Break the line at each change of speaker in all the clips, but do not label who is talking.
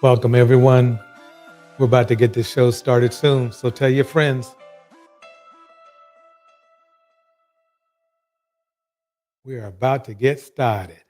Welcome, everyone. We're about to get this show started soon, so tell your friends. We are about to get started.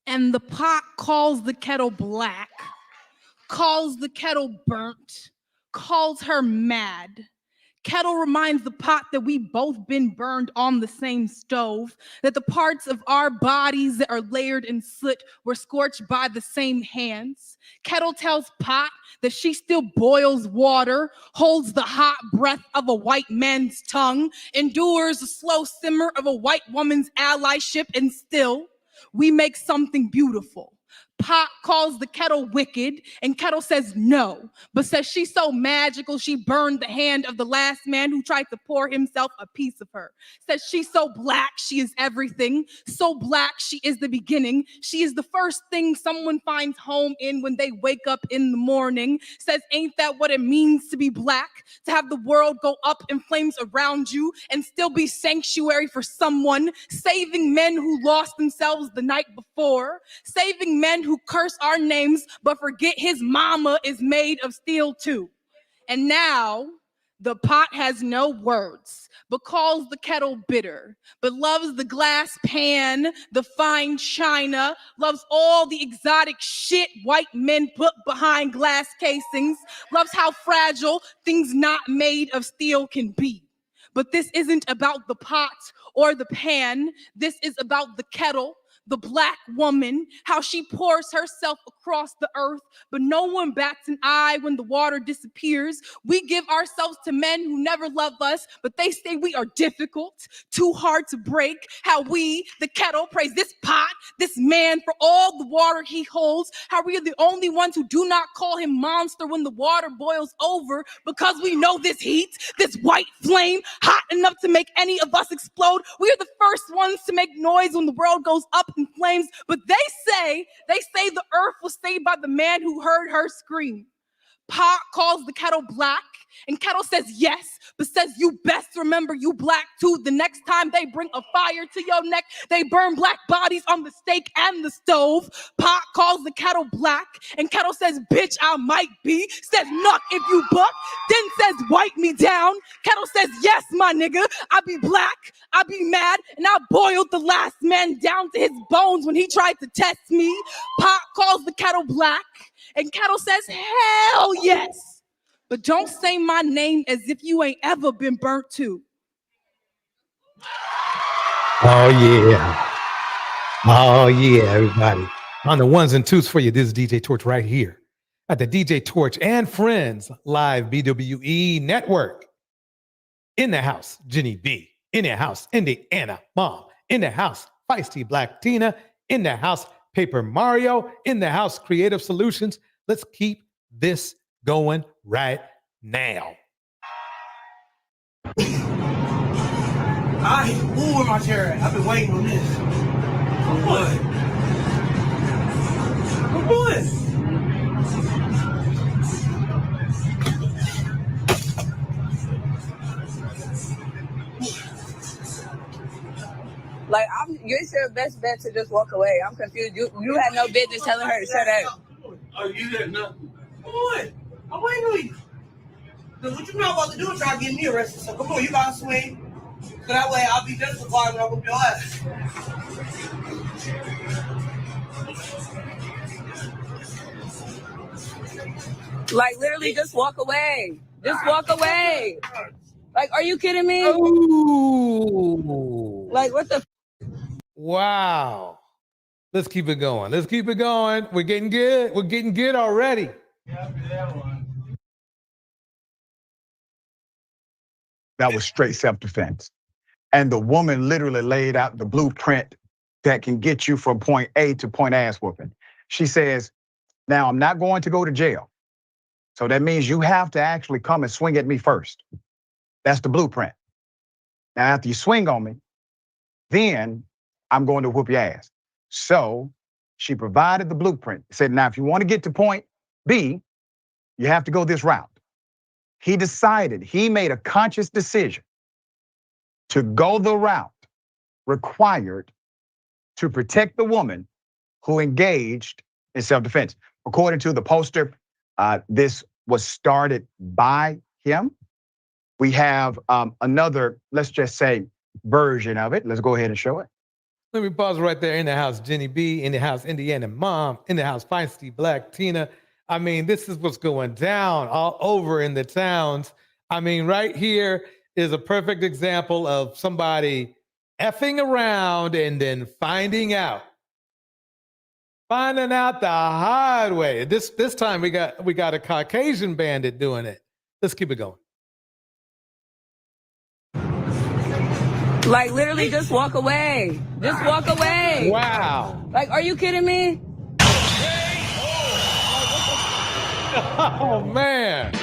And the pot calls the kettle black, calls the kettle burnt, calls her mad. Kettle reminds the pot that we both been burned on the same stove, that the parts of our bodies that are layered in soot were scorched by the same hands. Kettle tells pot that she still boils water, holds the hot breath of a white man's tongue, endures the slow simmer of a white woman's allyship, and still we make something beautiful. Pot calls the kettle wicked, and kettle says no, but says she's so magical she burned the hand of the last man who tried to pour himself a piece of her. Says she's so black she is everything, so black she is the beginning. She is the first thing someone finds home in when they wake up in the morning. Says ain't that what it means to be black? To have the world go up in flames around you and still be sanctuary for someone, saving men who lost themselves the night before, saving men who curse our names but forget his mama is made of steel too. And now The pot has no words, but calls the kettle bitter, but loves the glass pan, the fine china, loves all the exotic shit white men put behind glass casings, loves how fragile things not made of steel can be. But this isn't about the pot or the pan. This is about the kettle, the black woman, how she pours herself across the earth, but no one bats an eye when the water disappears. We give ourselves to men who never love us, but they say we are difficult, too hard to break. How we, the kettle, praise this pot, this man for all the water he holds. How we are the only ones who do not call him monster when the water boils over, because we know this heat, this white flame, hot enough to make any of us explode. We are the first ones to make noise when the world goes up in flames, but they say the earth was saved by the man who heard her scream. Pot calls the kettle black, and kettle says yes, but says you best remember you black too. The next time they bring a fire to your neck, they burn black bodies on the stake and the stove. Pot calls the kettle black, and kettle says bitch I might be, says nuck if you buck, then says wipe me down. Kettle says yes my nigga, I be black, I be mad, and I boiled the last man down to his bones when he tried to test me. Pot calls the kettle black, and kettle says hell yes, but don't say my name as if you ain't ever been burnt too.
Oh, yeah. Oh, yeah, everybody. On the ones and twos for you, this is DJ Torch right here at the DJ Torch and Friends Live BWE Network. In the house, Jenny B. In the house, Indiana Mom. In the house, Feisty Black Tina. In the house, Paper Mario. In the house, Creative Solutions. Let's keep this going right now.
Where my chair at? I've been waiting on this. For what? For what?
Like, it's your best bet to just walk away. I'm confused. You had no business telling her to shut up.
Oh, you didn't know? Come on. I'm waiting on you. Because what you're not about to do is try to get me arrested. So come on, you got to swing. So that way I'll be justified when I whoop your ass.
Like, literally, just walk away. Just walk away. Like, are you kidding me?
Ooh.
Like, what the?
Wow. Let's keep it going. Let's keep it going. We're getting good. We're getting good already.
That was straight self-defense. And the woman literally laid out the blueprint that can get you from point A to point ass whooping. She says, now I'm not going to go to jail. So that means you have to actually come and swing at me first. That's the blueprint. Now, after you swing on me, then I'm going to whoop your ass. So she provided the blueprint. Said, now, if you want to get to point B, you have to go this route. He made a conscious decision to go the route required to protect the woman who engaged in self-defense. According to the poster, this was started by him. We have another, let's just say, version of it. Let's go ahead and show it.
Let me pause right there. In the house, Jenny B. In the house, Indiana Mom. In the house, Feisty Black Tina. I mean, this is what's going down all over in the towns. I mean, right here is a perfect example of somebody effing around and then finding out the hard way. This time we got a Caucasian bandit doing it. Let's keep it going.
Like, literally, just walk away. Just walk away.
Wow.
Like, are you kidding me?
Oh, man.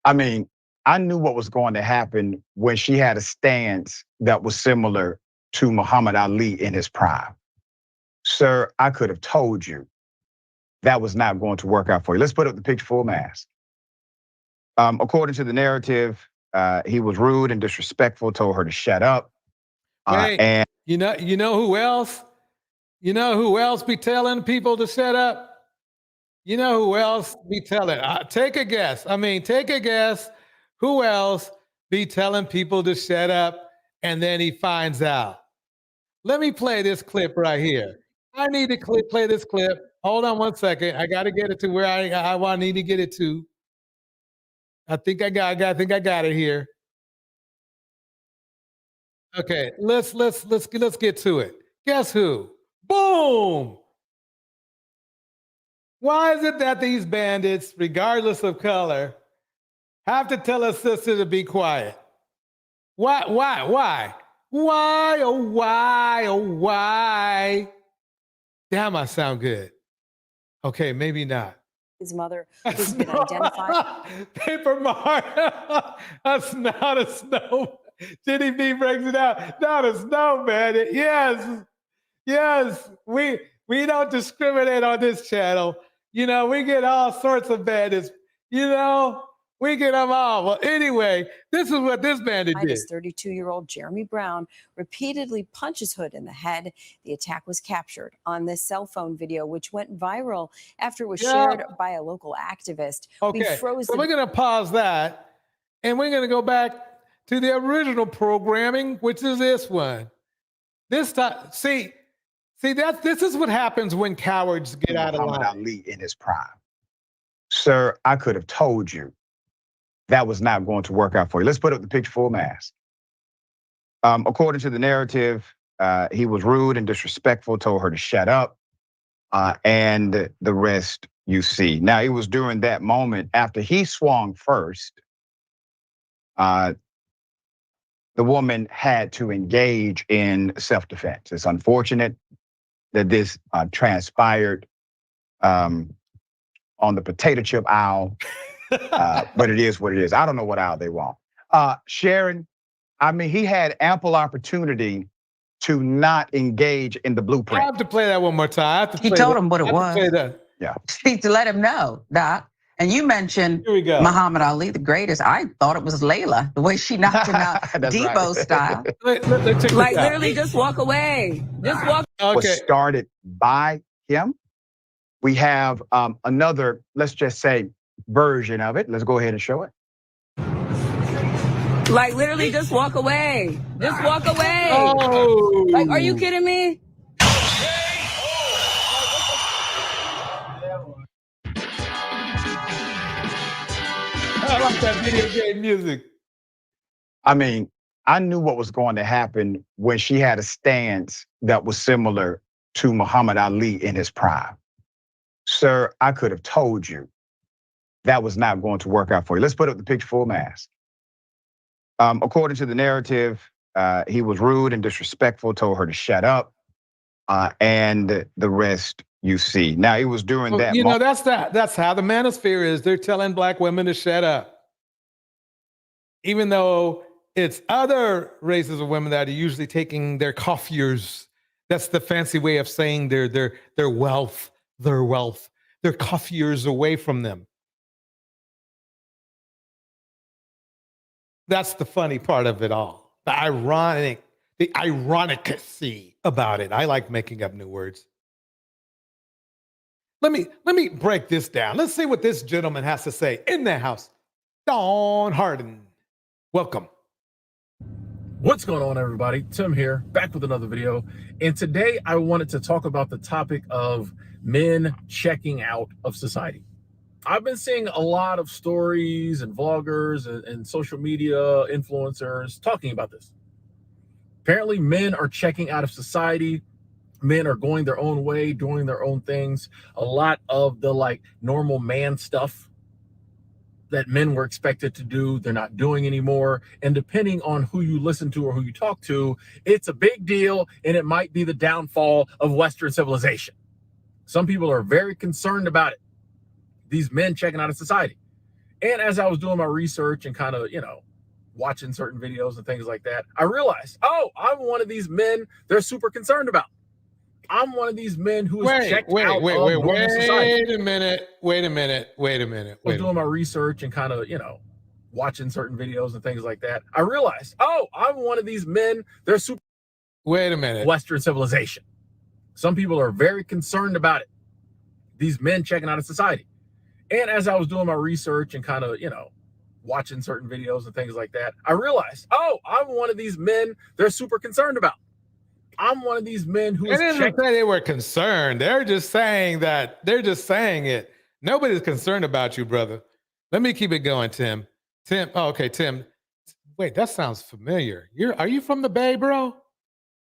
I mean, I knew what was going to happen when she had a stance that was similar to Muhammad Ali in his prime. Sir, I could have told you that was not going to work out for you. Let's put up the picture full mask. According to the narrative, he was rude and disrespectful, told her to shut up.
And you know who else? You know who else be telling people to shut up? You know who else be telling? Take a guess. I mean, take a guess. Who else be telling people to shut up and then he finds out? Let me play this clip right here. I need to play this clip. Hold on one second. I got to get it to where I need to get it to. I think I got it here. Okay, let's get to it. Guess who? Boom! Why is it that these bandits, regardless of color, have to tell a sister to be quiet? Why? Why? Oh, why? Oh, why? Damn, I sound good. Okay, maybe not.
His mother, who's been identified.
Paper Mark. That's not a snow. Jenny B breaks it out. Not a snow bandit. Yes. Yes. We don't discriminate on this channel. You know, we get all sorts of bandits. You know, we get them all. Well, anyway, this is what this bandit did.
His 32-year-old Jeremy Brown repeatedly punches Hood in the head. The attack was captured on this cell phone video, which went viral after it was shared by a local activist.
Okay, so we're going to pause that, and we're going to go back to the original programming, which is this one. This time, see, this is what happens when cowards get out of line.
Muhammad Ali in his prime. Sir, I could have told you that was not going to work out for you. Let's put up the picture full mask. According to the narrative, he was rude and disrespectful, told her to shut up, and the rest you see. Now, it was during that moment, after he swung first, the woman had to engage in self-defense. It's unfortunate that this transpired on the potato chip aisle, but it is what it is. I don't know what aisle they want. Sharon, I mean, he had ample opportunity to not engage in the blueprint.
I have to play that one more time.
He told him what it was.
Yeah.
To let him know, Doc. And you mentioned Muhammad Ali, the greatest. I thought it was Layla, the way she knocked him out, Debo style.
Like literally just walk away. Just walk.
Okay. Was started by him. We have another, let's just say, version of it. Let's go ahead and show it.
Like literally just walk away. Just walk away.
Oh.
Like, are you kidding me?
I like that video game music.
I mean, I knew what was going to happen when she had a stance that was similar to Muhammad Ali in his prime. Sir, I could have told you that was not going to work out for you. Let's put up the picture full mask. According to the narrative, he was rude and disrespectful, told her to shut up, and the rest you see. Now, it was during that
you know, that's how the manosphere is. They're telling black women to shut up. Even though it's other races of women that are usually taking their coiffures. That's the fancy way of saying their wealth, their coiffures away from them. That's the funny part of it all. The ironicacy about it. I like making up new words. Let me break this down. Let's see what this gentleman has to say in the house. Dawn Harden, welcome.
What's going on, everybody? Tim here, back with another video. And today I wanted to talk about the topic of men checking out of society. I've been seeing a lot of stories and vloggers and social media influencers talking about this. Apparently, men are checking out of society. Men are going their own way, doing their own things. A lot of the normal man stuff that men were expected to do, they're not doing anymore. And depending on who you listen to or who you talk to, it's a big deal, and it might be the downfall of Western civilization. Some people are very concerned about it. These men checking out of society. And as I was doing my research and kind of, watching certain videos and things like that, I realized, oh, I'm one of these men they're super concerned about. I'm one of these men who is checked out of normal society.
Wait a minute.
I was doing my research and kind of, watching certain videos and things like that. I realized, oh, I'm one of these men they're super.
Wait a minute.
Western civilization. Some people are very concerned about it. these men checking out of society. And as I was doing my research and kind of, you know, watching certain videos and things like that, I realized, oh, I'm one of these men they're super concerned about. I'm one of these men who is
didn't say they were concerned. They're just saying that. They're just saying it. Nobody's concerned about you, brother. Let me keep it going, Tim. Tim. Oh, okay, Tim. Wait, that sounds familiar. Are you from the Bay, bro?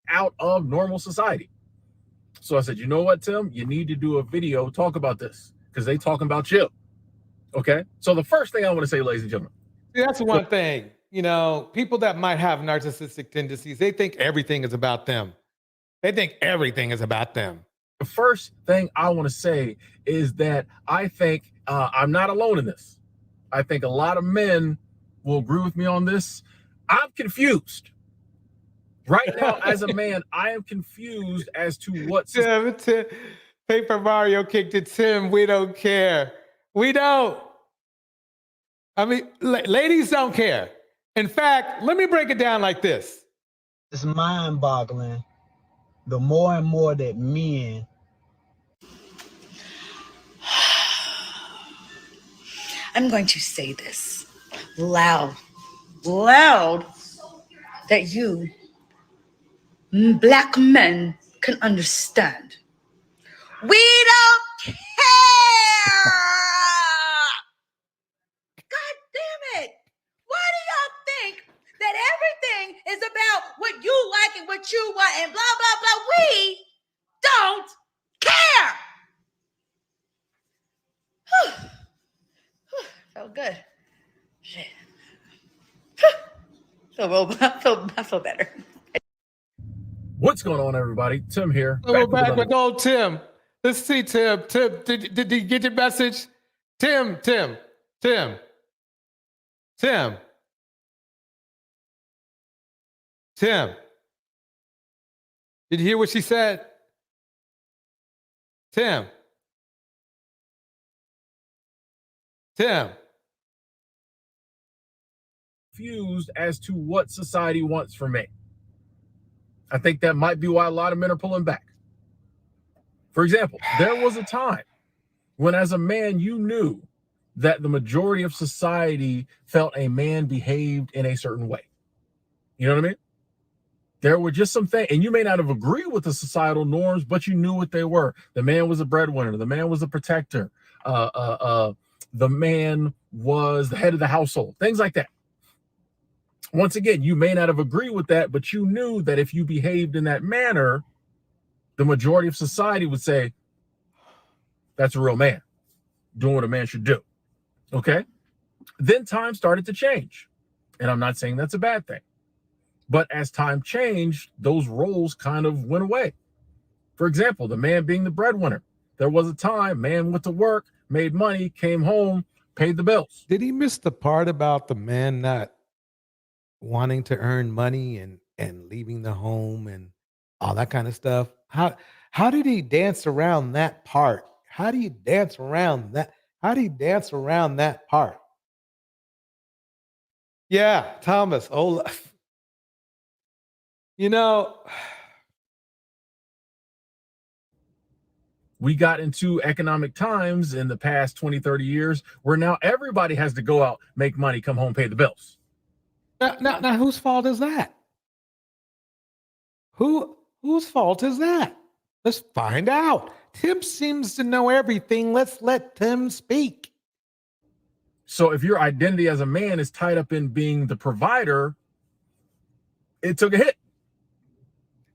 Out of normal society. So I said, you know what, Tim? You need to do a video talk about this because they talking about you. Okay. So the first thing I want to say, ladies and gentlemen.
See, that's one thing. You know, people that might have narcissistic tendencies, they think everything is about them. They think everything is about them.
The first thing I want to say is that I think I'm not alone in this. I think a lot of men will agree with me on this. I'm confused. Right now, as a man, I am confused as to what...
Tim, Paper Mario kicked it, Tim. We don't care. We don't. I mean, ladies don't care. In fact, let me break it down like this.
It's mind-boggling. The more and more that men...
I'm going to say this loud, that you black men can understand. We don't care. God damn it. Why do y'all think that everything is about what you like and what you want and blah, blah, blah? We don't care. Felt good. Shit. I feel better.
What's going on, everybody? Tim here.
We're back with old Tim. Let's see, Tim. Tim, did you get your message? Tim. Tim. Did you hear what she said? Tim.
Confused as to what society wants from me. I think that might be why a lot of men are pulling back. For example, there was a time when as a man, you knew that the majority of society felt a man behaved in a certain way. You know what I mean? There were just some things, and you may not have agreed with the societal norms, but you knew what they were. The man was a breadwinner. The man was a protector. The man was the head of the household, things like that. Once again, you may not have agreed with that, but you knew that if you behaved in that manner, the majority of society would say, that's a real man, doing what a man should do. Okay? Then time started to change. And I'm not saying that's a bad thing. But as time changed, those roles kind of went away. For example, the man being the breadwinner. There was a time man went to work, made money, came home, paid the bills.
Did he miss the part about the man not wanting to earn money and leaving the home and all that kind of stuff? How did he dance around that part? How do you dance around that? How do you dance around that part? Yeah, Thomas. Oh, you know,
we got into economic times in the past 20, 30 years where now everybody has to go out, make money, come home, pay the bills.
Now whose fault is that? Whose fault is that? Let's find out. Tim seems to know everything. Let's let Tim speak.
So if your identity as a man is tied up in being the provider, it took a hit.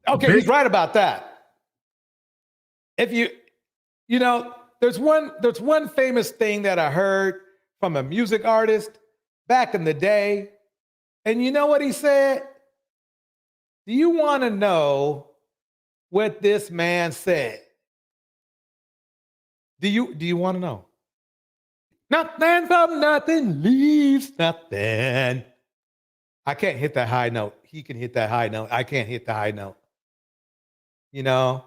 Okay, he's right about that. If you know, there's one famous thing that I heard from a music artist back in the day. And you know what he said? Do you want to know what this man said? Do you want to know? Nothing from nothing leaves nothing. I can't hit that high note. He can hit that high note. I can't hit the high note. You know,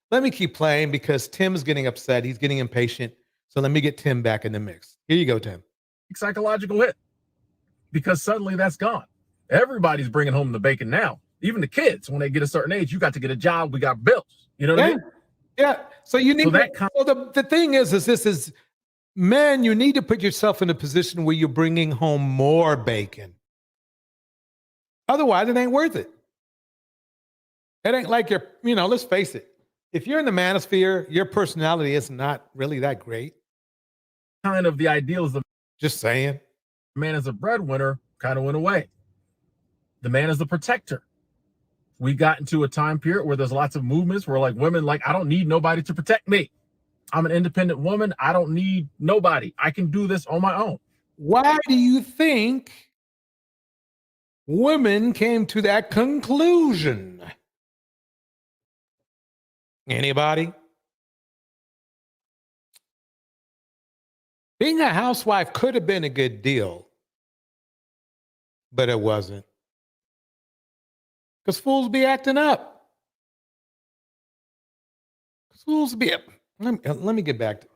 let me keep playing because Tim's getting upset. He's getting impatient. So let me get Tim back in the mix. Here you go, Tim.
Psychological hit, because suddenly that's gone. Everybody's bringing home the bacon now. Even the kids, when they get a certain age, you got to get a job. We got bills. You know what I mean?
Yeah. So you need
So that
the thing is this is men, you need to put yourself in a position where you're bringing home more bacon. Otherwise, it ain't worth it. It ain't like let's face it. If you're in the manosphere, your personality is not really that great.
kind of the ideal is the
Just saying.
man as a breadwinner kind of went away. The man is the protector. We got into a time period where there's lots of movements where like women like, I don't need nobody to protect me. I'm an independent woman. I don't need nobody. I can do this on my own.
Why do you think women came to that conclusion? Anybody? Being a housewife could have been a good deal, but it wasn't. Because fools be acting up. Fools be up. Let me get back to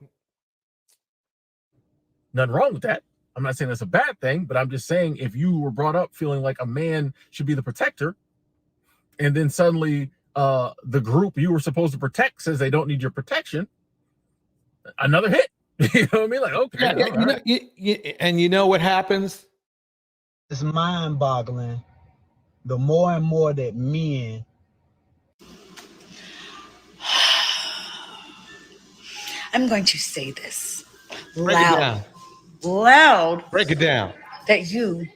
Nothing wrong with that. I'm not saying that's a bad thing, but I'm just saying if you were brought up feeling like a man should be the protector, and then suddenly the group you were supposed to protect says they don't need your protection, another hit. You know what I mean? Like, okay.
And you know what happens?
It's mind-boggling. The more and more that men
I'm going to say this
Break it down.
loud,
Break it down.
that you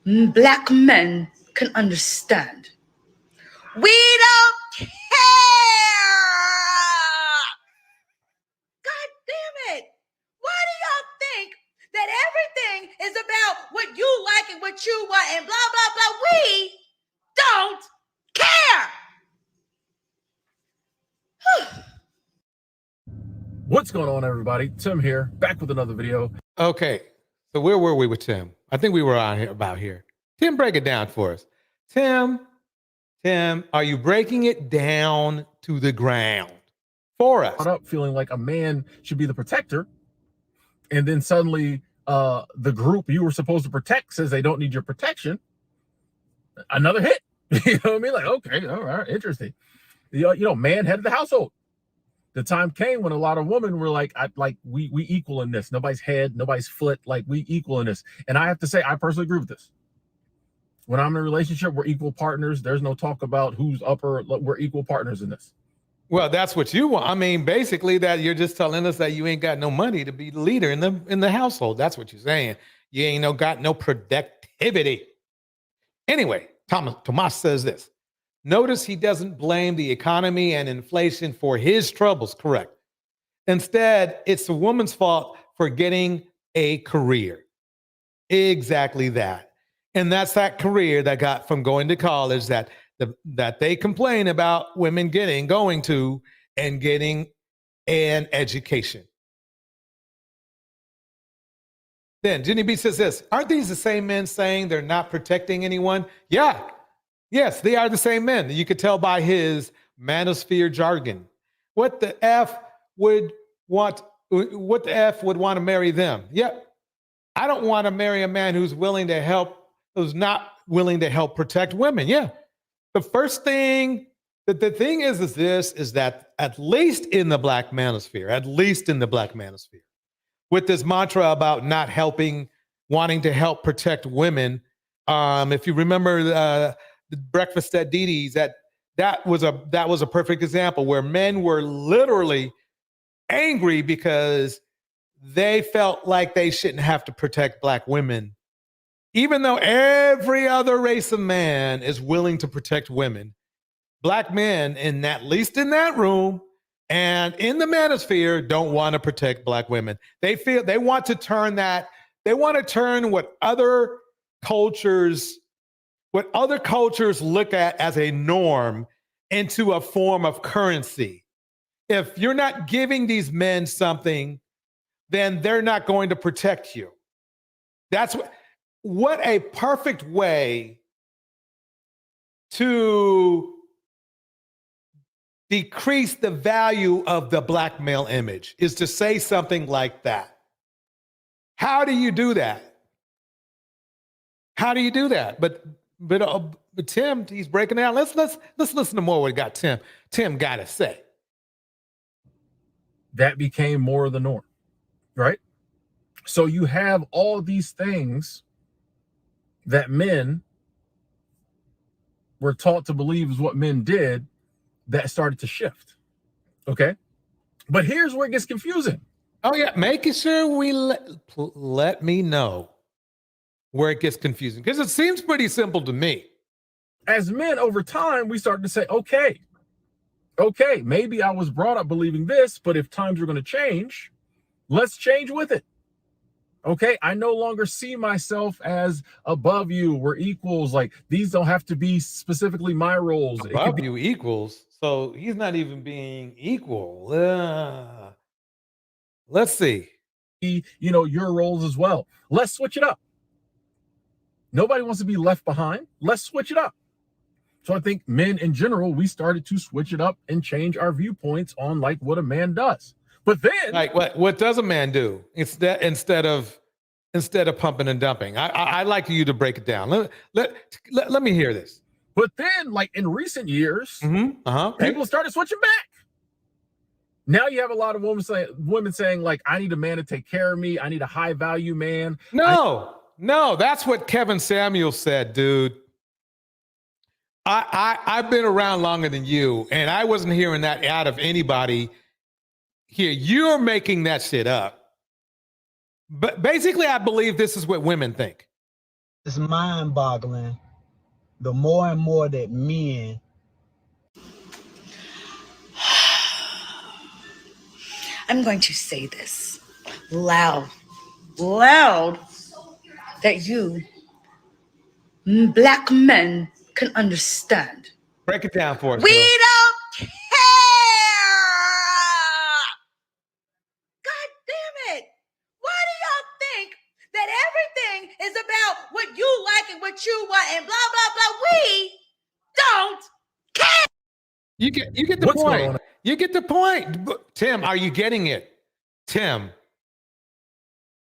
black men can understand. We don't care. God damn it. Why do y'all think that everything is about what you like and what you want and blah, blah, blah? We don't care.
What's going on, everybody? Tim here, back with another video.
Okay. So where were we with Tim? I think we were on here about here. Tim, break it down for us. Tim, are you breaking it down to the ground for us?
Brought up feeling like a man should be the protector, and then suddenly the group you were supposed to protect says they don't need your protection, another hit. You know what I mean? Like, okay, all right, interesting. Man head of the household. The time came when a lot of women were like, we equal in this. Nobody's head, nobody's foot, like we equal in this. And I have to say, I personally agree with this. When I'm in a relationship, we're equal partners. There's no talk about who's upper. We're equal partners in this.
Well, that's what you want. I mean, basically that you're just telling us that you ain't got no money to be the leader in the household. That's what you're saying. You ain't got no productivity. Anyway, Tomas says this. Notice he doesn't blame the economy and inflation for his troubles, correct? Instead, it's the woman's fault for getting a career. Exactly that. And that's that career that got from going to college that they complain about women going to and getting an education. Then Jenny B says this, aren't these the same men saying they're not protecting anyone? Yeah. Yes, they are the same men. You could tell by his manosphere jargon. What the F would want to marry them? Yep. I don't want to marry a man who's not willing to help protect women. Yeah. The first thing, the thing is that at least in the black manosphere, with this mantra about not helping, wanting to help protect women. If you remember the breakfast at Dee Dee's, that was a perfect example where men were literally angry because they felt like they shouldn't have to protect black women, even though every other race of man is willing to protect women. Black men, at least in that room and in the manosphere, don't want to protect black women. They feel they want to turn what other cultures look at as a norm into a form of currency. If you're not giving these men something, then they're not going to protect you. That's what a perfect way to decrease the value of the black male image is to say something like that. How do you do that? But Tim, he's breaking down. Let's listen to more what Tim got to say.
that became more of the norm, right? So you have all these things that men were taught to believe is what men did that started to shift. Okay. But here's where it gets confusing.
Oh yeah, making sure we let me know where it gets confusing, because it seems pretty simple to me.
As men, over time, we started to say, okay, maybe I was brought up believing this, but if times are going to change, let's change with it. Okay, I no longer see myself as above you. We're equals. Like, these don't have to be specifically my roles.
Above you equals. So he's not even being equal. Let's see.
Your roles as well. Let's switch it up. Nobody wants to be left behind. Let's switch it up. So I think men in general, we started to switch it up and change our viewpoints on like what a man does. But then,
like, what does a man do instead of pumping and dumping? I'd like you to break it down. Let me hear this.
But then, like in recent years, people started switching back. Now you have a lot of women saying, like, I need a man to take care of me. I need a high value man.
No, that's what Kevin Samuel said, dude. I've been around longer than you, and I wasn't hearing that out of anybody here. You're making that shit up. But basically, I believe this is what women think.
It's mind-boggling. The more and more that men
I'm going to say this loud, that you black men can understand.
Break it down for us.
We
girl.
don't care. God damn it. Why do y'all think that everything is about what you like and what you want and blah, blah, blah? We don't care.
You get the point. You get the point. Tim, are you getting it? Tim.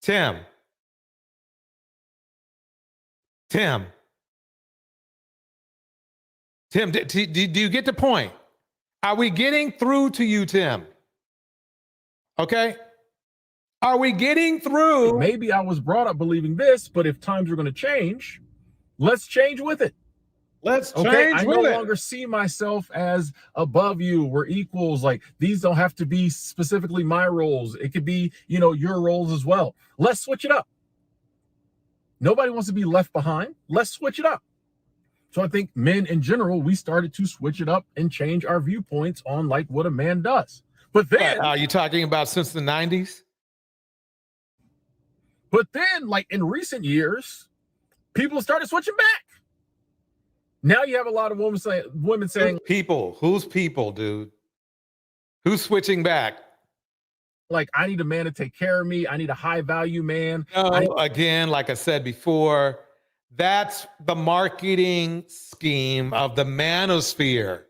Tim, do you get the point? Are we getting through to you, Tim? Okay. Are we getting through?
Maybe I was brought up believing this, but if times are going to change, let's change with it.
Let's change
I
with
no
it.
longer see myself as above you. We're equals. Like, these don't have to be specifically my roles. It could be, your roles as well. Let's switch it up. Nobody wants to be left behind. Let's switch it up. So I think men in general, we started to switch it up and change our viewpoints on like what a man does. But then,
are you talking about since the 90s?
But then, like in recent years, people started switching back. Now you have a lot of women saying,
who's people, dude? Who's switching back?
Like, I need a man to take care of me. I need a high value man.
No, again, like I said before, that's the marketing scheme of the manosphere.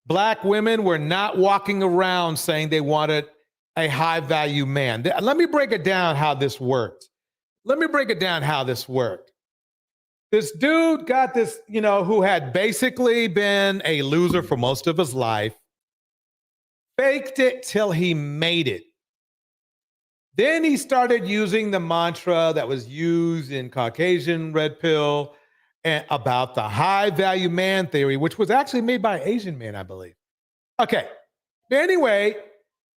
Black women were not walking around saying they wanted a high value man. Let me break it down how this worked. This dude got this, who had basically been a loser for most of his life, faked it till he made it. Then he started using the mantra that was used in Caucasian Red Pill and about the high value man theory, which was actually made by Asian men, I believe. Okay. Anyway,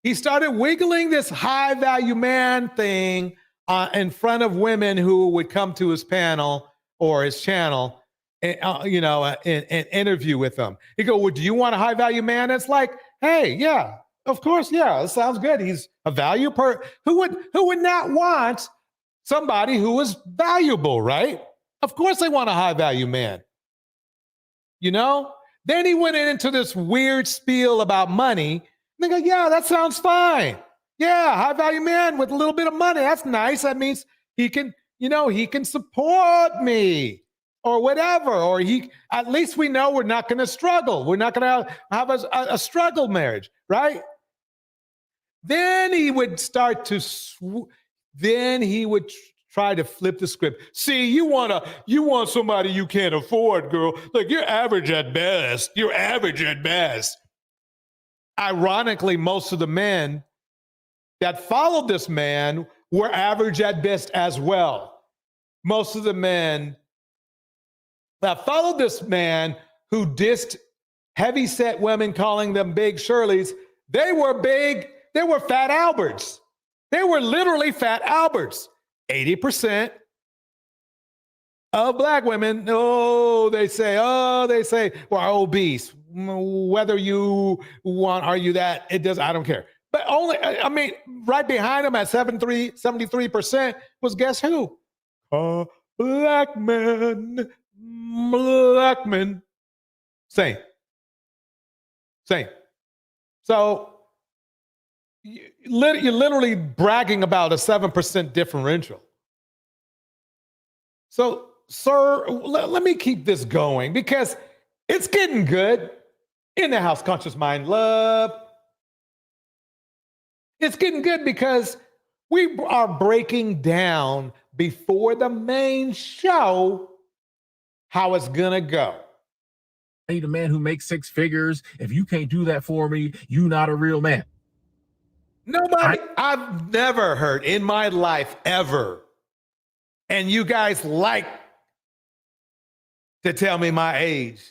he started wiggling this high value man thing in front of women who would come to his panel or his channel, and interview with them. He go, well, do you want a high value man? It's like, hey, yeah, of course, yeah, it sounds good. He's a value who would not want somebody who is valuable, right? Of course they want a high value man. Then he went into this weird spiel about money. And they go, yeah, that sounds fine. Yeah, high value man with a little bit of money. That's nice. That means he can support me or whatever. Or at least we know we're not going to struggle. We're not going to have a struggle marriage, right? Then he would start to, try to flip the script. See, you want somebody you can't afford, girl. Like, you're average at best. Ironically, most of the men that followed this man were average at best as well. Most of the men that followed this man who dissed heavy-set women, calling them big Shirleys, they were fat Alberts. They were literally fat Alberts. 80% of black women, they say, well, obese. Whether you want to argue that, it does, I don't care. But right behind them at 73% was guess who? Black men. Same. So you're literally bragging about a 7% differential. So, sir, let me keep this going because it's getting good in the House Conscious Mind Love. It's getting good because we are breaking down before the main show how it's gonna go.
I need a man who makes 6 figures. If you can't do that for me, you're not a real man.
I've never heard in my life ever, and you guys like to tell me my age.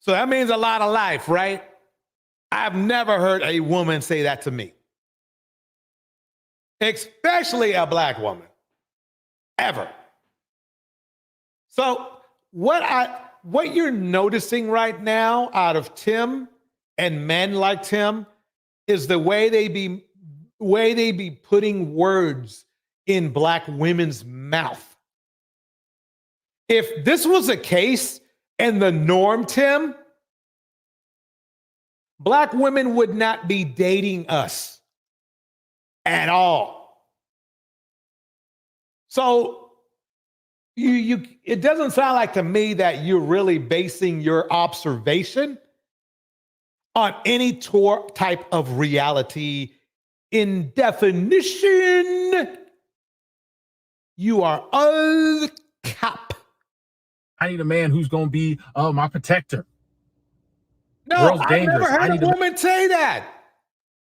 So that means a lot of life, right? I've never heard a woman say that to me, especially a black woman, ever. So what you're noticing right now out of Tim and men like Tim is the way they be putting words in black women's mouth. If this was the case and the norm, Tim, black women would not be dating us at all. So it doesn't sound like to me that you're really basing your observation on any type of reality. In definition, you are all cap.
I need a man who's going to be my protector.
No, I've never heard a woman say that.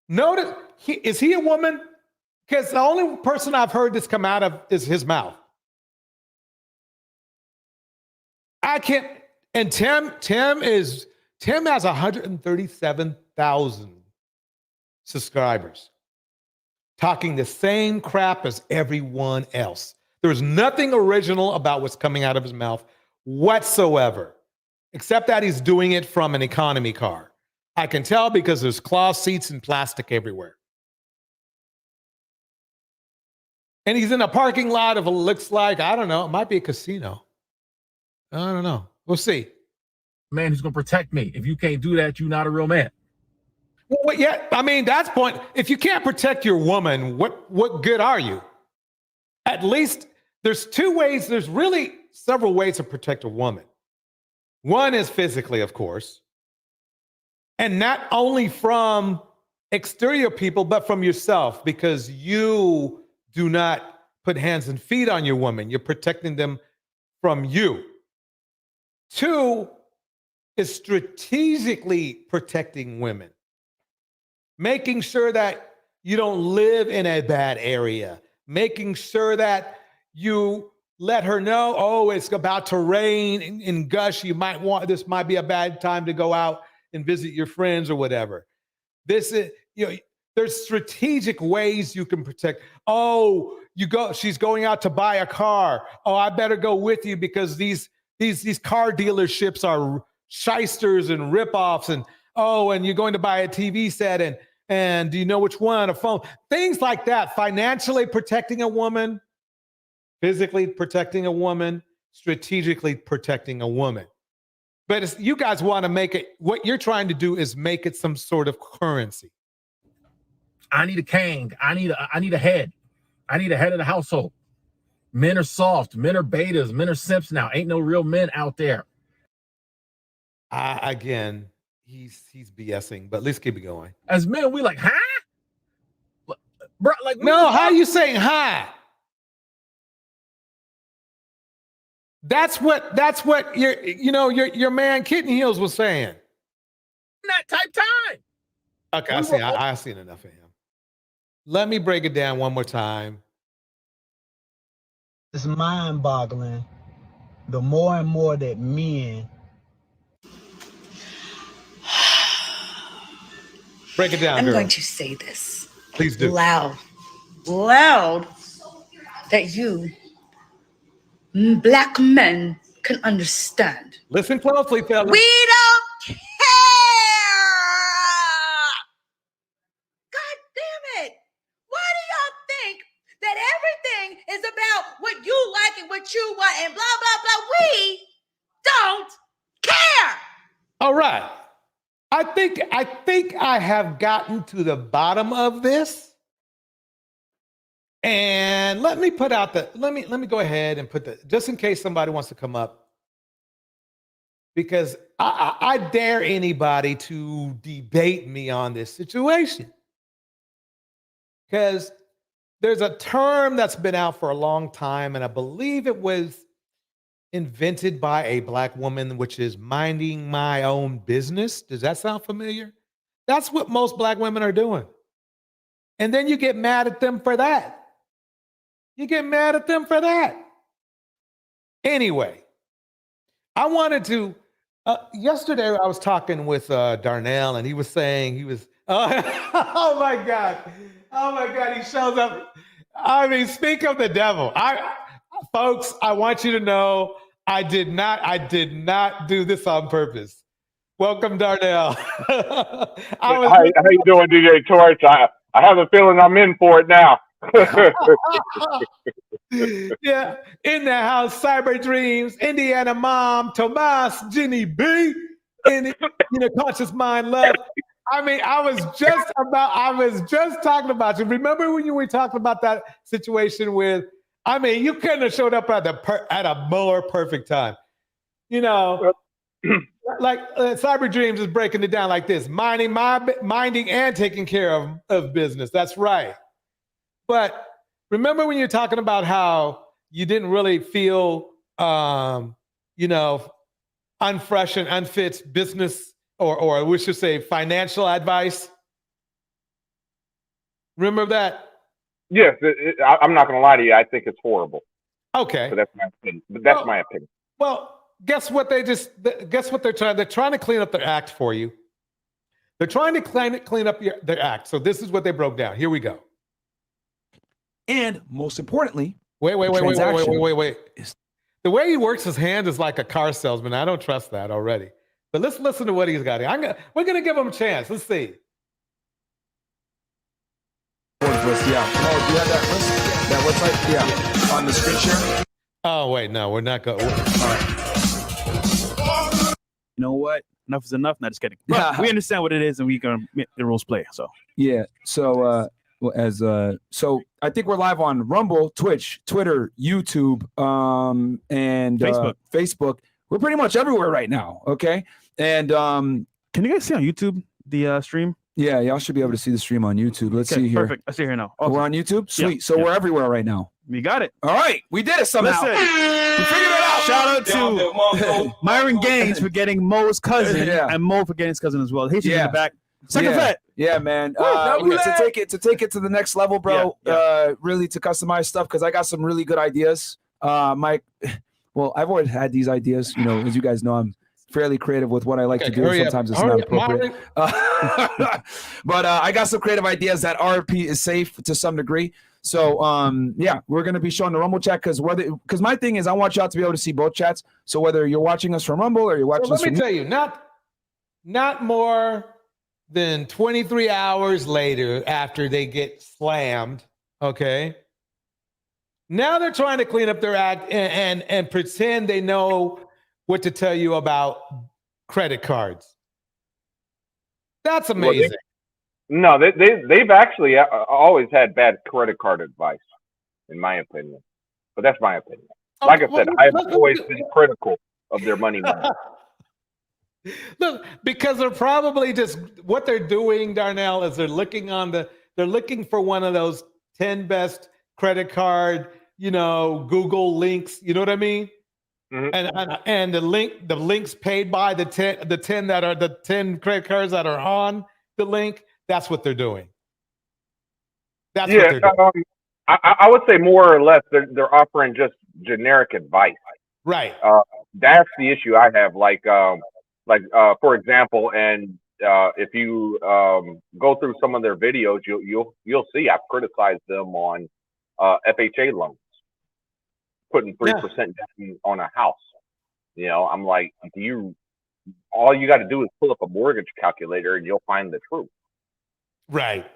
Notice, is he a woman? Because the only person I've heard this come out of is his mouth. I can't. And Tim has 137,000 subscribers, talking the same crap as everyone else. There's nothing original about what's coming out of his mouth whatsoever, except that he's doing it from an economy car. I can tell because there's cloth seats and plastic everywhere. And he's in a parking lot of what looks like, I don't know, it might be a casino. I don't know. We'll see.
Man who's going to protect me. If you can't do that, you're not a real man.
Well, yeah, I mean, that's point. If you can't protect your woman, what good are you? At least there's 2 ways. There's really several ways to protect a woman. One is physically, of course, and not only from exterior people, but from yourself, because you do not put hands and feet on your woman. You're protecting them from you. 2 is strategically protecting women, making sure that you don't live in a bad area, making sure that you let her know, oh, it's about to rain and gush. This might be a bad time to go out and visit your friends or whatever. This is, there's strategic ways you can protect. Oh, she's going out to buy a car. Oh, I better go with you because these car dealerships are shysters and ripoffs, and you're going to buy a TV set, and do you know which one? A phone, things like that. Financially protecting a woman, physically protecting a woman, strategically protecting a woman. But you guys want to make it. What you're trying to do is make it some sort of currency.
I need a king. I need a head. I need a head of the household. Men are soft. Men are betas. Men are simps now. Ain't no real men out there.
Again, he's BSing, but let's keep it going.
As men, we like, huh? Bro, like,
no, how are you saying hi? That's what your man Kitten Heels was saying.
That type time.
Okay, I seen enough of him. Let me break it down one more time.
It's mind-boggling. The more and more that men
Break it down,
I'm
girl.
going to say this.
Please do.
Loud, that you black men can understand.
Listen closely, fellas.
We don't care. God damn it. Why do y'all think that everything is about what you like and what you want and blah, blah, blah? We don't care.
All right. I think I have gotten to the bottom of this. And let me put out let me go ahead and put just in case somebody wants to come up, because I dare anybody to debate me on this situation. Because there's a term that's been out for a long time, and I believe it was invented by a black woman, which is minding my own business. Does that sound familiar? That's what most black women are doing. And then you get mad at them for that. You get mad at them for that. Anyway, I wanted to, yesterday I was talking with Darnell, and he was saying oh my God, he shows up. I mean, speak of the devil. Folks, I want you to know I did not do this on purpose. Welcome, Darnell.
How you doing, DJ Torch? I have a feeling I'm in for it now.
Yeah, in the house, Cyber Dreams, Indiana Mom, Tomas, Jenny B, in Conscious Mind Love. I mean, I was just talking about you. Remember when you were talking about that situation with, I mean, you couldn't have showed up at a more perfect time. You know, like Cyber Dreams is breaking it down like this: minding and taking care of business. That's right. But remember when you're talking about how you didn't really feel, unfresh and unfit business, or we should say financial advice? Remember that?
Yes, I'm not going to lie to you. I think it's horrible.
Okay.
But that's my opinion. My opinion.
Well, guess what they're trying? They're trying to clean up their act for you. They're trying to clean up their act. So this is what they broke down. Here we go.
And most importantly,
wait. The way he works his hand is like a car salesman. I don't trust that already. But let's listen to what he's got here. We're going to give him a chance. Let's see.
Yeah. Oh, do you have that list? That website? Yeah. On the screen share?
Oh, wait. No, we're not going. All
right. You know what? Enough is enough. Not just kidding. But we understand what it is, and we can make the rules play. So
yeah. So so I think we're live on Rumble, Twitch, Twitter, YouTube, and Facebook. We're pretty much everywhere right now. Okay. And can
you guys see on YouTube the stream?
Yeah, y'all should be able to see the stream on YouTube. Let's see here.
Perfect. I see here now. Awesome.
We're on YouTube? Sweet. Yeah. So we're everywhere right now.
We got it.
All right. We did it somehow.
Listen,
we figured it out.
Shout out to Myron Gaines for getting Mo's cousin and Mo for getting his cousin as well. He's in the back. Second vet.
Yeah, man. To take it to the next level, bro. Really to customize stuff, because I got some really good ideas. Mike, well, I've always had these ideas. You know, as you guys know, I'm fairly creative with what I like to do. Sometimes it's not appropriate. But I got some creative ideas that RP is safe to some degree. So yeah, we're gonna be showing the Rumble chat, because my thing is I want y'all to be able to see both chats. So whether you're watching us from Rumble or you're watching us from,
let me tell you, not more than 23 hours later after they get slammed, okay? Now they're trying to clean up their act and pretend they know what to tell you about credit cards. That's amazing.
They've actually always had bad credit card advice, in my opinion. But that's my opinion. Like I said, I've always been critical of their money.
Look, because they're probably just, what they're doing, Darnell, is they're looking for one of those 10 best credit card, Google links. You know what I mean? Mm-hmm. And the links paid by the 10 credit cards that are on the link. That's what they're doing. That's what they're doing.
I would say more or less they're offering just generic advice.
Right.
That's the issue I have. Like for example, and if you go through some of their videos, you'll see I've criticized them on FHA loans, putting 3% down on a house. You know, I'm like, all you got to do is pull up a mortgage calculator and you'll find the truth.
Right.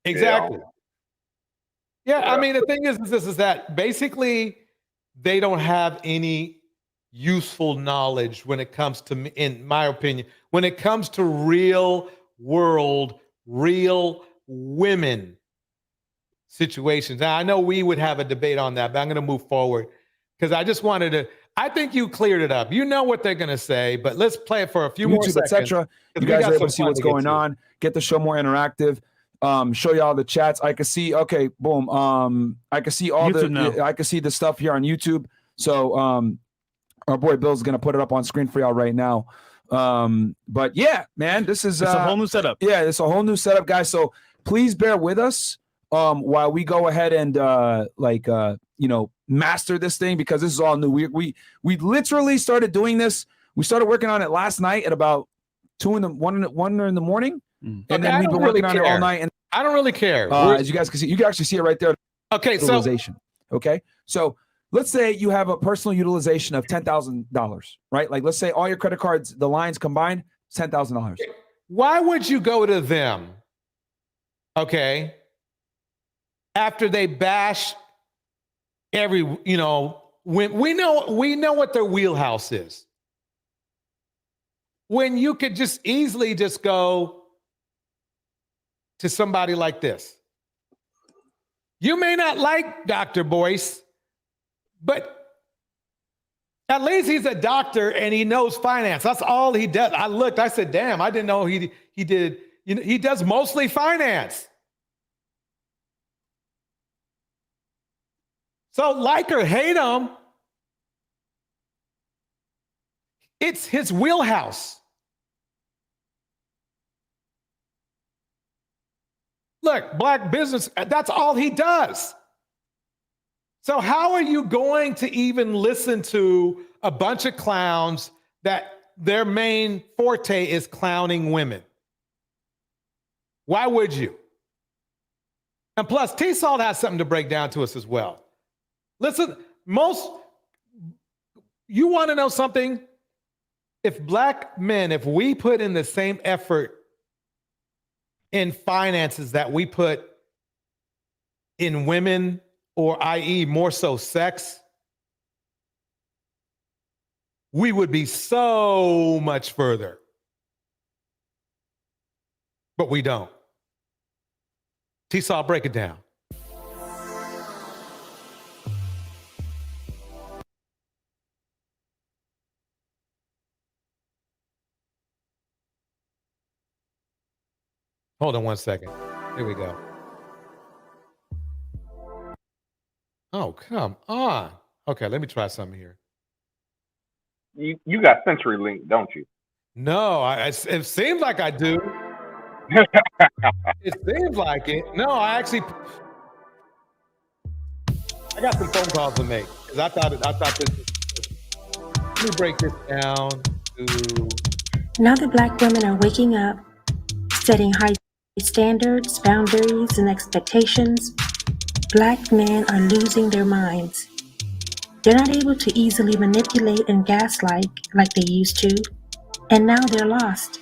Exactly.
You know?
Yeah, I mean, the thing is that basically they don't have any useful knowledge when it comes to, in my opinion, when it comes to real world, real women situations. Now, I know we would have a debate on that, but I'm going to move forward because I just wanted to, I think you cleared it up. You know what they're going to say, but let's play it for a few more seconds.
etc. You guys are able to see what's going on, get the show more interactive. Show y'all the chats. I can see, okay, boom. I can see all I can see the stuff here on YouTube. So our boy Bill's gonna put it up on screen for y'all right now. But yeah, man, this is
it's a whole new setup.
Yeah, it's a whole new setup, guys. So please bear with us while we go ahead and you know, master this thing, because this is all new. We literally started doing this. We started working on it last night at about 1 in the morning. And then we've been working on it all night. And
I don't really care.
As you guys can see, you can actually see it right there.
Okay,
utilization. Okay, so let's say you have a personal utilization of $10,000, right? Like, let's say all your credit cards, the lines combined, $10,000.
Why would you go to them? Okay, after they bash every, you know, when we know what their wheelhouse is. When you could just easily just go to somebody like this. You may not like Dr. Boyce, but at least he's a doctor and he knows finance. That's all he does. I looked, I said, damn, I didn't know he did, you know, he does mostly finance. So like or hate him, it's his wheelhouse. Look, black business, that's all he does. So how are you going to even listen to a bunch of clowns that their main forte is clowning women? Why would you? And plus, T-Salt has something to break down to us as well. Listen, you want to know something? If black men, if we put in the same effort in finances that we put in women, or i.e. more so sex, we would be so much further. But we don't. T-Saw, break it down. Hold on one second. Here we go. Oh, come on. Okay, let me try something here.
You got CenturyLink, don't you?
No, it seems like I do. It seems like it. No, I got some phone calls to make because I thought this was, let me break this down to.
Now that black women are waking up, setting high standards, boundaries, and expectations, black men are losing their minds. They're not able to easily manipulate and gaslight like they used to, and now they're lost.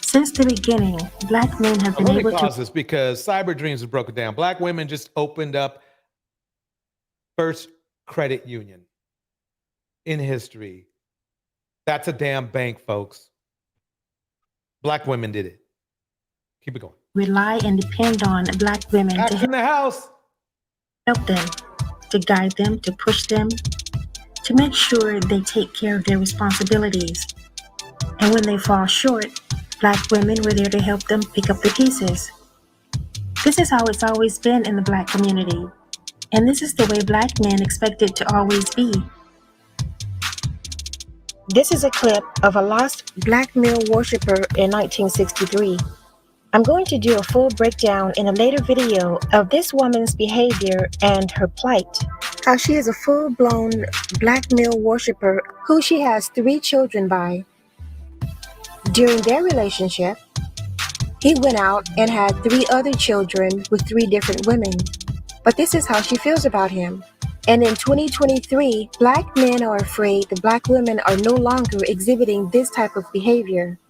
Since the beginning, black men have been able to...
Let me pause this because Cyber Dreams has broken down. Black women just opened up first credit union in history. That's a damn bank, folks. Black women did it. Keep it going.
Rely and depend on black women
to
in
the house.
Help them, to guide them, to push them, to make sure they take care of their responsibilities. And when they fall short, black women were there to help them pick up the pieces. This is how it's always been in the black community. And this is the way black men expect it to always be. This is a clip of a lost black male worshiper in 1963. I'm going to do a full breakdown in a later video of this woman's behavior and her plight. How she is a full-blown black male worshiper who she has 3 children by. During their relationship, he went out and had 3 other children with 3 different women. But this is how she feels about him. And in 2023, black men are afraid the black women are no longer exhibiting this type of behavior.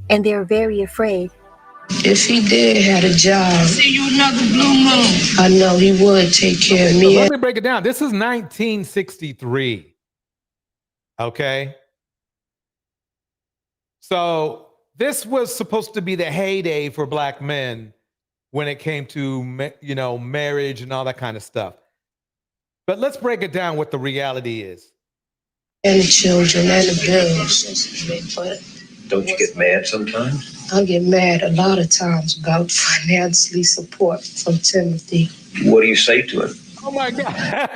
And they're very afraid.
If he did had a job,
See you another blue moon.
I know he would take care of
So
me.
let me break it down. This is 1963. Okay. So this was supposed to be the heyday for black men when it came to, you know, marriage and all that kind of stuff. But let's break it down what the reality is.
And the children and the bills. But
don't you get mad sometimes?
I get mad a lot of times about financially support from Timothy.
What do you say to him?
Oh my God.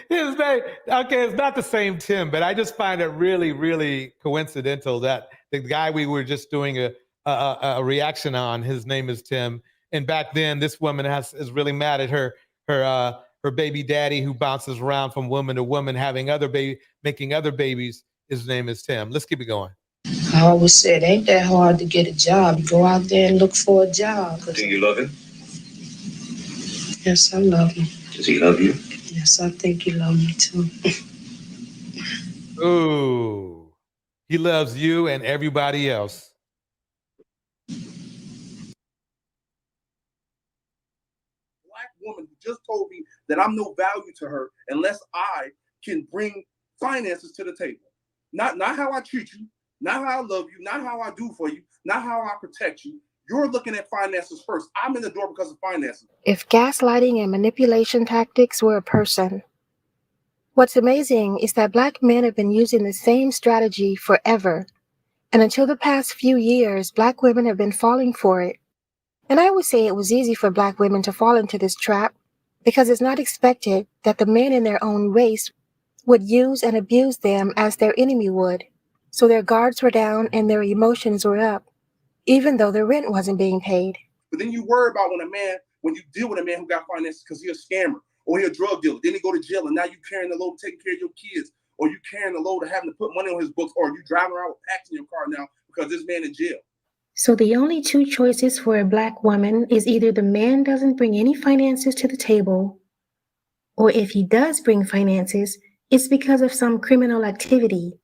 His name, okay, it's not the same Tim, but I just find it really, really coincidental that the guy we were just doing a reaction on, his name is Tim. And back then, this woman is really mad at her baby daddy who bounces around from woman to woman, making other babies. His name is Tim. Let's keep it going.
I always said, ain't that hard to get a job. You go out there and look for a job.
Do you love him?
Yes, I love him.
Does he love you?
Yes, I think he loves me too.
Ooh, he loves you and everybody else.
Black woman who just told me that I'm no value to her unless I can bring finances to the table. Not how I treat you, not how I love you, not how I do for you, not how I protect you. You're looking at finances first. I'm in the door because of finances.
If gaslighting and manipulation tactics were a person, what's amazing is that black men have been using the same strategy forever. And until the past few years, black women have been falling for it. And I would say it was easy for black women to fall into this trap because it's not expected that the men in their own race would use and abuse them as their enemy would. So their guards were down and their emotions were up, even though the rent wasn't being paid.
But then you worry about when you deal with a man who got finances because he's a scammer or he's a drug dealer. Then he go to jail and now you carrying the load of taking care of your kids, or you carrying the load of having to put money on his books, or you driving around with packs in your car now because this man in jail.
So the only 2 choices for a black woman is either the man doesn't bring any finances to the table, or if he does bring finances, it's because of some criminal activity.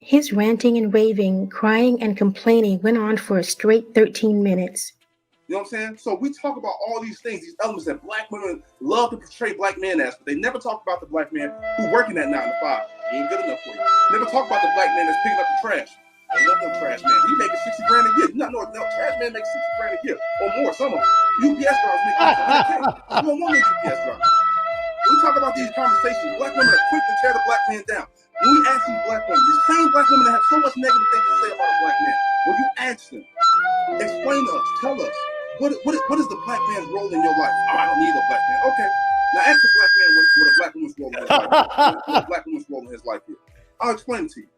His ranting and raving, crying and complaining went on for a straight 13 minutes.
You know what I'm saying? So we talk about all these things, these elements that black women love to portray black men as, but they never talk about the black man who working at 9 to 5. He ain't good enough for you. Never talk about the black man that's picking up the trash. I love no trash man. He making 60 grand a year. You not know no trash man makes 60 grand a year or more. Some of them. UPS drivers make 100K. You don't want no UPS drivers. We talk about these conversations. Black women are quick to tear the black man down. When we ask these black women, the same black women that have so much negative things to say about a black man, when you ask them, explain to us, tell us, what is the black man's role in your life? Oh, I don't need a black man. Okay. Now ask the black man what a black woman's role in his life is. What a black woman's role in his life is. I'll explain it to you.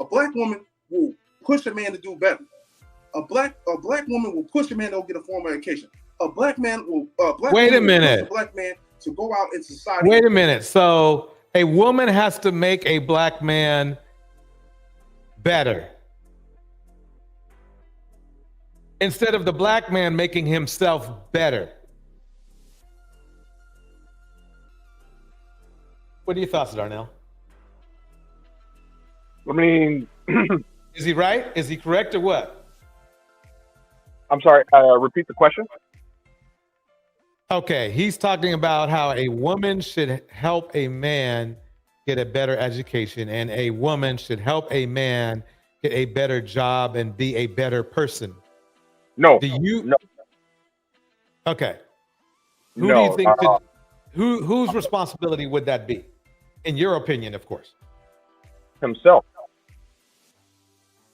A black woman will push a man to do better. A black woman will push a man to go get a formal education. A black man will
Wait a minute.
push a black man to go out in society.
Wait a minute. So a woman has to make a black man better instead of the black man making himself better. What are your thoughts, Darnell?
I mean,
is he right? Is he correct or what?
I'm sorry, repeat the question.
Okay, he's talking about how a woman should help a man get a better education, and a woman should help a man get a better job and be a better person.
No.
Do you?
No.
Okay. Who
no,
do you think whose responsibility would that be? In your opinion, of course.
Himself.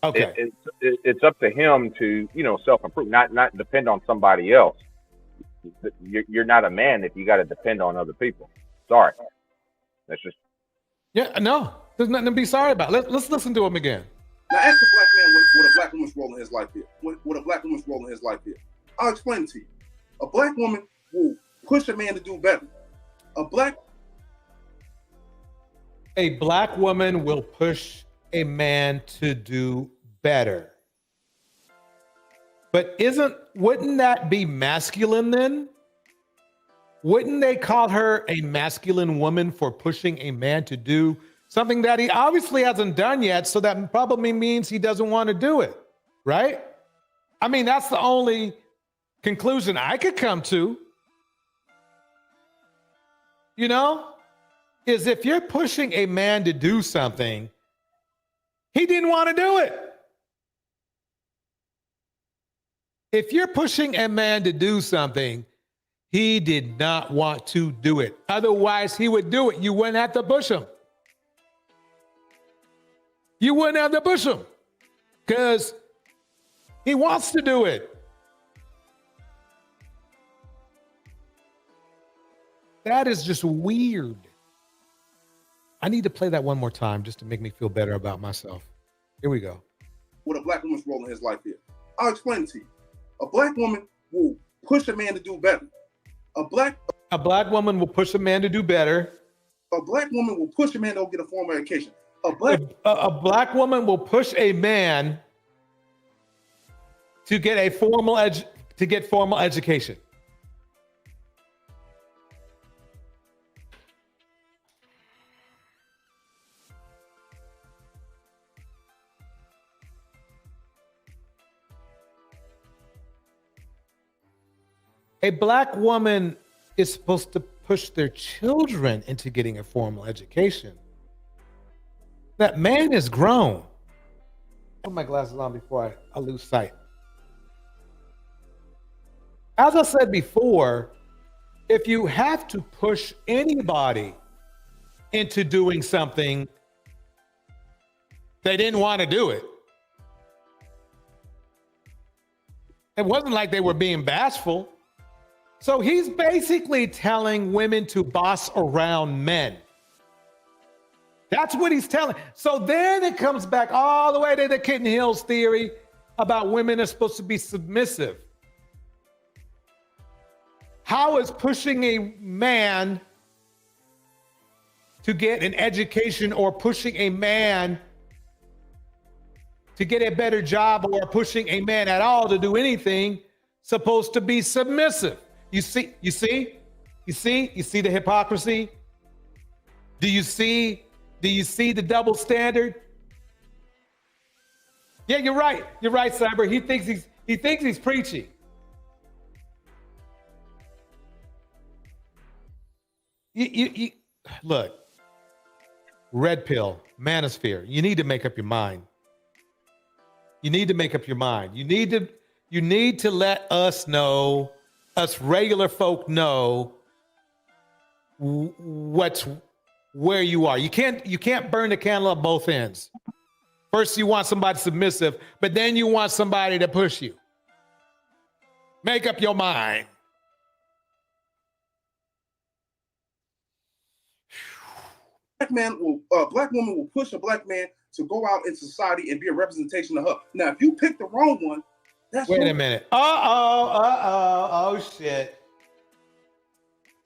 Okay.
It's up to him to, self-improve, not depend on somebody else. You're not a man if you got to depend on other people. Sorry. That's just
Yeah, no, there's nothing to be sorry about. Let's listen to him again.
Now ask a black man what a black woman's role in his life is. What a black woman's role in his life is. I'll explain it to you. A black woman will push a man to do better. A black
woman will push a man to do better. But wouldn't that be masculine then? Wouldn't they call her a masculine woman for pushing a man to do something that he obviously hasn't done yet? So that probably means he doesn't want to do it, right? I mean, that's the only conclusion I could come to. You know, is if you're pushing a man to do something, he didn't want to do it. If you're pushing a man to do something, he did not want to do it. Otherwise, he would do it. You wouldn't have to push him. You wouldn't have to push him because he wants to do it. That is just weird. I need to play that one more time just to make me feel better about myself. Here we go.
What a black woman's role in his life is. I'll explain it to you. A black woman will push a man to do better. A black
woman will push a man to do better.
A black woman will push a man to go get a formal education. A
black woman will push a man to get formal education. A black woman is supposed to push their children into getting a formal education. That man is grown. Put my glasses on before I lose sight. As I said before, if you have to push anybody into doing something, they didn't want to do it. It wasn't like they were being bashful. So he's basically telling women to boss around men. That's what he's telling. So then it comes back all the way to the Kitten Hills theory about women are supposed to be submissive. How is pushing a man to get an education or pushing a man to get a better job or pushing a man at all to do anything supposed to be submissive? You see the hypocrisy? Do you see the double standard? Yeah, you're right. You're right, Cyber. He thinks he's preaching. You look, red pill, manosphere. You need to make up your mind. You need to make up your mind. You need to let us know, us regular folk know where you are. You can't burn the candle at both ends. First, you want somebody submissive, but then you want somebody to push you. Make up your mind.
Black woman will push a black man to go out in society and be a representation of her. Now, if you pick the wrong one, that's
wait a minute. Oh shit.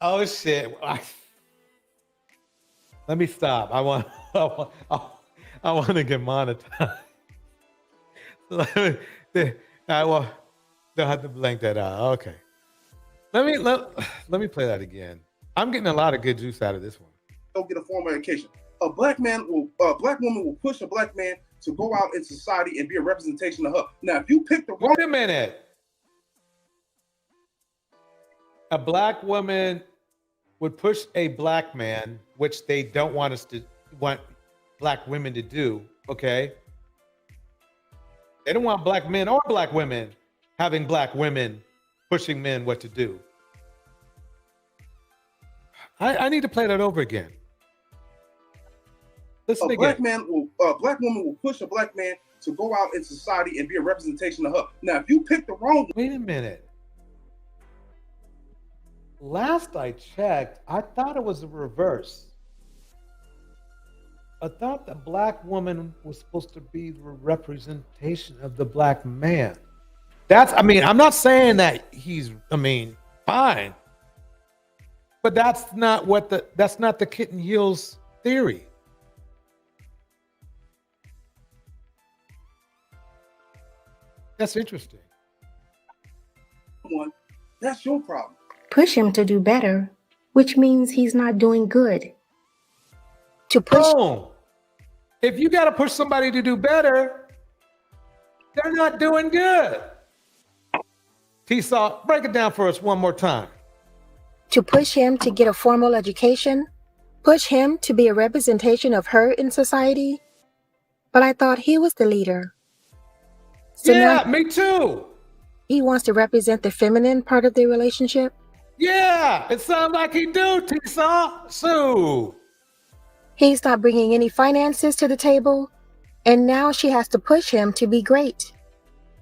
Oh shit. Let me stop. I want to get monetized. They'll have to blank that out. Okay. Let me play that again. I'm getting a lot of good juice out of this one.
Go get a formal education. A black woman will push a black man to go out in society and be a representation of her. Now, if you pick the wrong—
Wait a minute. A black woman would push a black man, which they don't want black women to do, okay? They don't want black men or black women having black women pushing men what to do. I need to play that over again. Listen again.
A black woman will push a black man to go out in society and be a representation of her. Now, if you pick the wrong—
Wait a minute. Last I checked, I thought it was the reverse. I thought the black woman was supposed to be the representation of the black man. I'm not saying that he's, fine. But that's not the Kitten Hills theory. That's interesting.
That's your problem.
Push him to do better, which means he's not doing good. To push.
Oh, if you got to push somebody to do better, they're not doing good. T-Saw, break it down for us one more time.
To push him to get a formal education, push him to be a representation of her in society. But I thought he was the leader. So
yeah, me too.
He wants to represent the feminine part of their relationship?
Yeah, it sounds like he do, T-Saw. So
he's not bringing any finances to the table, and now she has to push him to be great.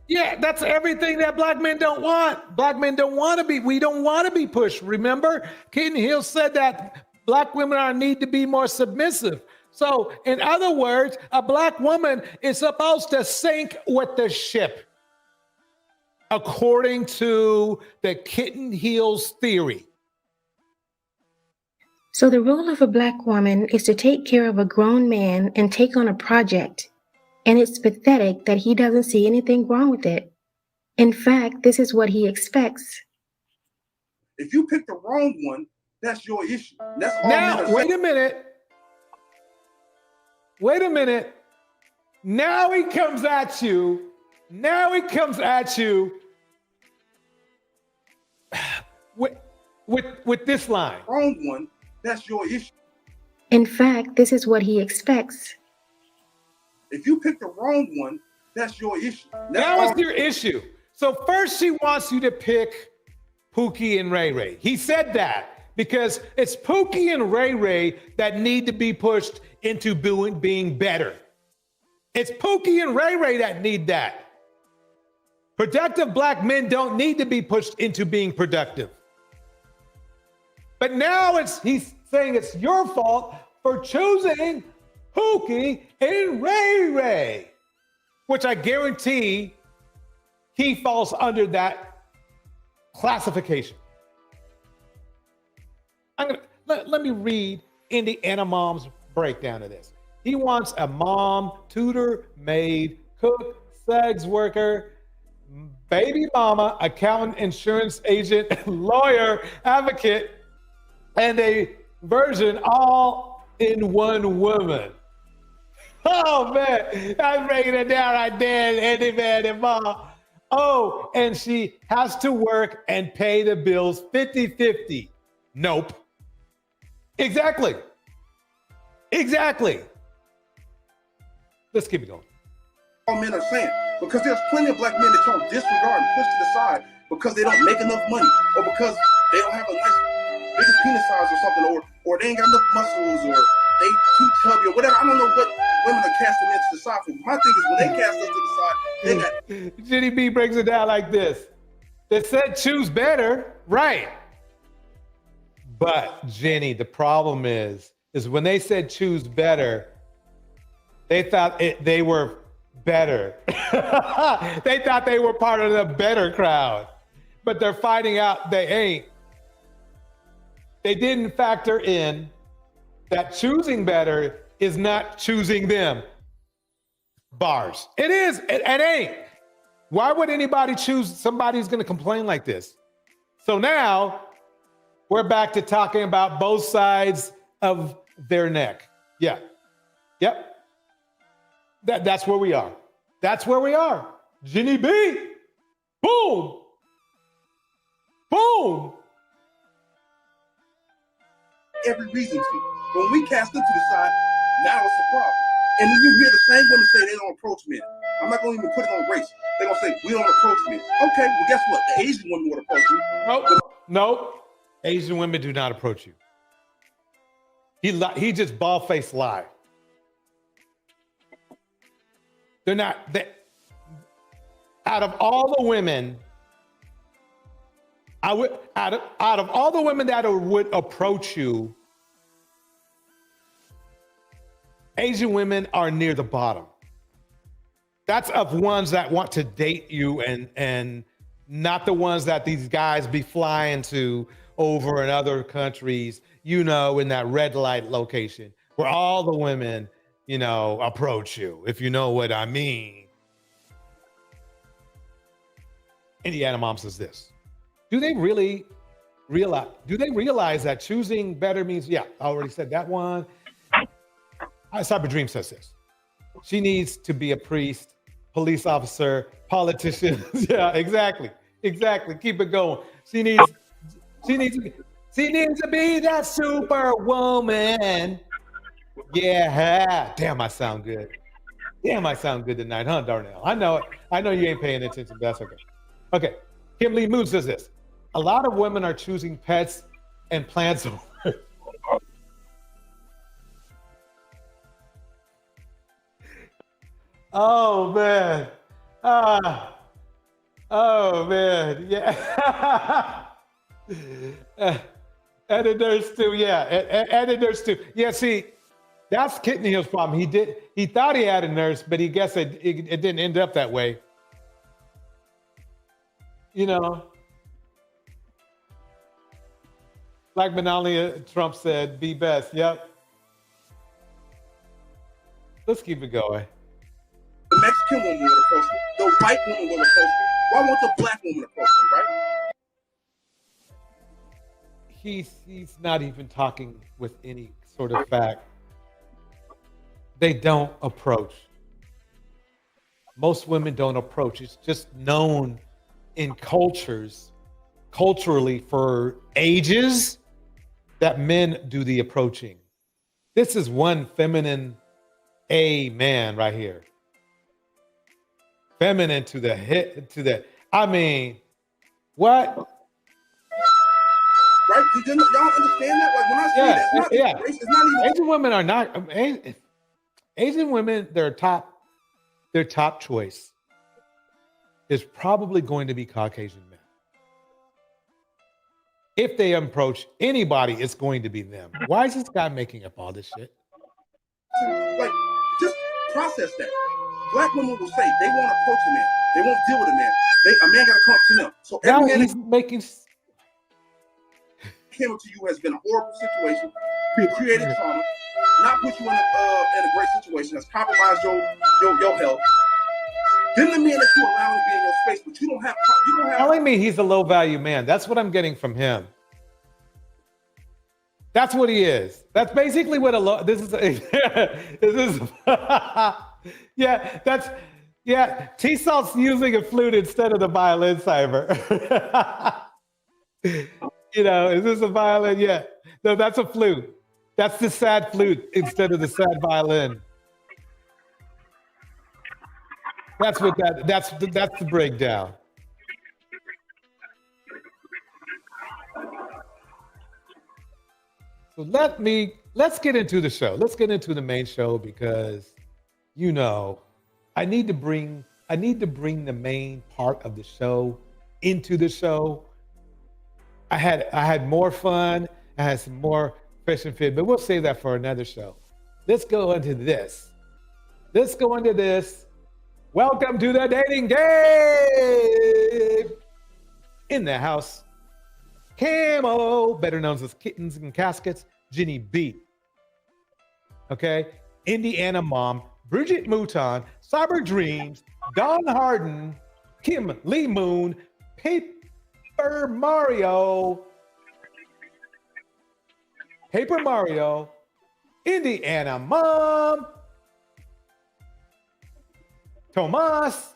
Yeah, that's everything that black men don't want. Black men don't want to be, we don't want to be pushed. Remember, Kitten Hill said that black women need to be more submissive. So in other words, a black woman is supposed to sink with the ship, according to the Kitten Hills theory.
So the role of a black woman is to take care of a grown man and take on a project. And it's pathetic that he doesn't see anything wrong with it. In fact, this is what he expects.
If you pick the wrong one, that's your issue. That's all.
Now, wait a minute. Wait a minute. Now he comes at you. Now he comes at you with this line.
Wrong one, that's your issue.
In fact, this is what he expects.
If you pick the wrong one, that's your issue.
That was your issue. So first she wants you to pick Pookie and Ray Ray. He said that because it's Pookie and Ray Ray that need to be pushed into being better. It's Pookie and Ray Ray that need that. Productive black men don't need to be pushed into being productive. But now he's saying it's your fault for choosing Pookie and Ray Ray, which I guarantee he falls under that classification. Let me read Indiana Mom's breakdown of this. He wants a mom, tutor, maid, cook, sex worker, baby mama, accountant, insurance agent, lawyer, advocate, and a virgin all in one woman. Oh man, I'm breaking it down right there, Andy, man, and mom. Oh, and she has to work and pay the bills 50-50. Nope. Exactly. Let's keep it going.
All men are saying, because there's plenty of black men that y'all disregard and push to the side because they don't make enough money, or because they don't have a nice biggest penis size or something, or they ain't got enough muscles, or they too chubby, or whatever. I don't know what women are casting into the side for. My thing is, when they cast us to the side, they got...
Jenny B breaks it down like this. They said choose better, right? But Jenny, the problem is when they said choose better, they thought they were better. They thought they were part of the better crowd, but they're finding out they ain't. They didn't factor in that choosing better is not choosing them. Bars. It is. It ain't. Why would anybody choose somebody who's going to complain like this? So now we're back to talking about both sides of their neck. Yeah. Yep. That's where we are. That's where we are. Jenny B. Boom. Boom.
Every reason to. When we cast them to the side, now it's a problem. And then you hear the same women say they don't approach men. I'm not going to even put it on race. They're going to say, we don't approach men. Okay, well, guess what? The Asian women would approach you.
Nope. Asian women do not approach you. He just bald-faced lie. They're not. Out of all the women, out of all the women that would approach you, Asian women are near the bottom. That's of ones that want to date you and not the ones that these guys be flying to over in other countries, you know, in that red light location where all the women, you know, approach you, if you know what I mean. Indiana Mom says this. Do they realize that choosing better means, yeah, I already said that one. Cyber Dream says this. She needs to be a priest, police officer, politician. Yeah, exactly. Keep it going. She needs to be that superwoman. Yeah. Damn, I sound good. Tonight, huh, Darnell? I know you ain't paying attention, but that's okay. Okay. Kim Lee Moon says this. A lot of women are choosing pets and plants. Oh man. Oh man. Yeah. Editors too. Yeah. Editors too. Yeah. See, that's Kitten Hill's problem. He thought he had a nurse, but he guessed it didn't end up that way. You know, like Melania Trump said, be best. Yep. Let's keep it going.
The Mexican woman will approach me. The white woman will approach me. Why won't the black woman approach me, right?
He's not even talking with any sort of fact. They don't approach. Most women don't approach. It's just known in culturally for ages, that men do the approaching. This is one feminine man right here. Feminine to the hit, I mean, what?
Right? Y'all understand that? Like when I say that, it's not even.
Asian women are not, Asian women, their top choice is probably going to be Caucasian men. If they approach anybody, it's going to be them. Why is this guy making up all this shit?
Like, just process that. Black women will say they won't approach a man. They won't deal with a man. A man got to come up to them. So every man that came up to you has been a horrible situation, created trauma, not put you in a great situation, that's compromised your health. Then the man that you allow to be in your space, but you don't have.
Telling me he's a low value man. That's what I'm getting from him. That's what he is. That's basically what T-Salt's using a flute instead of the violin, Cyber. You know, is this a violin? Yeah. No, that's a flute. That's the sad flute instead of the sad violin. That's the breakdown. So let's get into the show. Let's get into the main show because, you know, I need to bring the main part of the show into the show. I had more fun. I had some more fresh and fit, but we'll save that for another show. Let's go into this. Welcome to the dating game. In the house, Camo, better known as Kittens and Caskets, Jenny B. Okay, Indiana Mom, Bridget Mouton, Cyber Dreams, Don Harden, Kim Lee Moon, Paper Mario, Indiana Mom, Tomas.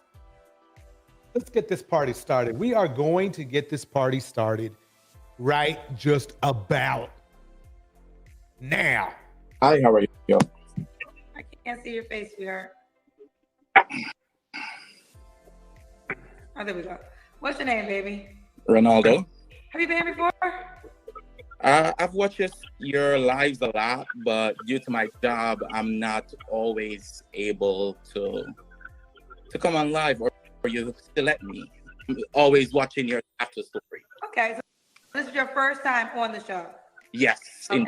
Let's get this party started. We are going to get this party started right just about now.
Hi, how are you?
I can't see your face, sweetheart. Oh, there we go. What's your name, baby?
Ronaldo.
Have you been here before?
I've watched your lives a lot, but due to my job, I'm not always able to come on live or you still let me. I'm always watching your after story.
Okay, so this is your first time on the show?
Yes.
Okay.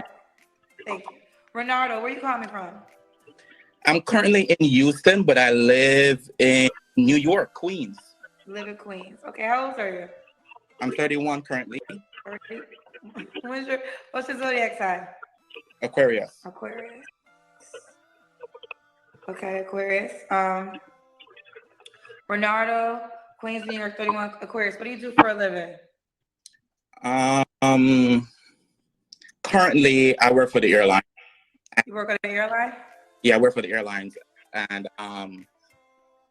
Thank you. Ronaldo, where are you calling from?
I'm currently in Houston, but I live in New York, Queens.
Live in Queens. Okay, how old are you?
I'm 31 currently.
30. What's your zodiac sign?
Aquarius.
Aquarius. Okay, Aquarius. Bernardo, Queens, New York, 31, Aquarius. What do you do for a living?
Currently, I work for the airline.
You work at an airline?
Yeah, I work for the airlines, and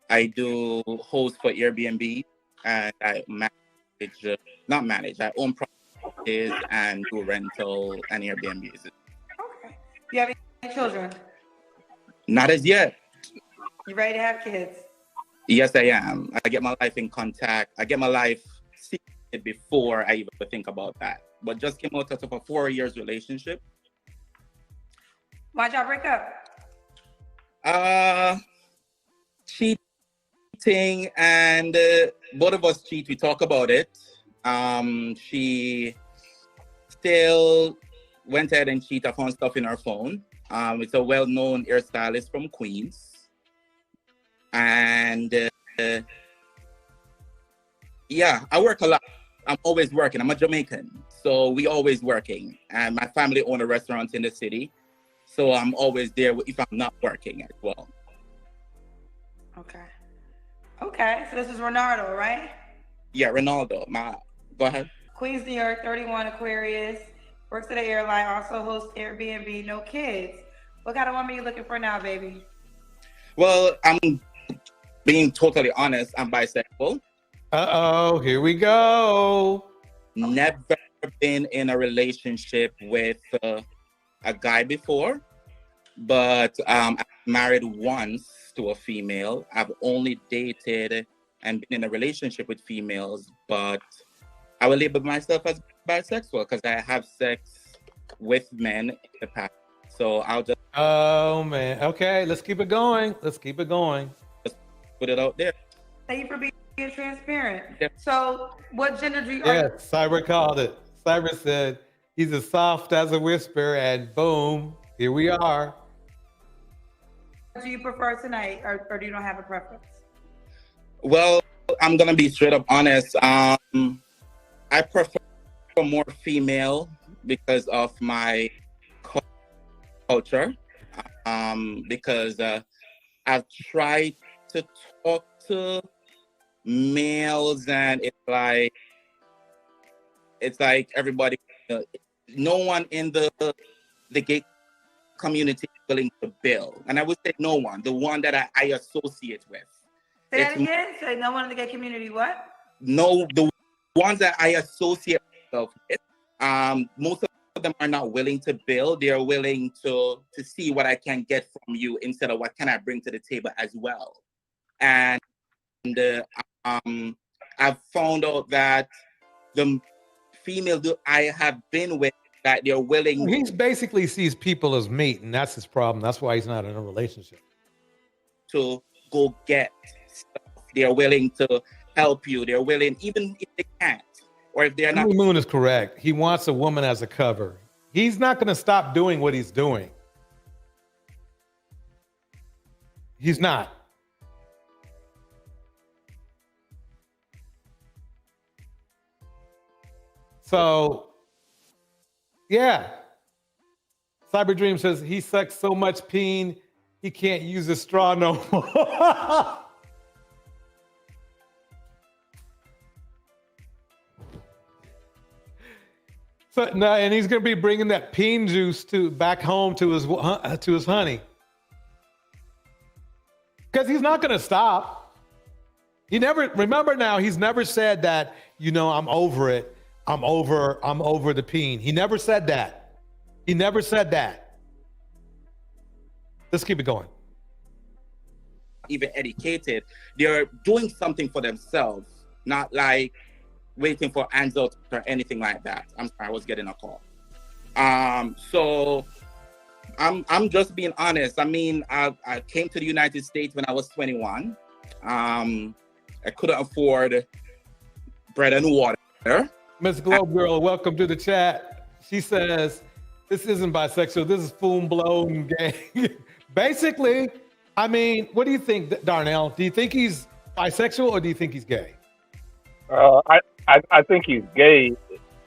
I do host for Airbnb, and I I own properties and do rental and Airbnbs.
Okay. Do you have any children?
Not as yet.
You ready to have kids?
Yes, I am. I get my life in contact. I get my life seated before I even think about that. But just came out of a 4 years relationship.
Why'd y'all break up?
Cheating, and both of us cheat. We talk about it. She still went ahead and cheated. I found stuff in her phone. It's a well-known hairstylist from Queens. And yeah, I work a lot. I'm always working. I'm a Jamaican, so we always working. And my family own a restaurant in the city, so I'm always there if I'm not working as well.
Okay. Okay, so this is Ronaldo, right?
Yeah, Ronaldo. Go ahead.
Queens, New York, 31, Aquarius. Works at an airline, also hosts Airbnb, no kids. What kind of woman are you looking for now, baby?
Well, I'm being totally honest. I'm bisexual.
Uh-oh, here we go.
Never been in a relationship with a guy before, but I'm married once to a female. I've only dated and been in a relationship with females, but I will label myself as bisexual because I have sex with men in the past. So I'll just...
Oh, man. Okay, let's keep it going. Let's keep it going.
Just put it out there.
Thank you for being transparent. Yep. So what gender do you...
Yeah, Cyber called it. Cyber said he's as soft as a whisper, and boom, here we are.
Do you prefer tonight, or do you not have a preference?
Well, I'm going to be straight up honest. I prefer more female because of my culture. Because I've tried to talk to males, and it's like everybody, no one in the gay community is willing to build. And I would say no one, the one that I associate with.
Say that again? Say no one in the gay community, what?
No, the ones that I associate myself with, most of them are not willing to build. They are willing to see what I can get from you instead of what can I bring to the table as well. And I've found out that the female that I have been with, that they're willing...
He basically sees people as meat, and that's his problem. That's why he's not in a relationship.
To go get stuff. They're willing to help you. They're willing, even if they can't, or if they're not...
Moon is correct. He wants a woman as a cover. He's not going to stop doing what he's doing. He's not. So, yeah. Cyber Dream says he sucks so much peen, he can't use a straw no more. So, no, and he's going to be bringing that peen juice back home to his honey. Because he's not going to stop. Remember now, he's never said that, I'm over it. I'm over the peen. He never said that. He never said that. Let's keep it going.
Even educated, they're doing something for themselves, not like waiting for hands out or anything like that. I'm sorry, I was getting a call. So I'm just being honest. I mean, I came to the United States when I was 21. I couldn't afford bread and water.
Miss Globe Girl, welcome to the chat. She says, This isn't bisexual. This is full-blown gay. Basically, I mean, what do you think, Darnell? Do you think he's bisexual or do you think he's gay?
I think he's gay.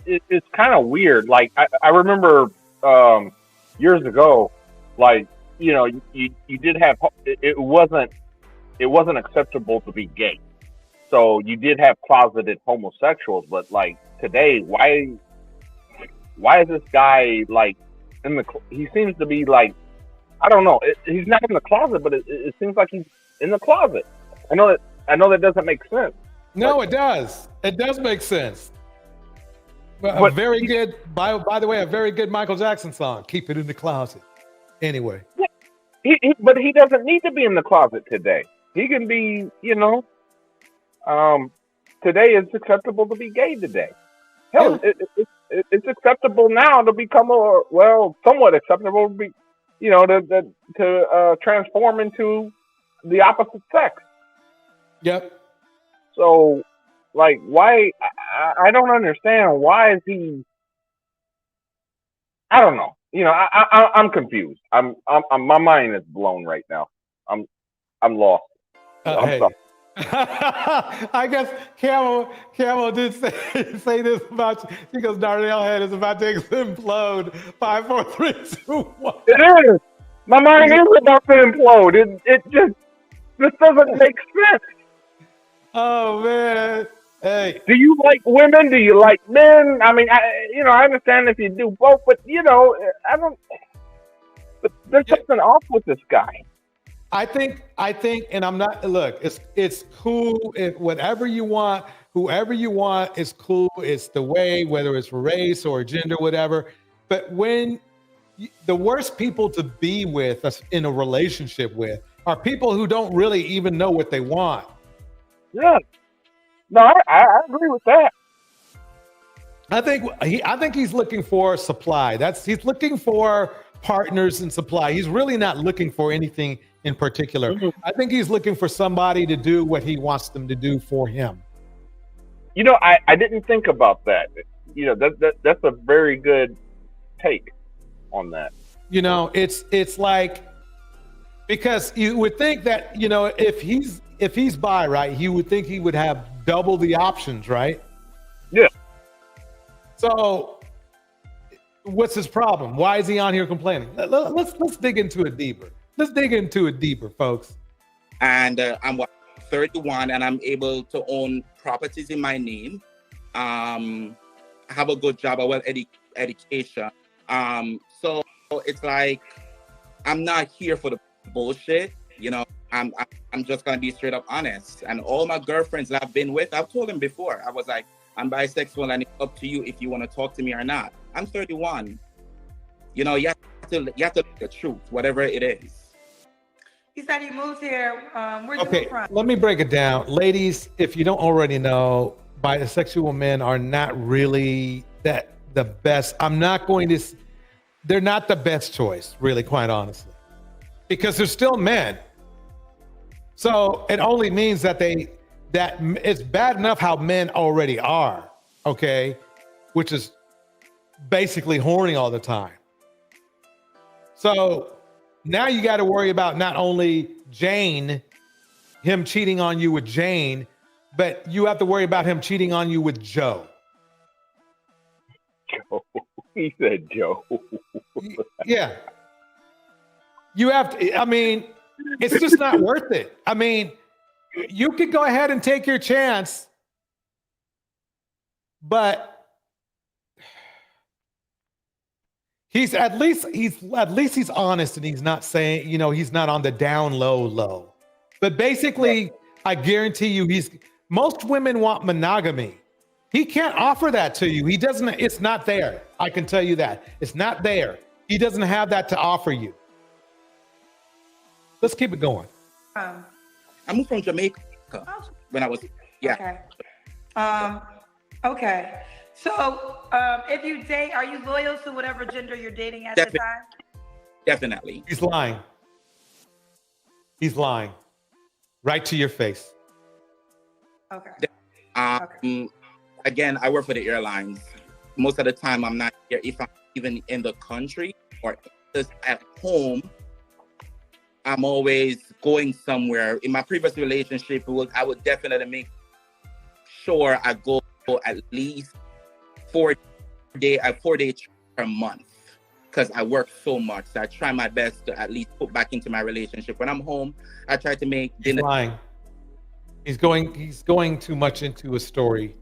It's kind of weird. Like I remember years ago, like you did have it wasn't acceptable to be gay, so you did have closeted homosexuals. But like today, why is this guy like he seems to be like, I don't know. He's not in the closet, but it seems like he's in the closet. I know that doesn't make sense.
No, it does. It does make sense. A very good, by the way, a very good Michael Jackson song. Keep it in the closet. Anyway.
But he doesn't need to be in the closet today. He can be, today it's acceptable to be gay today. Hell, it's acceptable now to become somewhat acceptable to be, to transform into the opposite sex.
Yep.
So, like, why? I don't understand. Why is he? I don't know. I'm confused. I'm my mind is blown right now. I'm lost. I'm
hey.
sorry.
I guess Camel did say this about you because Darnell head is about to implode. 5, 4, 3, 2, 1.
It is. My mind is about to implode. This doesn't make sense.
Oh man. Hey.
Do you like women? Do you like men? I mean, I understand if you do both, but I don't. But there's something off with this guy.
I think, and I'm not. Look, it's cool. Whatever you want, whoever you want is cool. It's the way, whether it's race or gender, whatever. But when the worst people to be with us in a relationship with are people who don't really even know what they want.
Yeah. No, I agree with that.
I think he's looking for supply. He's looking for partners in supply. He's really not looking for anything in particular. Mm-hmm. I think he's looking for somebody to do what he wants them to do for him.
I didn't think about that. That's a very good take on that.
It's like, because you would think that, if he's bi, right, he would think he would have double the options, right?
Yeah.
So what's his problem? Why is he on here complaining? Let's dig into it deeper. Let's dig into it deeper, folks.
And I'm 31 and I'm able to own properties in my name. Have a good job, a education. So it's like, I'm not here for the bullshit, I'm just gonna be straight up honest. And all my girlfriends that I've been with, I've told them before, I was like, I'm bisexual and it's up to you if you want to talk to me or not. I'm 31. You have to look the truth, whatever it is.
He said he moved here. Where's
okay, let me break it down. Ladies, if you don't already know, bisexual men are not really the best. They're not the best choice, really, quite honestly. Because they're still men. So it only means that it's bad enough how men already are, okay? Which is basically horny all the time. So now you got to worry about not only him cheating on you with Jane, but you have to worry about him cheating on you with Joe.
Joe. He said Joe.
Yeah. You have to, it's just not worth it. You could go ahead and take your chance, but he's at least he's honest and he's not saying, he's not on the down low. But basically, I guarantee you most women want monogamy. He can't offer that to you. He doesn't, it's not there. I can tell you that. It's not there. He doesn't have that to offer you. Let's keep it going.
I moved from Jamaica when I was,
Okay. Okay. So if you date, are you loyal to whatever gender you're dating at the time?
Definitely.
He's lying. He's lying. Right to your face.
Okay.
Again, I work for the airlines. Most of the time, I'm not here. If I'm even in the country or just at home, I'm always going somewhere. In my previous relationship, I would definitely make sure I go at least 4 days per month because I work so much. So I try my best to at least put back into my relationship. When I'm home, I try to make dinner.
He's lying. He's going too much into a story.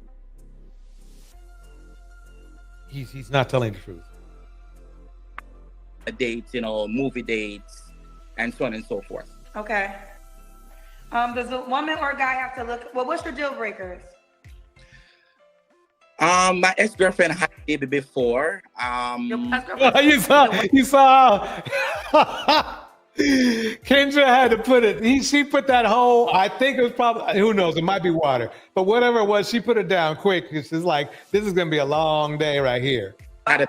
He's not telling the truth.
Dates, movie dates, and so on and so forth.
Okay. Does a woman or a guy have to look? Well, what's your deal breakers?
My ex-girlfriend had a baby before.
You saw. Kendra had to put it. She put that whole. I think it was probably. Who knows? It might be water, but whatever it was, she put it down quick. It's just like this is gonna be a long day right here.
I had a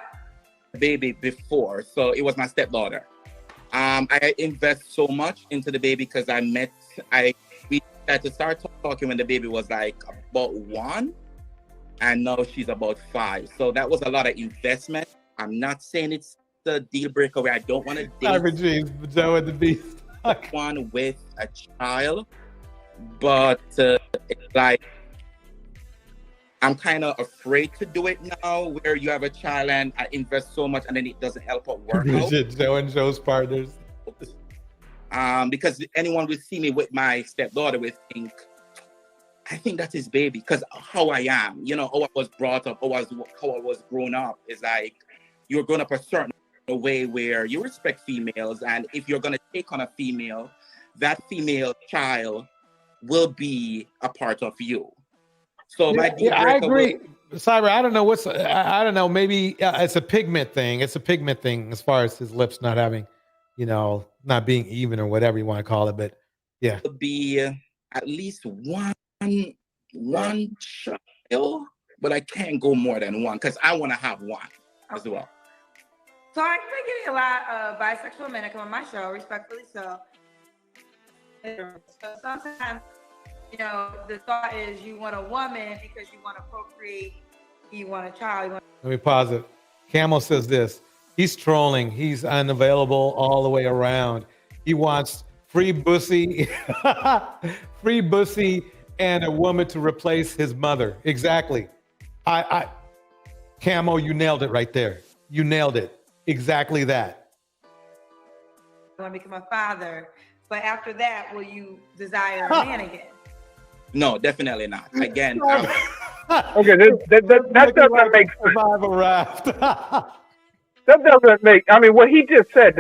baby before, so it was my stepdaughter. I invest so much into the baby because we had to start talking when the baby was like about 1, and now she's about 5. So that was a lot of investment. I'm not saying it's the deal breaker where I don't want to date
Joe and the Beast.
one with a child, but it's like I'm kind of afraid to do it now where you have a child and I invest so much and then it doesn't help out work out.
Joe and Joe's partners.
Because anyone would see me with my stepdaughter would think, I think that's his baby because how I am, how I was brought up, how I was grown up is like you're grown up a certain way where you respect females, and if you're going to take on a female, that female child will be a part of you. So I
agree. Cyber, I don't know I don't know, maybe it's a pigment thing. It's a pigment thing as far as his lips not having, not being even or whatever you want to call it, but yeah.
It'll be at least one child, but I can't go more than one because I want to have one as well.
So I've been getting a lot of bisexual men that come on my show, respectfully so. So sometimes, the thought is you want a woman because you want to procreate, you want a child.
Let me pause it. Camel says this. He's trolling. He's unavailable all the way around. He wants free bussy, free bussy, and a woman to replace his mother. Exactly. Camo, you nailed it right there. You nailed it. Exactly that.
I want to become a father, but after that, will you desire a man again?
No, definitely not. Again,
okay, that doesn't make
survival raft.
That doesn't make. I mean, what he just said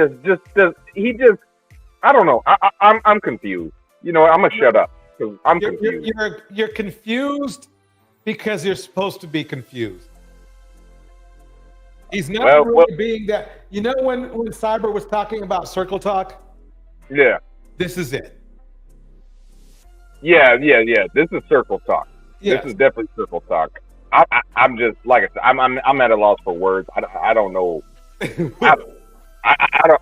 I don't know. I'm confused. I'm gonna shut up because I'm confused.
You're confused because you're supposed to be confused. He's not really being that. When Cyber was talking about circle talk?
Yeah.
This is it.
Yeah. This is circle talk.
Yes.
This is definitely circle talk. I'm just like I said. I'm at a loss for words. I don't know. I don't.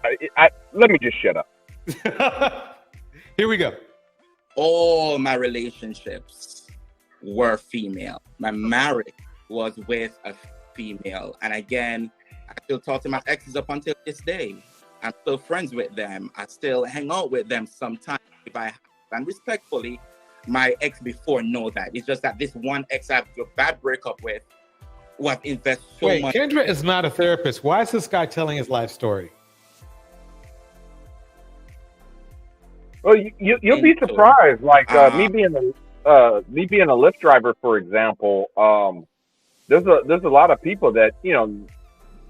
Let me just shut up.
Here we go.
All my relationships were female. My marriage was with a female, and again, I still talk to my exes up until this day. I'm still friends with them. I still hang out with them sometimes if I have. And respectfully, my ex before know that. It's just that this one ex I have a bad breakup with, who I've invested so much.
Kendra is not a therapist. Why is this guy telling his life story?
Well, you'll be surprised. Like me being a Lyft driver, for example. There's a lot of people that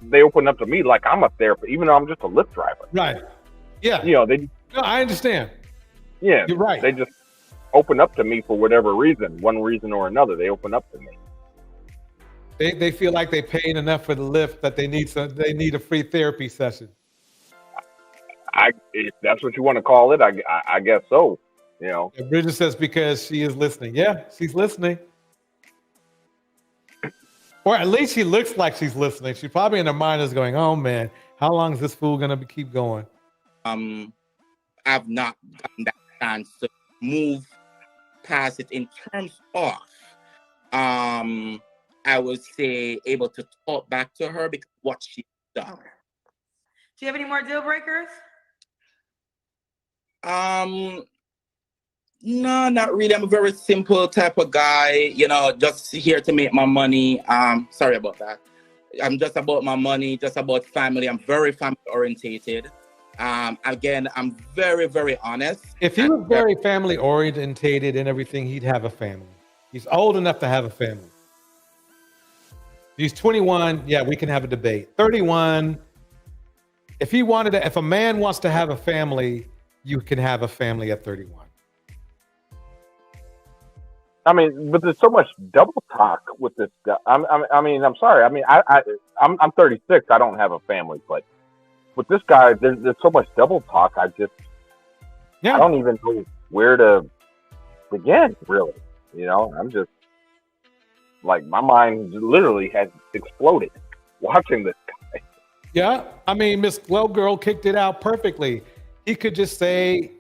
they open up to me like I'm a therapist, even though I'm just a Lyft driver.
Right. Yeah.
No,
I understand.
Yeah,
you're right.
They just open up to me for whatever reason, one reason or another. They open up to me.
They feel like they paid enough for the Lyft that they need a free therapy session.
If that's what you want to call it, I guess so.
And Bridget says because she is listening. Yeah, she's listening. Or at least she looks like she's listening. She probably in her mind is going, "Oh man, how long is this fool gonna keep going?"
I've not gotten that chance to move past it in terms of, I would say, able to talk back to her because what she Done.
Okay. Do you have any more deal breakers?
No, not really. I'm a very simple type of guy, you know, just here to make my money. Sorry about that. I'm just about my money, just about family. I'm very family orientated. Again, I'm very, very honest.
If he was very family orientated and everything, he'd have a family. He's old enough to have a family. He's 21. Yeah, we can have a debate. 31. If a man wants to have a family, you can have a family at 31.
I mean, but there's so much double talk with this guy. I mean, I'm sorry. I mean, I'm 36. I don't have a family, but with this guy, there's so much double talk. I don't even know where to begin, really. You know, I'm just like, my mind literally has exploded watching this guy.
Yeah, I mean, Miss Glow Girl kicked it out perfectly. He could just say,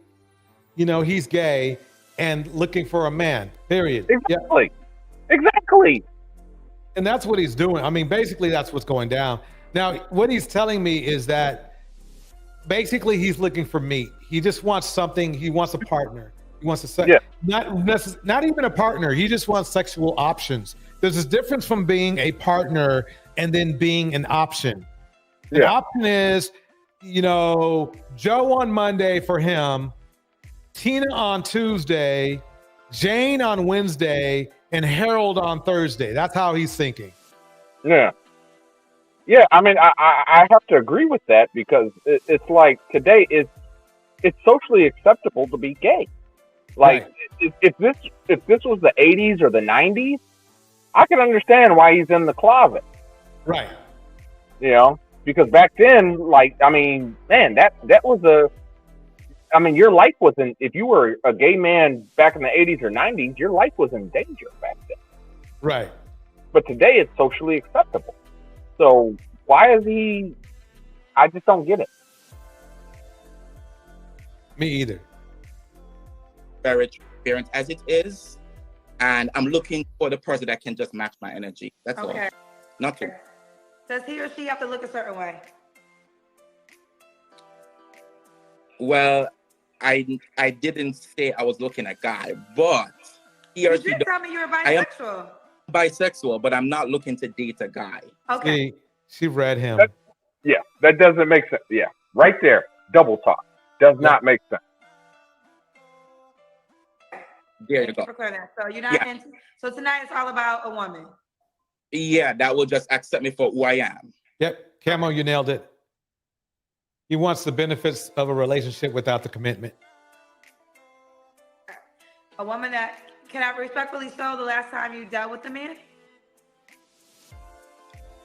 you know, he's gay and looking for a man, period.
Exactly. Yeah. Exactly.
And that's what he's doing. I mean, basically, that's what's going down. Now, what he's telling me is that basically he's looking for meat. He just wants something. He wants a partner. He wants not even a partner. He just wants sexual options. There's this difference from being a partner and then being an option. The option is, you know, Joe on Monday for him, Tina on Tuesday, Jane on Wednesday, and Harold on Thursday. That's how he's thinking.
Yeah. Yeah, I mean, I have to agree with that, because it's like today it's socially acceptable to be gay. Like, if this was the 80s or the 90s, I can understand why he's in the closet.
Right.
You know, because back then, like, I mean, man, that was your life wasn't, if you were a gay man back in the 80s or 90s, your life was in danger back then.
Right.
But today it's socially acceptable. So why is he, I just don't get it.
Me either.
Very transparent as it is. And I'm looking for the person that can just match my energy. That's all. Nothing.
Does he or she have to look a certain way?
Well, I didn't say I was looking at a guy, but he or
You did tell me you were bisexual.
I am bisexual, but I'm not looking to date a guy.
Okay.
She read him.
That doesn't make sense. Yeah, right there. Double talk. Does not make sense.
There you go.
So you're not into, so tonight it's all about a woman.
Yeah, that will just accept me for who I am.
Yep. Camo, you nailed it. He wants the benefits of a relationship without the commitment.
A woman that, can I respectfully so, the last time you dealt with a man?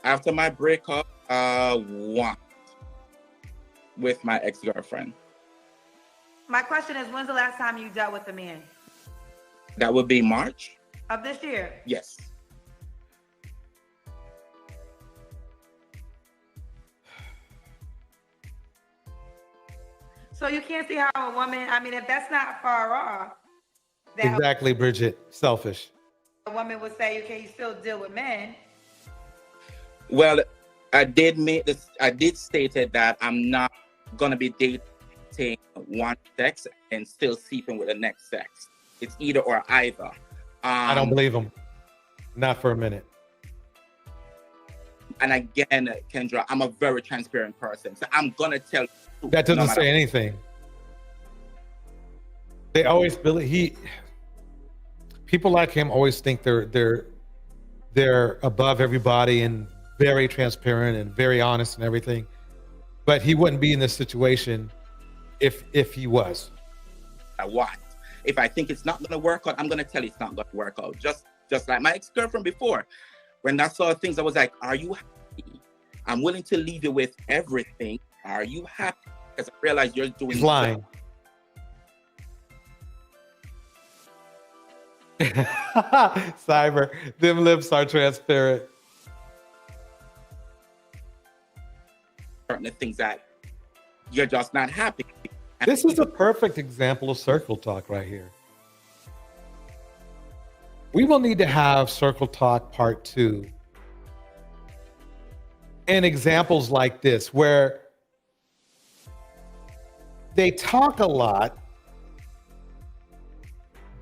After my breakup, once with my ex-girlfriend.
My question is, when's the last time you dealt with a man?
That would be March.
Of this year?
Yes.
So you can't see how a woman, I mean, if that's not far off.
Exactly, Bridget. Selfish.
A woman would say, okay, you still deal with men.
Well, I did state that I'm not going to be dating one sex and still sleeping with the next sex. It's either or either.
I don't believe him. Not for a minute.
And again, Kendra, I'm a very transparent person. So I'm going to tell you.
That doesn't say anything. They always believe people like him always think they're above everybody and very transparent and very honest and everything. But he wouldn't be in this situation if he was.
Why? If I think it's not going to work out, I'm going to tell you it's not going to work out. Just like my ex-girlfriend before. When I saw things, I was like, are you happy? I'm willing to leave you with everything. Are you happy? Because I realize you're doing.
He's lying. Cyber, them lips are transparent.
Certain things that you're just not happy.
This is a perfect example of circle talk right here. We will need to have circle talk part 2 in examples like this where they talk a lot,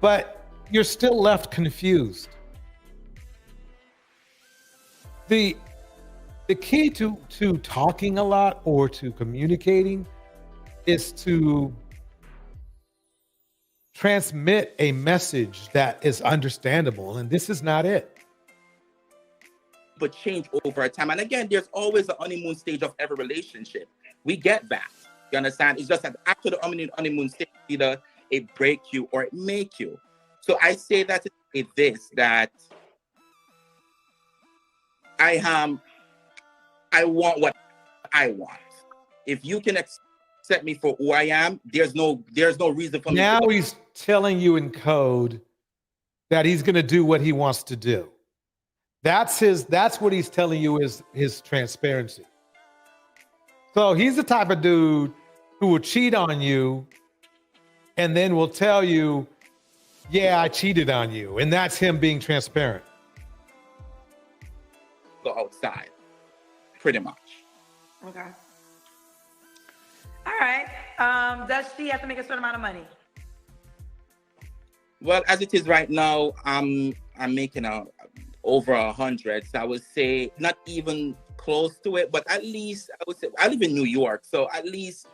but you're still left confused. The key to talking a lot or to communicating is to transmit a message that is understandable, and this is not it.
But change over time. And again, there's always the honeymoon stage of every relationship. We get that. You understand? It's just that after the honeymoon stage, either it break you or it make you. So I say that it's this, that I want what I want. If you can accept me for who I am, there's no reason for me.
Now he's telling you in code that he's going to do what he wants to do. That's what he's telling you is his transparency. So he's the type of dude who will cheat on you and then will tell you, yeah, I cheated on you. And that's him being transparent.
Go outside, pretty much.
Okay. All right. Does she have to make a certain amount of money?
Well, as it is right now, I'm making over 100. So I would say not even close to it, but at least I would say I live in New York, so at least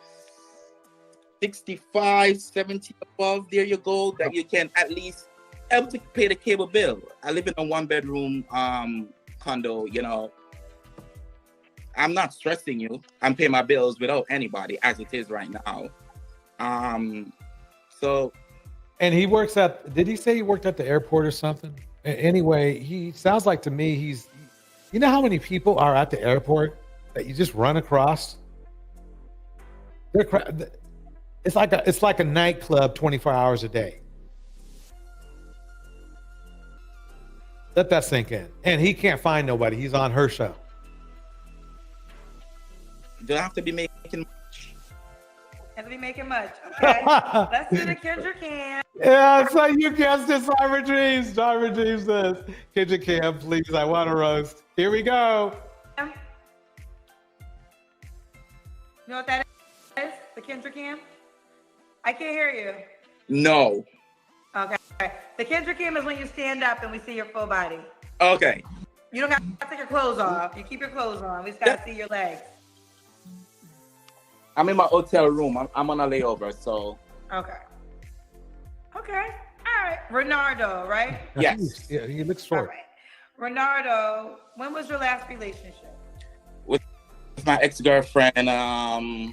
65, 70 above. There you go. That you can at least help to pay the cable bill. I live in a 1-bedroom condo. You know, I'm not stressing you. I'm paying my bills without anybody as it is right now. So.
And he works at, did he say he worked at the airport or something? Anyway, he sounds like to me, you know how many people are at the airport that you just run across? It's like a nightclub 24 hours a day. Let that sink in. And he can't find nobody. He's on her show.
Don't have to be making much.
Have to be making much. Okay. Let's do the Kendra Cam.
Yeah, so you guessed it, Cyber Dreams. Cyber Dreams says, Kendra Cam, please, I want to roast. Here we go.
You know what that is? The Kendra Cam? I can't hear you.
No.
Okay. The Kendra Cam is when you stand up and we see your full body.
Okay.
You don't have to take your clothes off. You keep your clothes on. We just got to see your legs.
I'm in my hotel room. I'm on a layover, so.
Okay. Okay. All right. Renardo, right?
Yes.
Yeah, he looks short.
All right. Renardo, when was your last relationship?
With my ex-girlfriend, I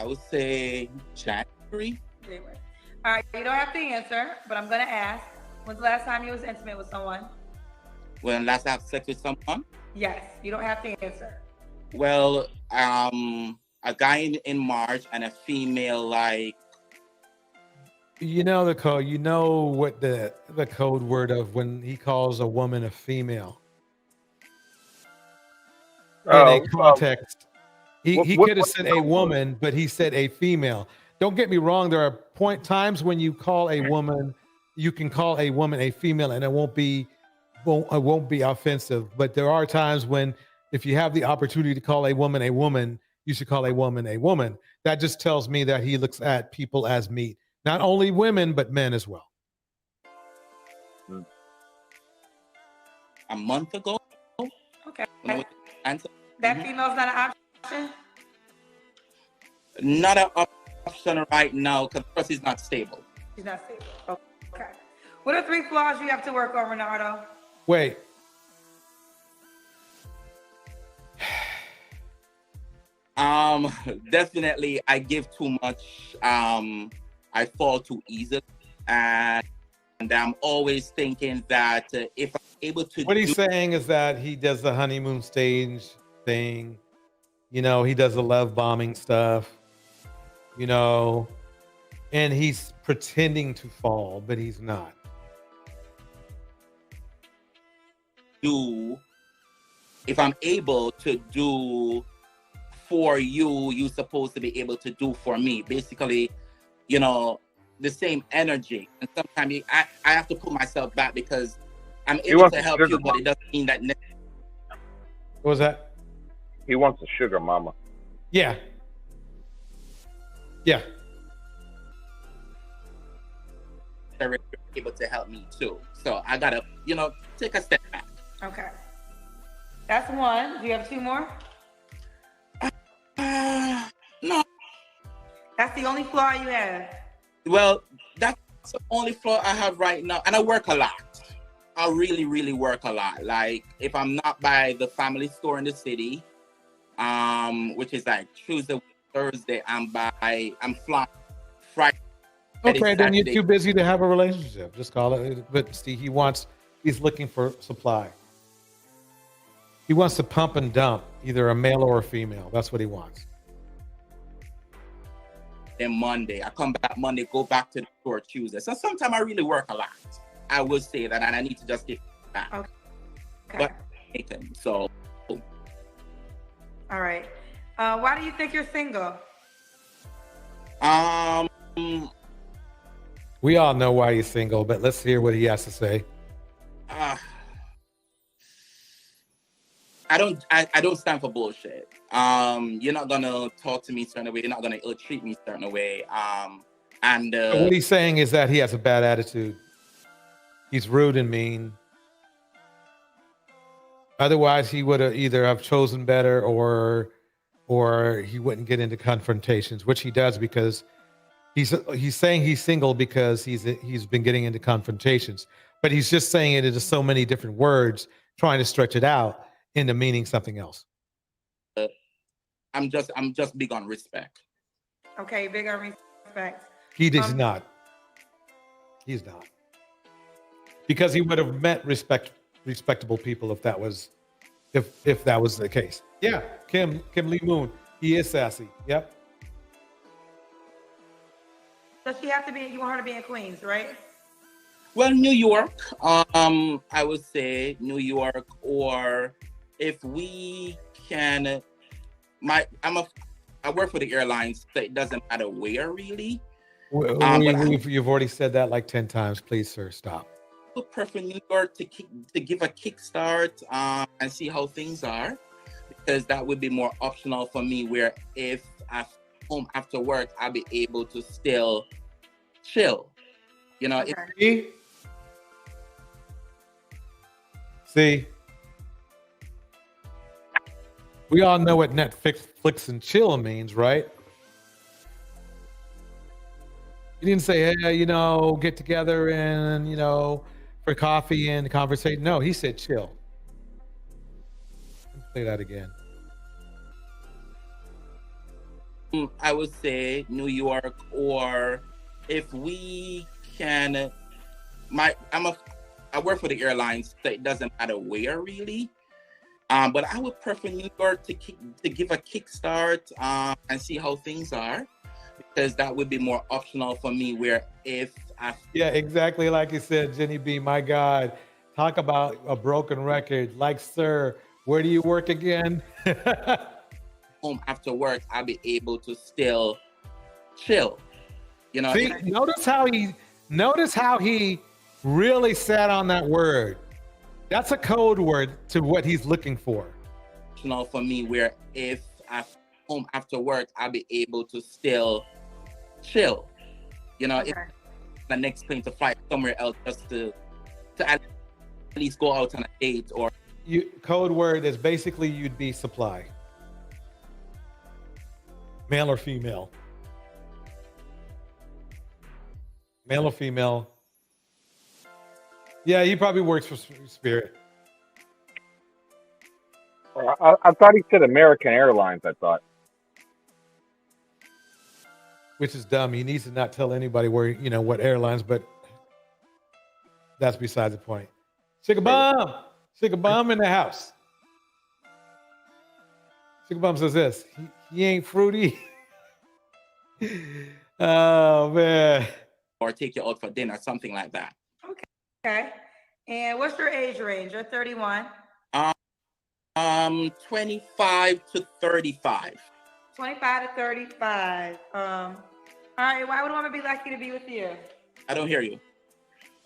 would say January.
All right. You don't have to answer, but I'm going to ask. When's the last time you was intimate with someone?
When last I had sex with someone?
Yes. You don't have to answer.
Well, a guy in March and a female like.
You know the code. You know what the code word of when he calls a woman a female. In a context, he could have said a woman, but he said a female. Don't get me wrong. There are times when you call a woman, you can call a woman a female, and it won't be offensive. But there are times when, if you have the opportunity to call a woman, you should call a woman a woman. That just tells me that he looks at people as meat. Not only women, but men as well.
A month ago.
Okay.
That
female's not an option?
Not an option right now because he's not stable.
He's not stable. Okay. What are 3 flaws you have to work on, Renardo?
Wait.
Definitely I give too much. I fall too easily, and I'm always thinking that if I'm able to.
What he's saying is that he does the honeymoon stage thing. You know, he does the love bombing stuff. You know, and he's pretending to fall, but he's not.
If I'm able to do for you, you're supposed to be able to do for me. Basically, you know, the same energy. And sometimes I have to put myself back because I'm able to help you, but it doesn't mean that.
What was that?
He wants a sugar mama.
Yeah. Yeah.
They're able to help me too. So I gotta, take a step back.
Okay. That's one. Do you have two more?
No.
That's the only flaw you have.
Well, that's the only flaw I have right now. And I work a lot. I really, really work a lot. Like if I'm not by the family store in the city, which is like Tuesday, Thursday, I'm flying Friday.
Okay, then you're too busy to have a relationship. Just call it. But see, he's looking for supply. He wants to pump and dump, either a male or a female. That's what he wants.
Then Monday, I come back Monday, go back to the store Tuesday. So sometimes I really work a lot. I would say that, and I need to just give back.
Okay.
But so.
All right. Why do you think you're single?
We all know why he's single, but let's hear what he has to say.
I don't stand for bullshit. You're not gonna talk to me a certain way. You're not gonna treat me a certain way.
What he's saying is that he has a bad attitude. He's rude and mean. Otherwise, he would either have chosen better or he wouldn't get into confrontations, which he does because he's saying he's single because he's been getting into confrontations, but he's just saying it into so many different words, trying to stretch it out into meaning something else.
I'm just big on respect.
Okay, big on respect.
He does not. He's not. Because he would have met respectable people if that was the case. Yeah, Kim Lee Moon. He is sassy. Yep.
Does she have to be? You want her to be in Queens, right?
Well, New York. I would say New York, or if we can, I work for the airlines, so it doesn't matter where really.
You've already said that like 10 times. Please, sir, stop.
I would prefer New York to give a kickstart and see how things are, because that would be more optional for me. Where if I home after work, I'll be able to still chill.
Okay. See, we all know what Netflix and chill means, right? He didn't say, hey, get together and, for coffee and conversation. No, he said chill. Let's play that again.
I would say New York, or if we can, I work for the airlines, so it doesn't matter where really. But I would prefer New York to give a kickstart and see how things are, because that would be more optional for me. Where if
yeah, exactly like you said, Jenny B. My God, talk about a broken record. Like, sir, where do you work again?
Home after work, I'll be able to still chill.
See, notice how he really sat on that word. That's a code word to what he's looking for.
For me, where if I home after work, I'll be able to still chill. If the next plane to fly somewhere else, just to at least go out on a date, or
code word is basically you'd be supply. Male or female? Male or female? Yeah, he probably works for Spirit.
I thought he said American Airlines, I thought.
Which is dumb. He needs to not tell anybody where, what airlines, but that's beside the point. Sick a bomb! Sick a bomb in the house. Sick a bomb says this. He ain't fruity. Oh, man.
Or take you out for dinner, something like that.
Okay. And what's your age range? You're 31.
25 to 35.
25 to 35. All right. Why would a woman be lucky to be with you?
I don't hear you.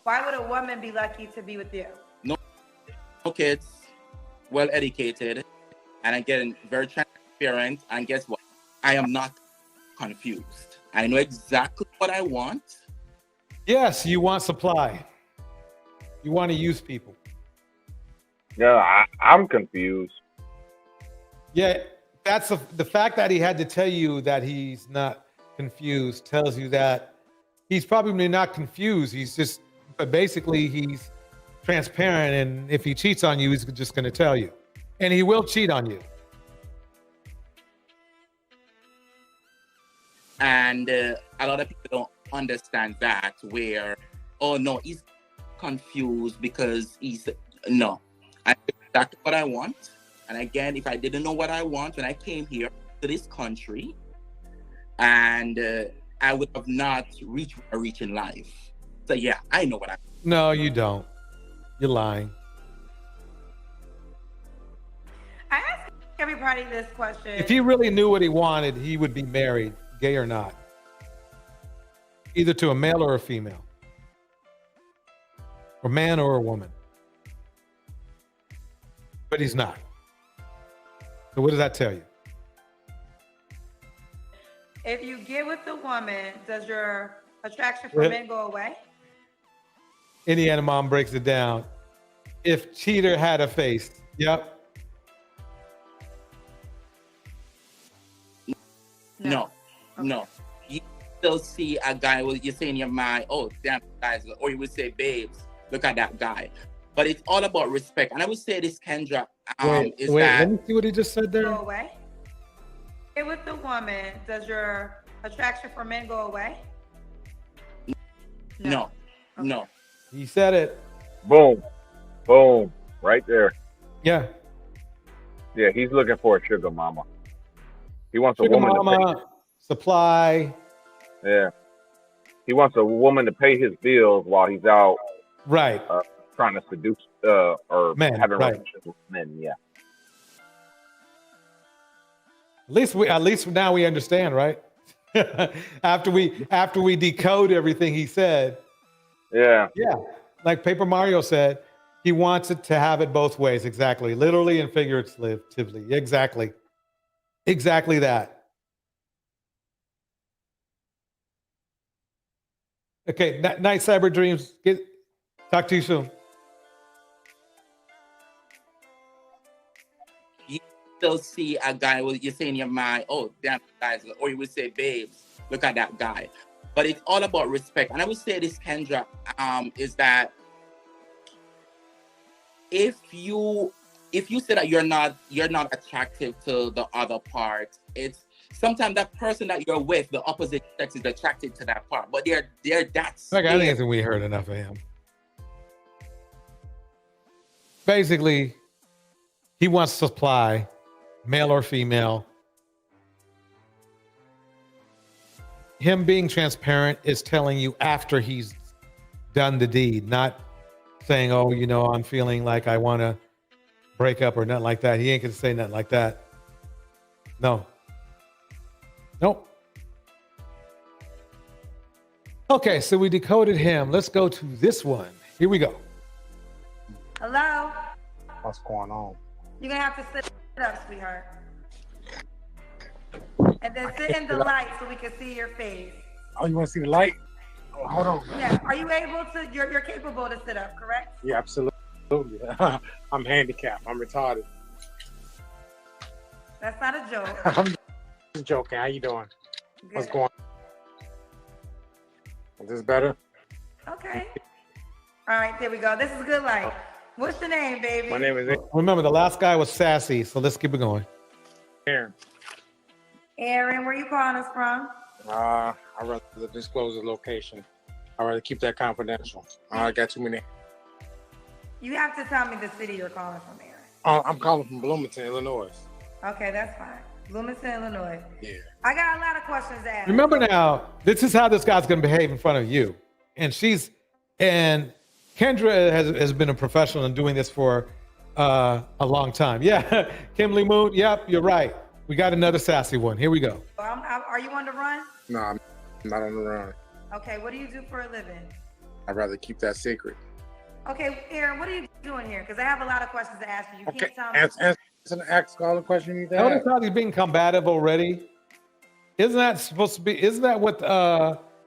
Why would a woman be lucky to be with you?
No kids, well educated, and I'm getting very transparent. And guess what? I am not confused. I know exactly what I want.
Yes, you want supply. You want to use people.
Yeah, I'm confused.
Yeah, that's the fact that he had to tell you that he's not confused tells you that he's probably not confused. He's just, but basically he's transparent, and if he cheats on you, he's just going to tell you, and he will cheat on you.
And a lot of people don't understand that, where, oh no, he's confused because I know exactly what I want. And again, if I didn't know what I want when I came here to this country, and I would have not reached where I reach in life. So yeah, I know what I want.
No, you don't. You're lying.
I ask everybody this question.
If he really knew what he wanted, he would be married, gay or not. Either to a male or a female. A man or a woman. But he's not. So what does that tell you?
If you get with the woman, does your attraction for men go away?
Indiana Mom breaks it down. If cheater had a face, yep.
No. You still see a guy with you say in your mind, oh, damn, guys, or you would say, babes, look at that guy. But it's all about respect. And I would say this, Kendra,
Wait, let me see what he just said there.
Go away. Get with the woman, does your attraction for men go away?
No.
He said it.
Boom. Right there.
Yeah.
Yeah, he's looking for a sugar mama. He wants
Sugar
a woman
mama,
to pay.
supply.
Yeah. He wants a woman to pay his bills while he's out.
Right.
Trying to seduce or
men,
having
right.
relationships with men. Yeah.
At least now we understand, right? after we decode everything he said.
Yeah.
Yeah. Like Paper Mario said, he wants it to have it both ways. Exactly. Literally and figuratively. Exactly. Exactly that. Okay. Night Cyber Dreams. Talk to you soon.
You still see a guy with you say in your mind, oh, damn, guys, or you would say, babes, look at that guy. But it's all about respect. And I would say this, Kendra, is that if you say that you're not attractive to the other part, it's sometimes that person that you're with, the opposite sex, is attracted to that part. But they're that scared.
Okay, I think we heard enough of him. Basically, he wants supply, male or female. Him being transparent is telling you after he's done the deed, not saying, oh, I'm feeling like I want to break up or nothing like that. He ain't going to say nothing like that. No. Nope. Okay, so we decoded him. Let's go to this one. Here we go.
Hello?
What's going on?
You're going to have to sit up, sweetheart. And then sit in the light so we can see your face.
Oh, you want to see the light? Oh, hold on.
Yeah. Are you able to? You're capable to sit up, correct?
Yeah, absolutely. I'm handicapped. I'm retarded.
That's not a joke.
I'm just joking. How you doing?
Good.
What's going on? Is this better?
Okay. All right, there we go. This is good light. What's your name, baby?
My name is
Remember, the last guy was sassy, so let's keep it going.
Aaron.
Aaron, where you calling us from?
I'd rather disclose the location. I'd rather keep that confidential. I got too many.
You have to tell me the city you're calling from, Aaron.
I'm calling from Bloomington, Illinois.
Okay, that's fine. Bloomington, Illinois.
Yeah.
I got a lot of questions to ask.
Remember now, this is how this guy's going to behave in front of you. And Kendra has been a professional in doing this for a long time. Yeah, Kimberly Moon, yep, you're right. We got another sassy one. Here we go.
Are you on the run?
No, I'm not on the run.
Okay, what do you do for a living?
I'd rather keep that secret.
Okay, Aaron, what are you doing here? Because I have a lot of questions to ask you. You
Okay,
can't tell me.
answer an ask caller question you need to
Notice
ask.
how he's being combative already. Isn't that supposed to be? Isn't that what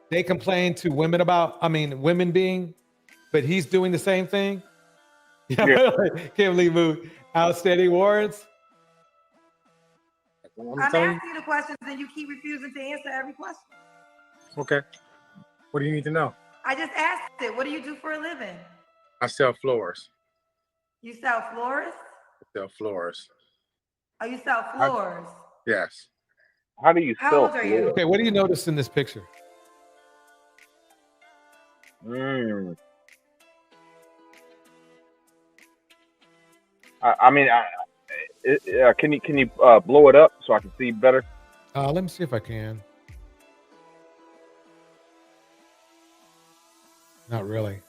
they complain to women about? I mean, women being, but he's doing the same thing.
Yeah.
Kimberly Mood, outstanding warrants.
I'm
I'm
telling
asking you the questions and you keep refusing to answer every question.
you. Okay. What do you need to know?
I just asked it. What do you do for a living?
I sell floors.
You sell floors?
I sell floors.
Oh, you sell floors.
Yes.
How do you
How
spell
old are you?
Okay, what do you notice in this picture?
Can you blow it up so I can see better?
Let me see if I can. Not really.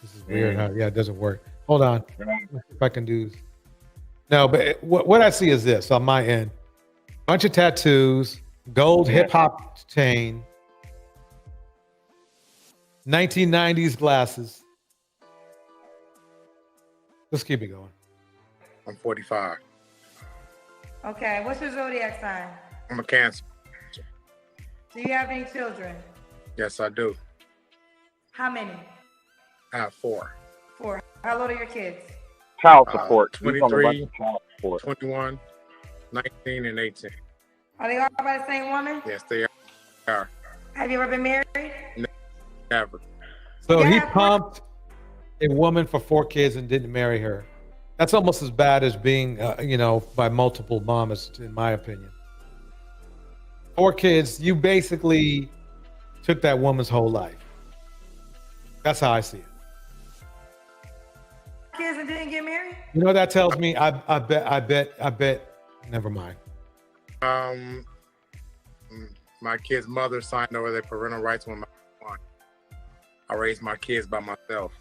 This is weird. Huh? Yeah, it doesn't work. Hold on. Let's see if I can do. No, but what I see is this on my end: bunch of tattoos, gold hip hop chain, 1990s glasses. Let's keep it going.
I'm 45.
Okay, what's your zodiac sign?
I'm a Cancer.
Do you have any children?
Yes, I do.
How many?
I have 4.
4. How old are your kids?
Child support.
23, 21, 19, and 18.
Are they all by the same woman?
Yes, they are.
Have you ever been married?
Never.
So he pumped a woman for 4 kids and didn't marry her. That's almost as bad as being, by multiple mamas, in my opinion. 4 kids, you basically took that woman's whole life. That's how I see it.
Kids and didn't get married?
You know what that tells me? I bet. Never mind.
My kid's mother signed over their parental rights when I raised my kids by myself.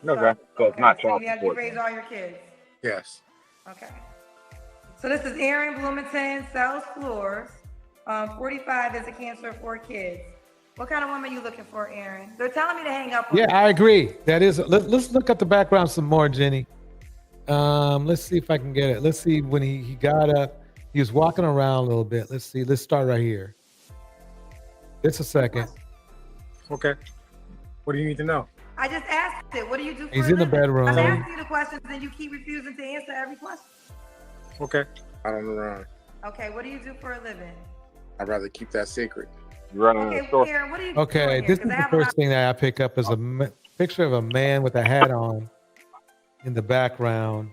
Okay, so it's not child
You had to
support.
raise all your kids.
Yes.
Okay. So this is Aaron Bloomington, sells floors. 45 is a Cancer, 4 kids. What kind of woman are you looking for, Aaron? They're telling me to hang up on
Yeah,
you.
I agree. That is. Let's look at the background some more, Jenny. Let's see if I can get it. Let's see when he got up. He was walking around a little bit. Let's see. Let's start right here. Just a second.
Okay. What do you need to know?
I just asked it. What do you do for
He's
a
in the
living?
bedroom.
I'm asking you the questions and you keep refusing to answer every question.
Okay. I don't know.
Okay, what do you do for a living?
I'd rather keep that secret.
You running
Okay,
the store?
Aaron, what do you
Okay, this is the first thing that I pick up is a picture of a man with a hat on in the background.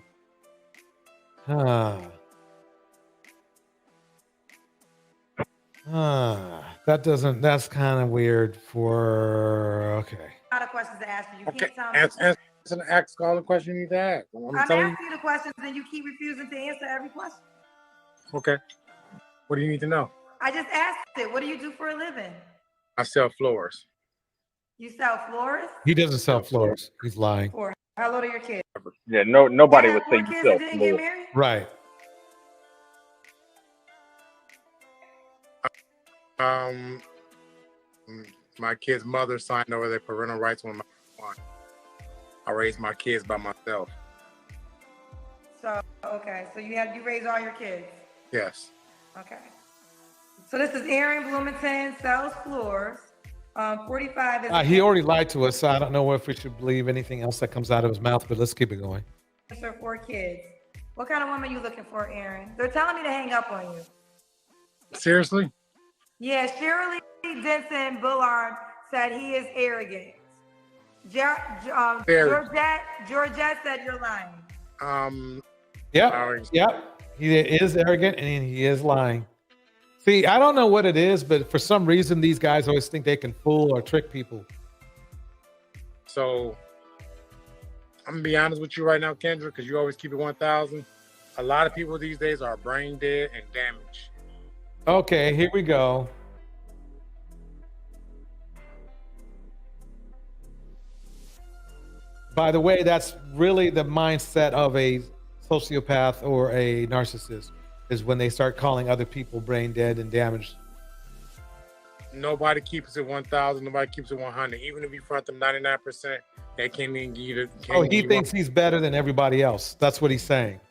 That's kind of weird for, okay.
A lot of questions to ask you. You
Okay,
can't tell me.
answer an ask caller question you need to ask.
I'm
telling
asking you the questions and you keep refusing to answer every question.
you. Okay. What do you need to know?
I just asked it. What do you do for a living?
I sell floors.
You sell floors?
He doesn't sell floors. He's lying.
4. How old are your kids?
Yeah, nobody would say
4
you
kids
sell
and didn't get
floors.
married?
Right.
My kid's mother signed over their parental rights when I raised my kids by myself.
So, okay. So you raise all your kids?
Yes.
Okay. So this is Aaron Bloomington, sells floors. 45 is
He already lied to us, so I don't know if we should believe anything else that comes out of his mouth, but let's keep it going.
Cancer, 4 kids. What kind of woman are you looking for, Aaron? They're telling me to hang up on you.
Seriously?
Yeah, Shirley Denson Bullard said he is arrogant. Georgette said you're lying.
Yep. He is arrogant and he is lying. See, I don't know what it is, but for some reason, these guys always think they can fool or trick people.
So I'm gonna be honest with you right now, Kendra, because you always keep it 1,000. A lot of people these days are brain dead and damaged.
Okay, here we go. By the way, that's really the mindset of a sociopath or a narcissist, is when they start calling other people brain dead and damaged.
Nobody keeps it 1,000. Nobody keeps it 100. Even if you front them 99%, they can't even give you the.
Oh, he thinks he's better than everybody else. That's what he's saying.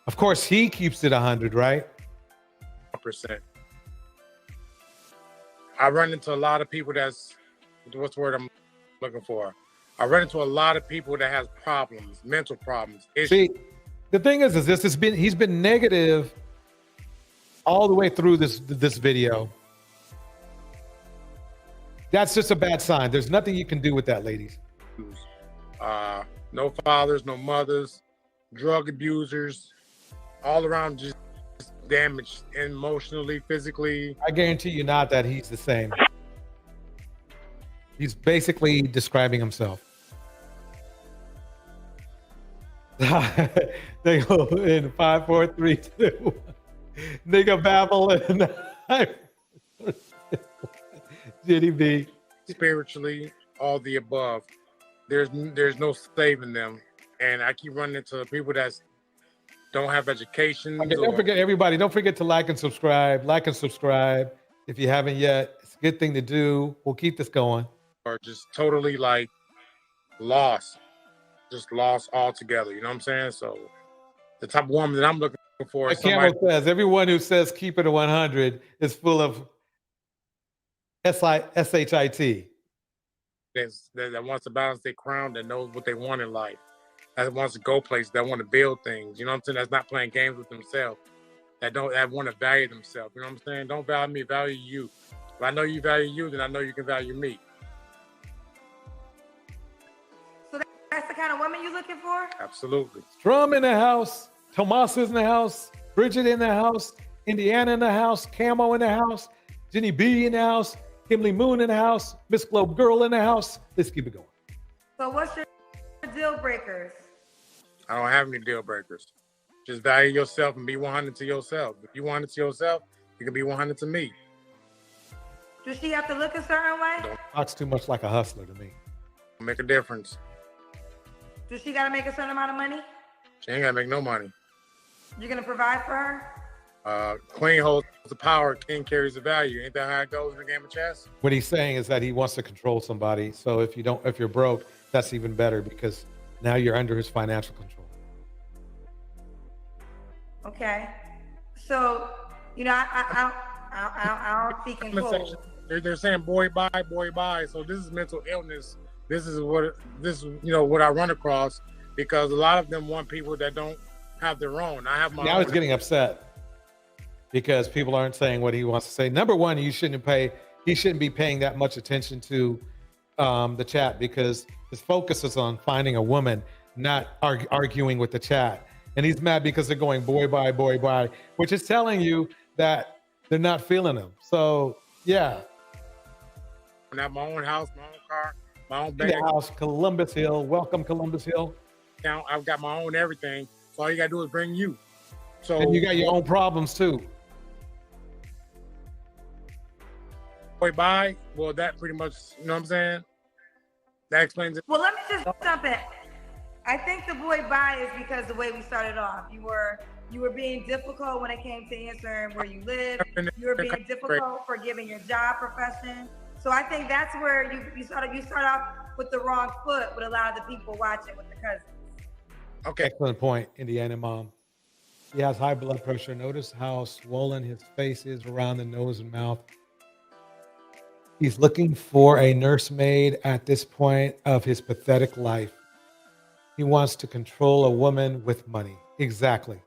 Of course, he keeps it 100, right?
100%. I run into a lot of people that's, what's the word I'm looking for? I run into a lot of people that has problems, mental problems, issues.
See, the thing is this he's been negative all the way through this video. That's just a bad sign. There's nothing you can do with that, ladies.
No fathers, no mothers, drug abusers, all around just damaged emotionally, physically.
I guarantee you not that he's the same. He's basically describing himself. They go in 5, 4, 3, 2. Nigga babbling. Diddy B.
Spiritually, all the above. There's no saving them. And I keep running into people that don't have education.
Okay, don't forget, everybody, don't forget to like and subscribe. Like and subscribe if you haven't yet. It's a good thing to do. We'll keep this going.
Or just totally like lost. Just lost altogether. You know what I'm saying? So the type of woman that I'm looking for is somebody.
Campbell says everyone who says keep it at 100 is full of shit.
That wants to balance their crown, that knows what they want in life, that wants to go places, that want to build things. You know what I'm saying? That's not playing games with themselves. That want to value themselves. You know what I'm saying? Don't value me, value you. If I know you value you, then I know you can value me.
So that's the kind of woman you're looking for?
Absolutely.
Strum in the house. Tomas is in the house. Bridget in the house. Indiana in the house. Camo in the house. Jenny B in the house. Kimberly Moon in the house. Miss Globe Girl in the house. Let's keep it going.
So what's your deal breakers?
I don't have any deal breakers. Just value yourself and be 100 to yourself. If you 100 to yourself, you can be 100 to me.
Does she have to look a certain way?
Talks too much like a hustler to me.
Make a difference.
Does she got to make a certain amount of money?
She ain't got to make no money.
You're going to provide for her?
Queen holds the power, king carries the value. Ain't that how it goes in the game of chess?
What he's saying is that he wants to control somebody. So if you're broke, that's even better because now you're under his financial control.
Okay. So, you know, I don't see control.
They're saying boy bye, boy bye. So this is mental illness. This is what I run across because a lot of them want people that don't have their own. I have my
now
own.
He's getting upset because people aren't saying what he wants to say. Number one, he shouldn't be paying that much attention to the chat because his focus is on finding a woman, not arguing with the chat. And he's mad because they're going boy bye, which is telling you that they're not feeling him. So yeah.
I have my own house, my own car, my own bank
house, Columbus Hill. Welcome, Columbus Hill.
Now I've got my own everything. So all you gotta do is bring you. So
and you got your own problems too.
Boy bye. Well, that pretty much, you know what I'm saying? That explains it.
Well, let me just jump in. I think the boy bye is because the way we started off. You were being difficult when it came to answering where you live. You were being difficult for giving your job profession. So I think that's where you start off with the wrong foot with a lot of the people watching with the cousins.
Okay. Excellent point, Indiana mom. He has high blood pressure. Notice how swollen his face is around the nose and mouth. He's looking for a nursemaid at this point of his pathetic life. He wants to control a woman with money. Exactly.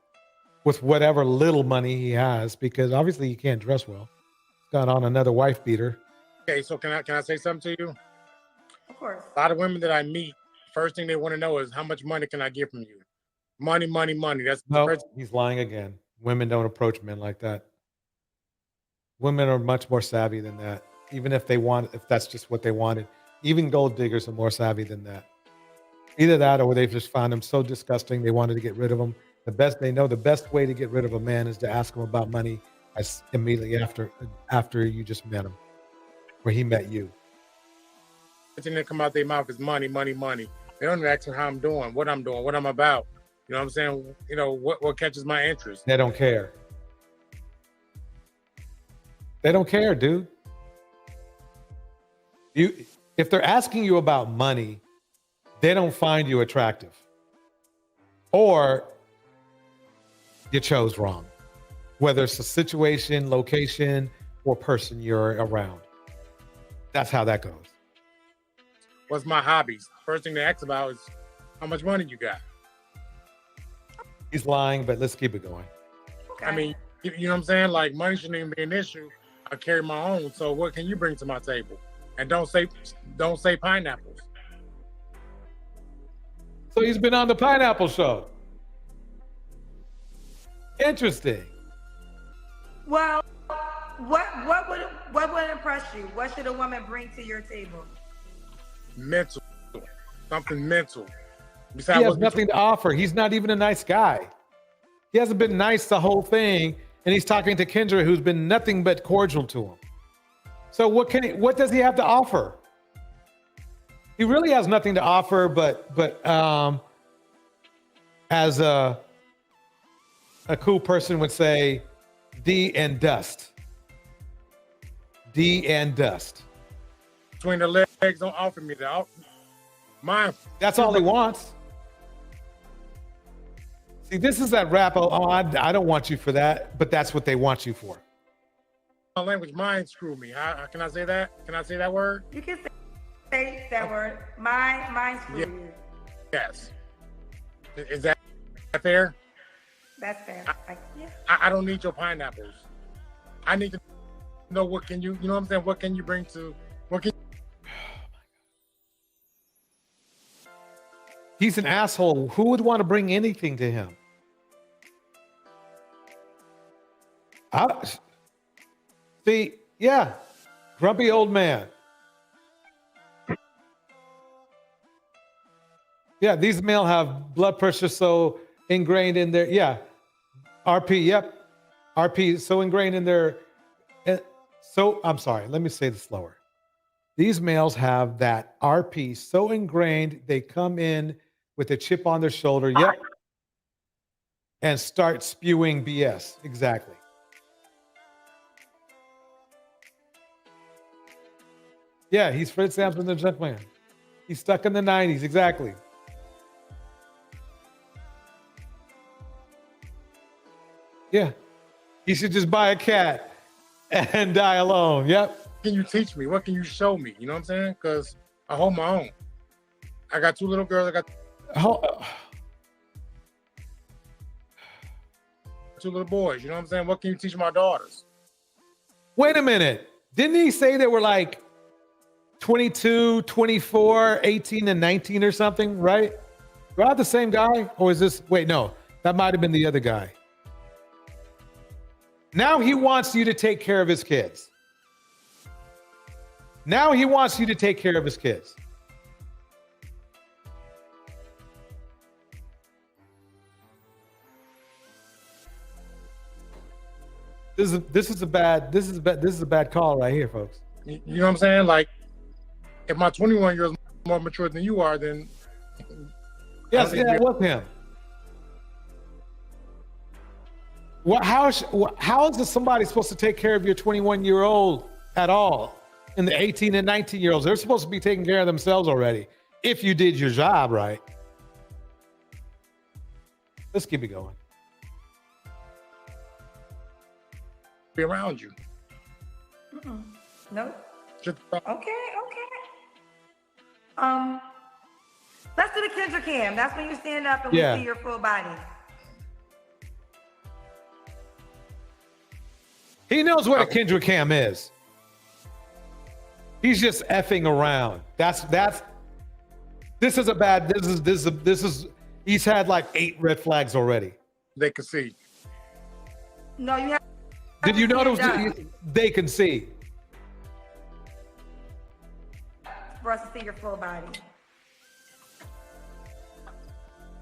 With whatever little money he has, because obviously he can't dress well. He's got on another wife beater.
Okay, so can I say something to you?
Of course.
A lot of women that I meet, first thing they want to know is how much money can I get from you? Money, money, money. That's
no, he's lying again. Women don't approach men like that. Women are much more savvy than that. Even if that's just what they wanted. Even gold diggers are more savvy than that. Either that or they've just found him so disgusting they wanted to get rid of him. The best way to get rid of a man is to ask him about money immediately after you just met him, where he met you.
The thing that come out their mouth is money, money, money. They don't ask me how I'm doing, what I'm about. You know what I'm saying? You know, what catches my interest.
They don't care. They don't care, dude. If they're asking you about money, they don't find you attractive. Or you chose wrong. Whether it's a situation, location, or person you're around. That's how that goes.
What's my hobbies? First thing they ask about is how much money you got.
He's lying, but let's keep it going.
Okay.
I mean, you know what I'm saying? Like, money shouldn't even be an issue. I carry my own. So what can you bring to my table? And don't say pineapples.
So he's been on the Pineapple Show. Interesting.
Well, what would impress you? What should a woman bring to your table?
Mental. Something mental.
He has nothing to offer. He's not even a nice guy. He hasn't been nice the whole thing, and he's talking to Kendra, who's been nothing but cordial to him. So what does he have to offer? He really has nothing to offer, but as a cool person would say, D and dust. D and dust.
Between the legs, don't offer me that. Mine.
That's all he wants. See, this is that rap. I don't want you for that, but that's what they want you for.
My language, mine screw me. Can I say that? Can I say that word?
You can say that word. Mine screw you.
Yes. Is that fair?
That's fair.
I don't need your pineapples. I need to know what can you know what I'm saying? What can you bring to,
He's an asshole. Who would want to bring anything to him? See, yeah, grumpy old man. Yeah, these male have blood pressure so ingrained in their, RP, yep. RP so ingrained in their, I'm sorry, let me say this slower. These males have that RP so ingrained, they come in with a chip on their shoulder, yep, and start spewing BS, exactly. Yeah, he's Fred Sampson, the gentleman. He's stuck in the 90s, exactly. Yeah, he should just buy a cat and die alone. Yep.
What can you teach me? What can you show me? You know what I'm saying? Because I hold my own. I got two little girls. I got two little boys. You know what I'm saying? What can you teach my daughters?
Wait a minute. Didn't he say they were like 22, 24, 18, and 19 or something, right? Are the same guy? Or is this, wait, no, that might have been the other guy. Now he wants you to take care of his kids. Now he wants you to take care of his kids. This is a bad call right here, folks.
You know what I'm saying? Like, if my 21-year-old is more mature than you are, then
yes, yeah, it was him. How is somebody supposed to take care of your 21-year-old at all? And the 18 and 19-year-olds, they're supposed to be taking care of themselves already if you did your job right. Let's keep it going.
Be around you.
No. Okay. Let's do the Kendra cam. That's when you stand up and we see your full body.
He knows what a Kendra cam is. He's just effing around. This is he's had like 8 red flags already.
They can see.
No, you have.
Did you notice they can see?
For us to see your full body.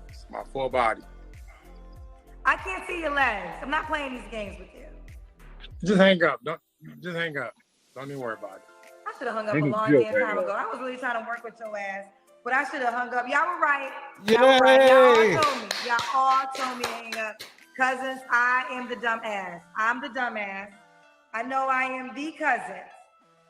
It's my full body.
I can't see your legs. I'm not playing these games with you.
Just hang up. Just hang up. Don't even worry about it.
I should have hung up a long damn time ago. I was really trying to work with your ass, but I should have hung up. Y'all were right. Y'all were right. Y'all all told me to hang up. Cousins, I am the dumb ass. I'm the dumb ass. I know I am the cousin,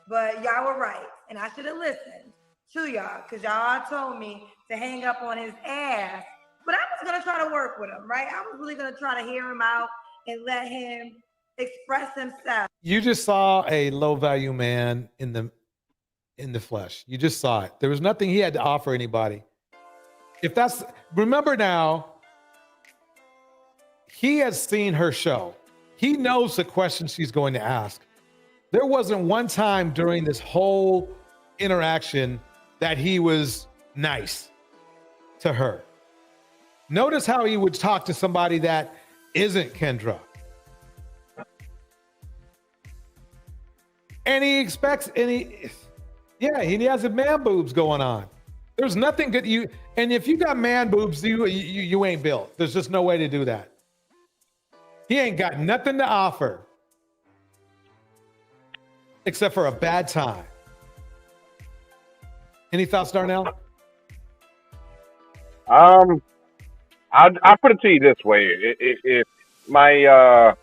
but y'all were right. And I should have listened to y'all because y'all told me to hang up on his ass. But I was gonna try to work with him, right? I was really gonna try to hear him out and let him express himself.
You just saw a low value man in the flesh. You just saw it. There was nothing he had to offer anybody. Remember now, he has seen her show. He knows the questions she's going to ask. There wasn't one time during this whole interaction that he was nice to her. Notice how he would talk to somebody that isn't Kendra. And he expects, he has the man boobs going on. There's nothing good. And if you got man boobs, you ain't built. There's just no way to do that. He ain't got nothing to offer except for a bad time. Any thoughts, Darnell?
I'll put it to you this way: if my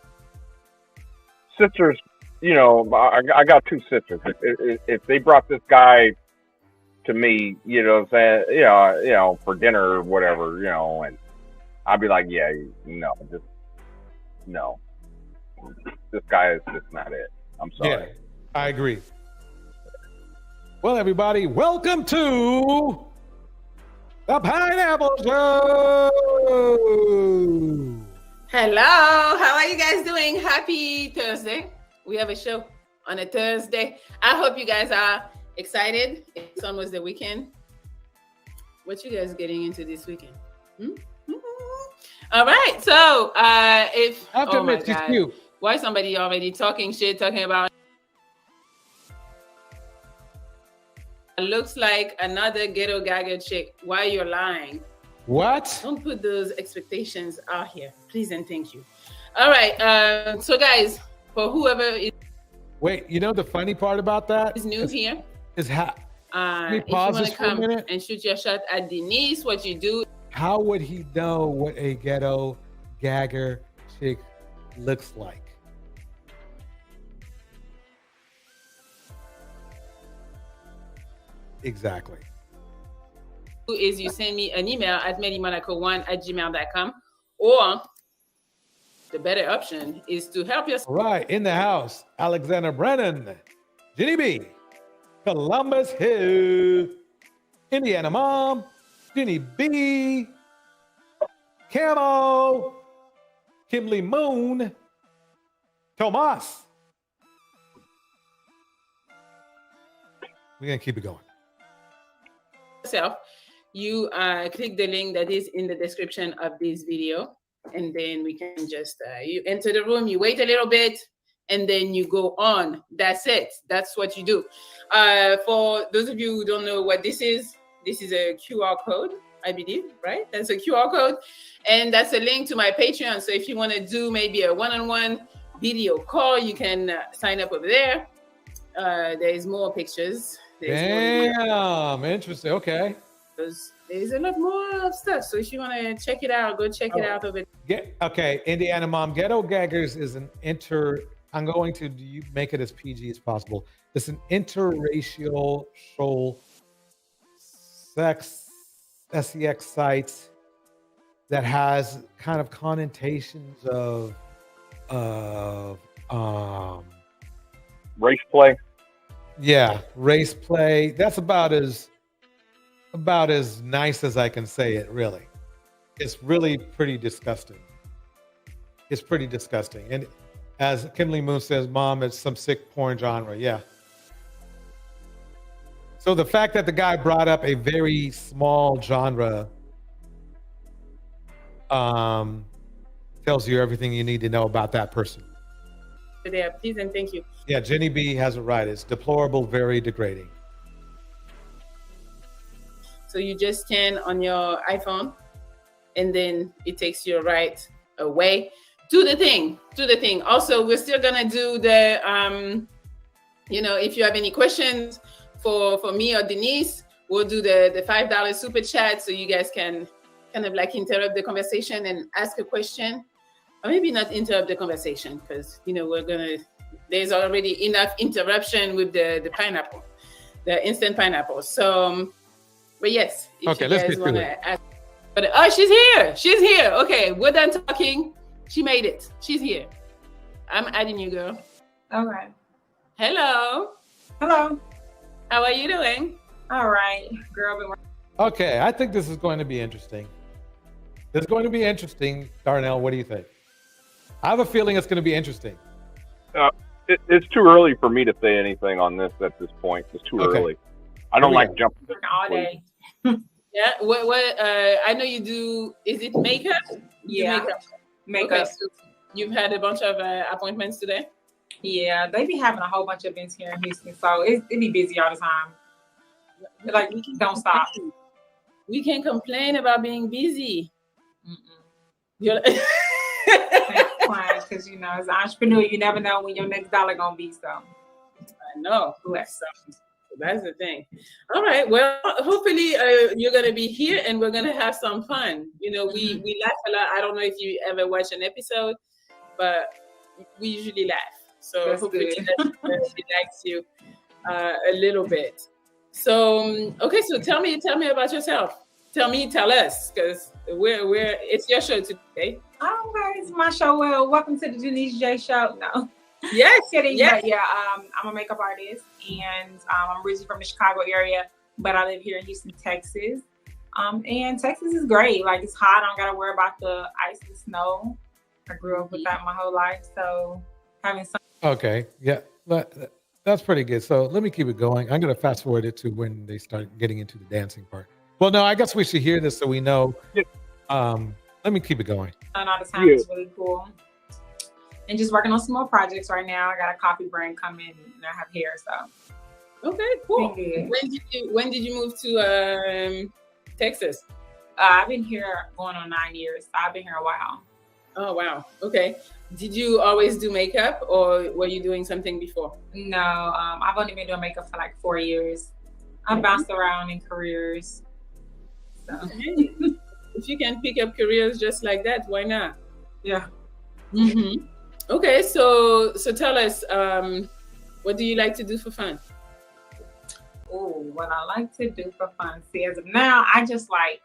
sisters, I got two sisters. If they brought this guy to me, for dinner or whatever, and I'd be like, yeah, no, this guy is just not it. I'm sorry.
Yeah, I agree. Well, everybody, welcome to the Pineapple Show.
Hello, how are you guys doing? Happy Thursday. We have a show on a Thursday. I hope you guys are excited. It's almost the weekend. What you guys getting into this weekend? All right, so if
I have to admit, she's cute.
Why somebody already talking about looks like another ghetto gagger chick. Why you're lying?
What?
Don't put those expectations out here, please and thank you. All right, so guys, for whoever is
wait, the funny part about that
is new here
is how.
If you want to come and shoot your shot at Denise, what you do?
How would he know what a ghetto gagger chick looks like? Exactly.
Is you send me an email at medymonaco1@gmail.com, or the better option is to help yourself.
All right, in the house, Alexander Brennan, Jenny B, Columbus Hill, Indiana Mom, Jenny B, Camo, Kimberly Moon, Tomas. We're going to keep it going.
You click the link that is in the description of this video, and then we can just you enter the room, you wait a little bit, and then you go on. That's it. That's what you do. For those of you who don't know what this is a QR code, I believe, right? That's a QR code, and that's a link to my Patreon. So if you want to do maybe a one-on-one video call, you can sign up over there. There's more pictures.
Damn, interesting. Okay.
There's a lot more stuff. So if you want to check it out, go check it out over there.
Okay, Indiana Mom, Ghetto Gaggers is an I'm going to make it as PG as possible. It's an interracial sex site that has kind of connotations of
race play.
Yeah, race play. That's about as nice as I can say it, really. It's really pretty disgusting. It's pretty disgusting. And as Kimberly Moon says, Mom, it's some sick porn genre. Yeah. So the fact that the guy brought up a very small genre tells you everything you need to know about that person.
There, please and thank you.
Yeah, Jenny B has it right. It's deplorable, very degrading.
So you just scan on your iPhone, and then it takes you right away. Do the thing. Also, we're still gonna do the if you have any questions for me or Denise, we'll do the $5 super chat, so you guys can kind of like interrupt the conversation and ask a question. Or maybe not interrupt the conversation, because there's already enough interruption with the pineapple, the instant pineapple. So, but yes, if
okay,
you
let's
guys
get
want
to it.
to ask. But she's here. She's here. Okay, we're done talking. She made it. She's here. I'm adding you, girl.
Okay.
Hello.
Hello.
How are you doing?
All right, girl. Been working.
Okay, I think this is going to be interesting. It's going to be interesting. Darnell, what do you think? I have a feeling it's going to be interesting.
It's too early for me to say anything on this at this point. It's too early. I don't like jumping.
All day.
Yeah. What? I know you do. Is it makeup?
Yeah. Makeup.
Okay, so you've had a bunch of appointments today.
Yeah, they be having a whole bunch of events here in Houston, so it be busy all the time. Like we don't stop.
We can't complain about being busy.
Because you know, as an entrepreneur, you never know when your next dollar gonna be. So
I know. So that's the thing. All right. Well, hopefully you're gonna be here and we're gonna have some fun. You know, we laugh a lot. I don't know if you ever watch an episode, but we usually laugh. So
that's
hopefully
good.
that relax you a little bit. So okay. So tell me about yourself. Tell us, because we're it's your show today.
All right, it's my show. Well, welcome to the Denise J Show. No.
Yes,
kidding.
yes.
But yeah, I'm a makeup artist, and I'm originally from the Chicago area, but I live here in Houston, Texas. And Texas is great. Like, it's hot. I don't gotta worry about the ice and snow. I grew up with that my whole life, so having some.
Okay, yeah, that's pretty good. So let me keep it going. I'm gonna fast forward it to when they start getting into the dancing part. Well, no, I guess we should hear this so we know. Let me keep it going.
And all the time is really cool. And just working on some more projects right now. I got a coffee brand coming, and I have hair. So
okay, cool. When did you move to Texas?
I've been here going on 9 years. I've been here a while.
Oh wow. Okay. Did you always do makeup, or were you doing something before?
No, I've only been doing makeup for like 4 years. I've bounced around in careers. So.
Okay. If you can pick up careers just like that, why not?
Yeah.
Mm-hmm. Okay, so tell us, what do you like to do for fun?
Oh, what I like to do for fun. See, as of now, I just like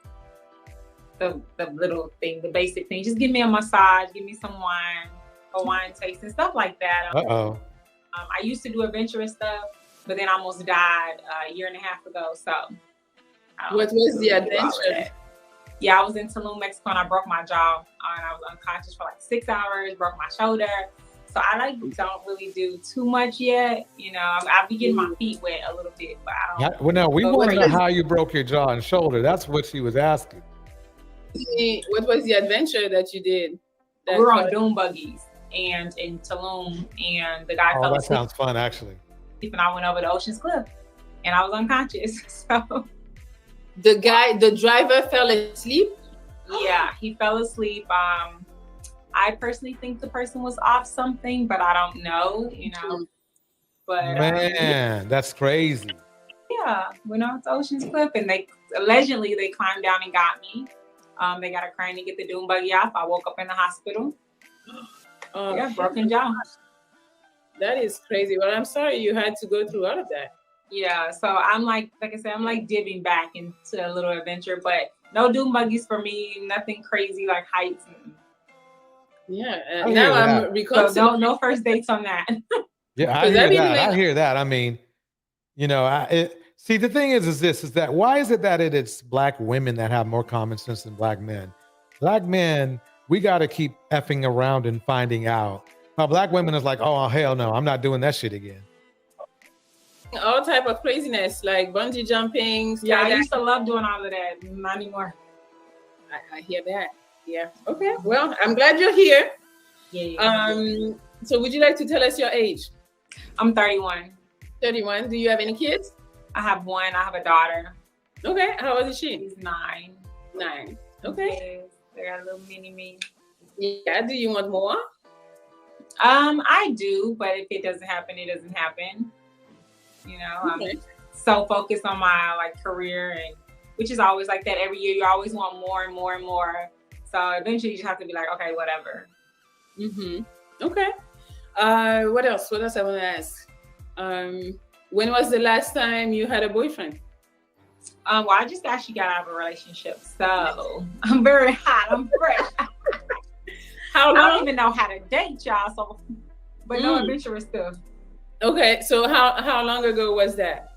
the little thing, the basic thing. Just give me a massage, give me some wine, a wine taste and stuff like that. I used to do adventurous stuff, but then I almost died a year and a half ago. So
what was the adventure?
Yeah, I was in Tulum, Mexico, and I broke my jaw, and I was unconscious for like 6 hours, broke my shoulder. So I don't really do too much yet. You know, I'll be getting my feet wet a little bit, but I don't.
Well, now we want to know how you broke your jaw and shoulder. That's what she was asking.
What was the adventure that you did?
We were on dune buggies and in Tulum, and the guy fell asleep.
That sounds fun, actually.
And I went over the Ocean's Cliff, and I was unconscious. So.
The driver fell asleep?
Yeah, he fell asleep. I personally think the person was off something, but I don't know, you know. But
man, that's crazy.
Yeah, went off the Ocean's Cliff, and they allegedly climbed down and got me. They got a crane to get the dune buggy off. I woke up in the hospital. Yeah, broken jaw.
That is crazy. Well, I'm sorry you had to go through all of that.
Yeah, so I'm like I said, I'm like dipping back into a little adventure, but no dune buggies for me. Nothing crazy like heights.
Yeah, now I'm recalling.
So no first dates on that.
Yeah, I hear that. I hear that. I mean, you know, see, the thing is that why is it that it's Black women that have more common sense than Black men? Black men, we got to keep effing around and finding out. Now, Black women is like, oh hell no, I'm not doing that shit again.
All type of craziness, like bungee jumping.
Yeah, I used to love doing all of that. Not anymore.
I hear that. Yeah. Okay. Well, I'm glad you're here.
Yeah.
So would you like to tell us your age?
I'm 31.
31. Do you have any kids?
I have one. I have a daughter.
Okay. How old is she?
She's 9.
9. Okay.
Yes. They got a little mini me.
Yeah. Do you want more?
I do, but if it doesn't happen, it doesn't happen. You know, I'm so focused on my career, and which is always like that every year. You always want more and more and more. So eventually you just have to be like, okay, whatever.
Mm-hmm. Okay. What else? What else I want to ask? When was the last time you had a boyfriend?
Well, I just actually got out of a relationship, so I'm very hot. I'm fresh.
How long?
I don't even know how to date, y'all. So, but no adventurous stuff.
Okay, so how long ago was that?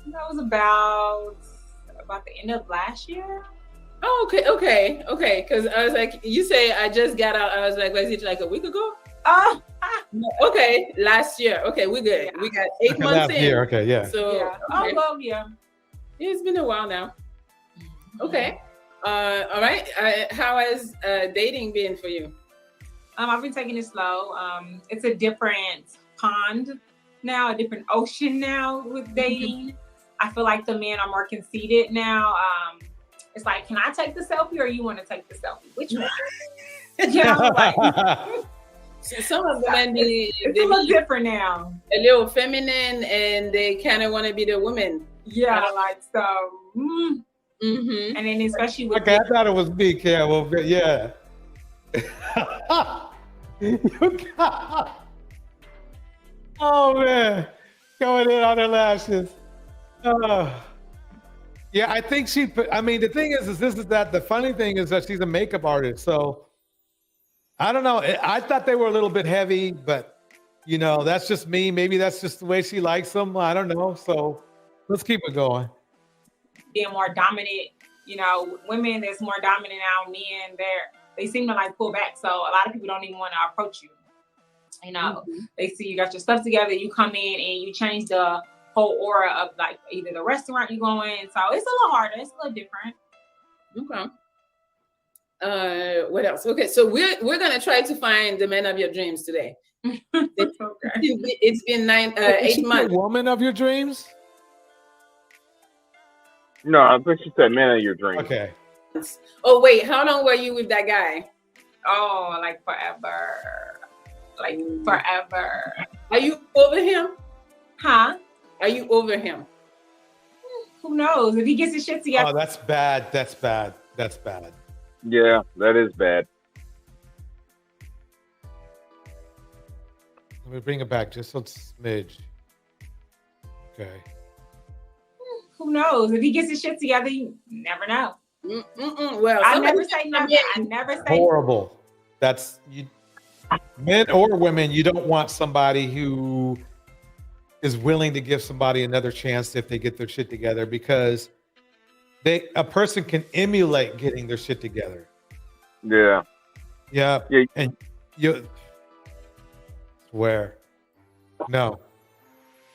That was about the end of last year.
Oh, okay. Because I was like, you say I just got out. I was like, was it like a week ago? No, okay, last year. Okay, we're good. Yeah. We got 8 months
last
in.
year. Okay, yeah.
So
yeah.
Okay.
Well, yeah.
It's been a while now. Okay. All right. How has dating been for you?
I've been taking it slow. It's a different pond now, a different ocean now with dating. I feel like the men are more conceited now. It's like, can I take the selfie or you want to take the selfie? Which one?
So some of the men,
it's a little different now.
A little feminine, and they kind of want to be the woman.
Yeah, like so. And then especially with
okay, I thought it was me, Carol. Yeah. Oh man, going in on her lashes. Yeah, I think she. I mean, the thing is that the funny thing is that she's a makeup artist, so I don't know. I thought they were a little bit heavy, but you know, that's just me. Maybe that's just the way she likes them. I don't know. So let's keep it going.
Being more dominant, you know, women that's more dominant now, men they seem to like pull back. So a lot of people don't even want to approach you. You know, they see you got your stuff together, you come in and you change the whole aura of like either the restaurant you go in. So it's a little harder, it's a little different.
Okay. What else? Okay, so we're gonna try to find the man of your dreams today. It's been 8 months.
The woman of your dreams?
No, I think she said man of your dreams.
Okay.
Oh wait, how long were you with that guy?
Oh, like forever. Like forever.
Are you over him?
Huh?
Are you over him?
Who knows? If he gets his shit together.
Oh, that's bad. That's bad. That's bad.
Yeah, that is bad.
Let me bring it back just a smidge. Okay.
Who knows? If he gets his shit together, you never know.
Well,
I never say nothing. I never say
Horrible. That's you. Men or women, you don't want somebody who is willing to give somebody another chance if they get their shit together, because a person can emulate getting their shit together.
Yeah.
Yeah. And you swear. No.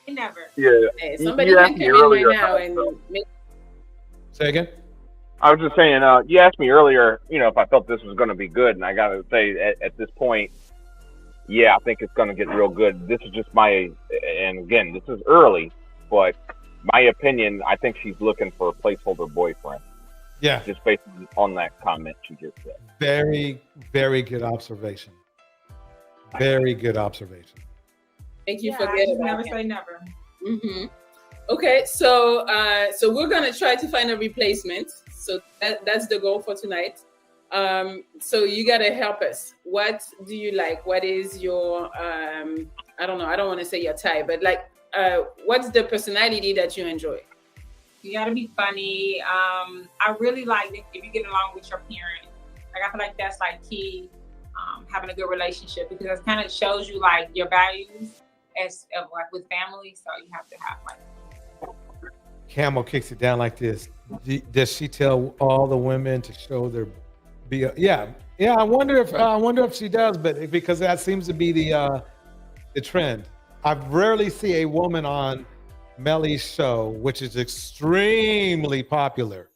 Never.
Yeah.
Hey, somebody can come in right now and make.
Say again?
I was just saying, you asked me earlier, you know, if I felt this was going to be good, and I got to say, at this point, yeah, I think it's going to get real good. This is just and again, this is early, but my opinion, I think she's looking for a placeholder boyfriend.
Yeah.
Just based on that comment she just said.
Very, very good observation. Very good observation.
Thank you
Yeah,
for
I
getting
just never say never.
Okay, so we're gonna try to find a replacement. So that's the goal for tonight. So you gotta help us. What do you like? What is your I don't know. I don't want to say your type, but like, what's the personality that you enjoy?
You gotta be funny. I really like if you get along with your parent. Like I feel like that's like key. Having a good relationship, because it kind of shows you like your values as like with family. So you have to have like.
Camel kicks it down like this. Does she tell all the women to show their yeah. I wonder if she does, but because that seems to be the trend. I rarely see a woman on Melly's show, which is extremely popular.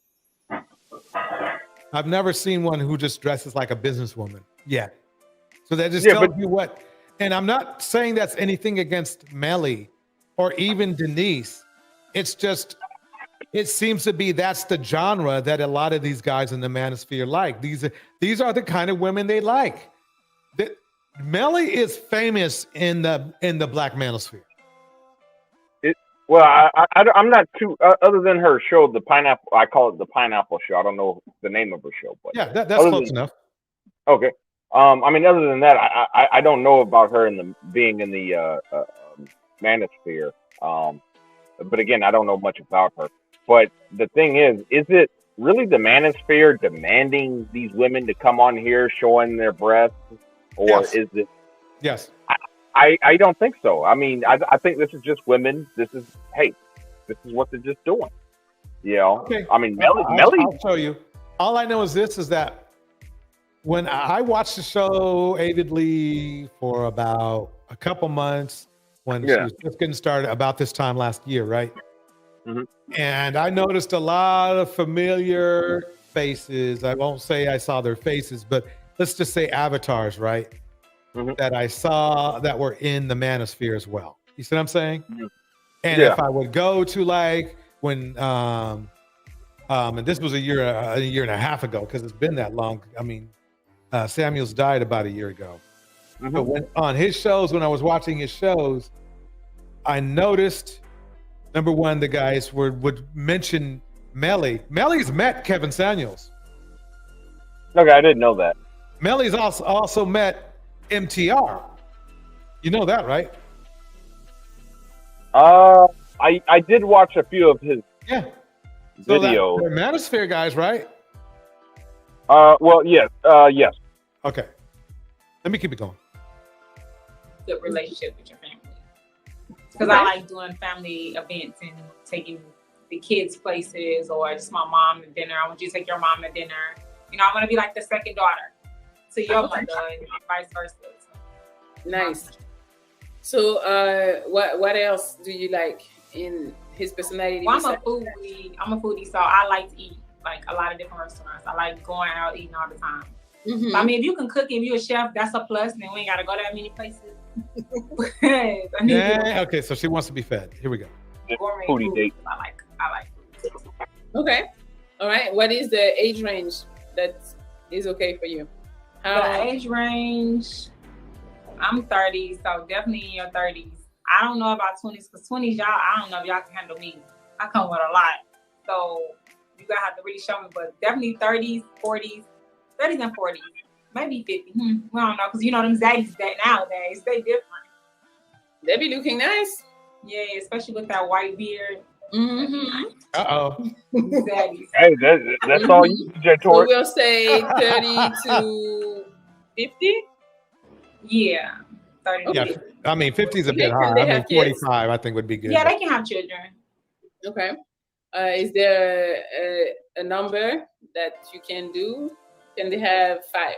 I've never seen one who just dresses like a businesswoman yet. So that just tells you what. And I'm not saying that's anything against Melly or even Denise. It's just, it seems to be that's the genre that a lot of these guys in the manosphere like. These are the kind of women they like. Melly is famous in the black manosphere.
Well, I'm not too, other than her show, the Pineapple, I call it the Pineapple Show. I don't know the name of her show, but
yeah, that's close enough.
Okay. I mean, other than that, I don't know about her being in the manosphere. But again, I don't know much about her. But the thing is it really the manosphere demanding these women to come on here showing their breasts, or
Yes.
is it?
Yes.
I don't think so. I mean, I think this is just women. This is what they're just doing. You know.
Okay.
I mean, Melly.
I'll show you. All I know is this: is that when I watched the show avidly for about a couple months, when she was just getting started, about this time last year, right?
Mm-hmm.
And I noticed a lot of familiar faces. I won't say I saw their faces, but let's just say avatars, right?
Mm-hmm.
That I saw that were in the manosphere as well. You see what I'm saying?
Mm-hmm.
And if I would go to like when, and this was a year and a half ago, because it's been that long. I mean, Samuels died about a year ago.
Mm-hmm.
But when on his shows, when I was watching his shows, I noticed, number one, the guys would mention Melly. Melly's met Kevin Samuels.
Okay, I didn't know that.
Melly's also met MTR. You know that, right?
I did watch a few of his
So
videos.
they're Manosphere guys, right?
Well, yes. Yes.
Okay. Let me keep it going.
Good relationship with your family. Because I like doing family events and taking the kids places, or just my mom to dinner. I want you to take your mom to dinner. You know, I want to be like the second daughter to your mother and vice versa.
Nice. So, what else do you like in his personality?
Well, I'm a foodie, so I like to eat like a lot of different restaurants. I like going out eating all the time.
Mm-hmm.
I mean, if you can cook, if you're a chef, that's a plus. Then we ain't got to go that many places.
Okay, so she wants to be fed. Here we go.
Foodie date.
I like food.
Okay. All right. What is the age range that is okay for you?
The age range, I'm 30, so definitely in your 30s. I don't know about 20s, because 20s, y'all, I don't know if y'all can handle me. I come with a lot. So you gotta have to really show me, but definitely 30s, 40s, 30s and 40s, maybe 50. We don't know, because you know them zaddies that nowadays, they different.
They be looking nice.
Yeah, especially with that white beard.
Mm-hmm.
Uh-oh.
Zaddies.
Hey, that's all you, J.
So
Torch.
we'll say 30 to 50?
Yeah. 30 to
Yeah,
50.
I mean, 50 is a bit
Can
high.
they
I mean,
have kids?
45, I think would be good.
Yeah, they can have children.
Okay. Is there a number that you can do? Can they have 5?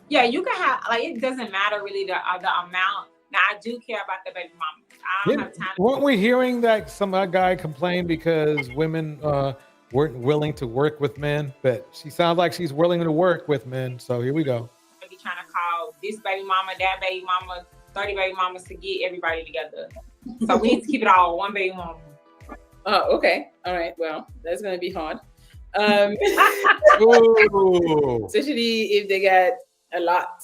Yeah, you can have, like, it doesn't matter really the amount. Now, I do care about the baby mama. I don't have time.
Weren't we hearing that some guy complained because women weren't willing to work with men? But she sounds like she's willing to work with men. So here we go.
Be trying to call this baby mama, that baby mama, 30 baby mamas to get everybody together. So we need to keep it all one baby mama.
Oh, okay. All right. Well, that's going to be hard. Especially if they got a lot.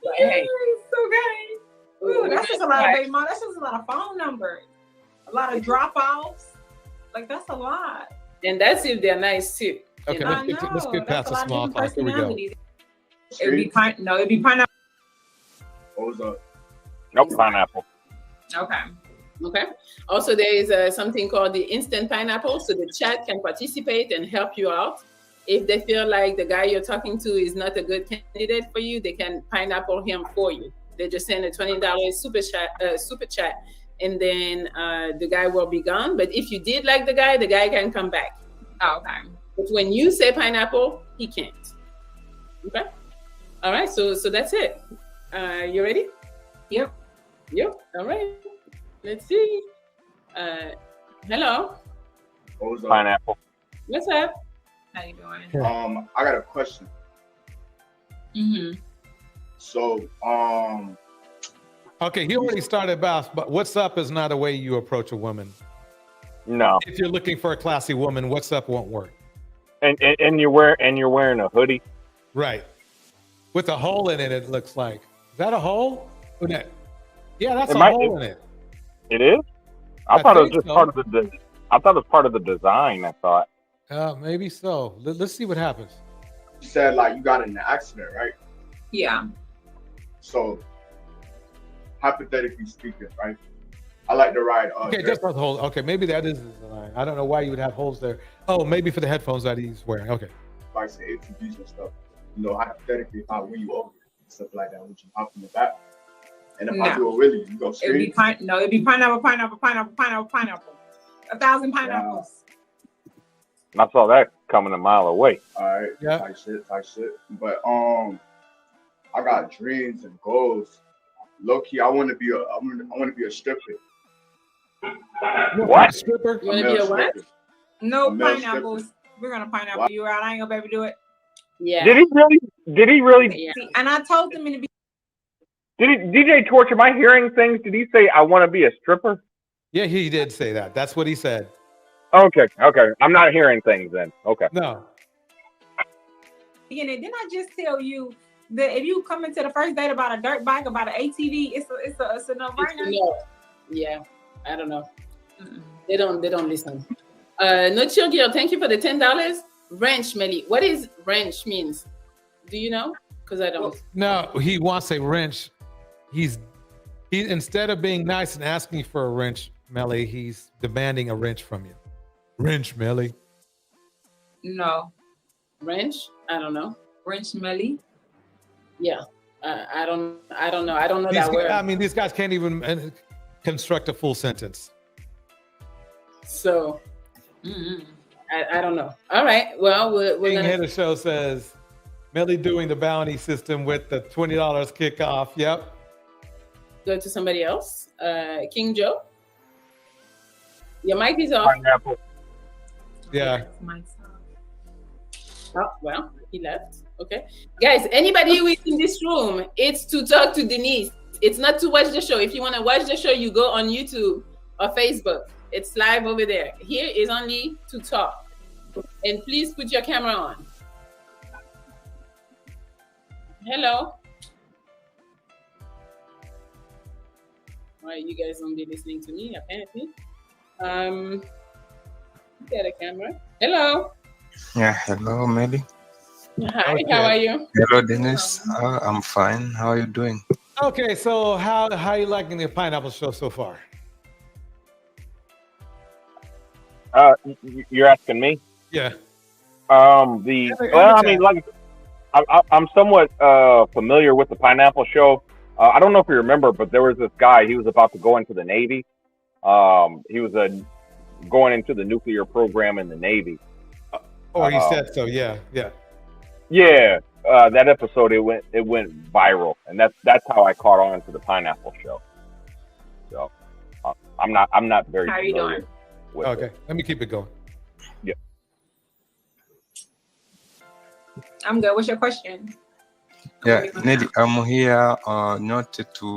But, hey.
It's okay. Ooh, that's just a lot of baby mama. That's just a lot of phone numbers. A lot of drop-offs. Like, that's a lot.
And that's if they're nice too.
Okay, let's get past the small talk. Here we go.
It'd be pineapple.
What was up?
Nope, pineapple.
Okay. Also, there is something called the instant pineapple. So the chat can participate and help you out. If they feel like the guy you're talking to is not a good candidate for you, they can pineapple him for you. They just send a $20 super chat, and then the guy will be gone. But if you did like the guy can come back.
Oh, okay.
But when you say pineapple, he can't. Okay. All right. So that's it. You ready?
Yep.
All right. Let's see. Hello.
What was up?
Pineapple.
What's up?
How you doing?
I got a question.
Mm-hmm.
So,
okay, he already started about, but what's up is not a way you approach a woman.
No.
If you're looking for a classy woman, what's up won't work.
And you're wearing a hoodie.
Right. With a hole in it, it looks like. Is that a hole? Yeah, that's a hole in it.
It is? I thought it was just part of the I thought it was part of the design, I thought.
Maybe so. Let's see what happens.
You said like you got in an accident, right?
Yeah.
So hypothetically speaking, right?
I like to ride.
Okay, just those holes. Okay, maybe that is the line. I don't know why you would have holes there. Oh, maybe for the headphones that he's wearing. Okay.
Like say ATVs and stuff. You know, hypothetically, if I win you over and stuff like that, would you hop in the back? And if I do a wheelie, you go straight.
It'd be pineapple. 1,000 pineapples.
I saw that coming a mile away.
All right. Yeah. Type shit. But I got dreams and goals. Low key, I want to be a stripper.
What?
A stripper?
You want to be a what? No pineapples. We're gonna pineapple you out. I ain't gonna be able to do it.
Yeah.
Did he really?
Yeah. See, and I told him in the beginning.
DJ Torch, am I hearing things? Did he say I want to be a stripper?
Yeah, he did say that. That's what he said.
Okay. I'm not hearing things then. Okay.
No.
Didn't I just tell you that if you come into the first date about a dirt bike, about an ATV, it's a no-brainer?
No. Yeah, I don't know. They don't listen. No chill girl, thank you for the $10. Wrench, Melly. What is wrench means? Do you know? Because I don't.
No, he wants a wrench. He instead of being nice and asking for a wrench, Melly, he's demanding a wrench from you. Wrench, Melly.
No.
Wrench? I don't know.
Wrench, Melly?
Yeah. I don't know. I don't know that word.
I mean, these guys can't even construct a full sentence.
So, I don't know. All right. Well, we're
King Hitter Show says, Melly doing the bounty system with the $20 kickoff. Yep.
Go to somebody else. King Joe. Your mic is off.
Pineapple.
Yeah.
Oh, well, he left. Okay. Guys, anybody who is in this room, it's to talk to Denise. It's not to watch the show. If you want to watch the show, you go on YouTube or Facebook. It's live over there. Here is only to talk. And please put your camera on. Hello. Why you guys only listening to me, apparently? Get a camera. Hello.
Yeah, hello, Melly.
Hi, how are you?
Hello, Dennis. I'm fine. How are you doing?
Okay, so how are you liking the Pineapple Show so far?
You're asking me?
Yeah.
I mean, like, I'm somewhat familiar with the Pineapple Show. I don't know if you remember, but there was this guy. He was about to go into the Navy. He was going into the nuclear program in the Navy.
Or he said so. Yeah.
Yeah. That episode it went viral, and that's how I caught on to the Pineapple Show. So I'm not very.
How are you doing?
Okay, let me keep it going.
Yeah.
I'm good. What's your question?
Yeah, Nelly, I'm here not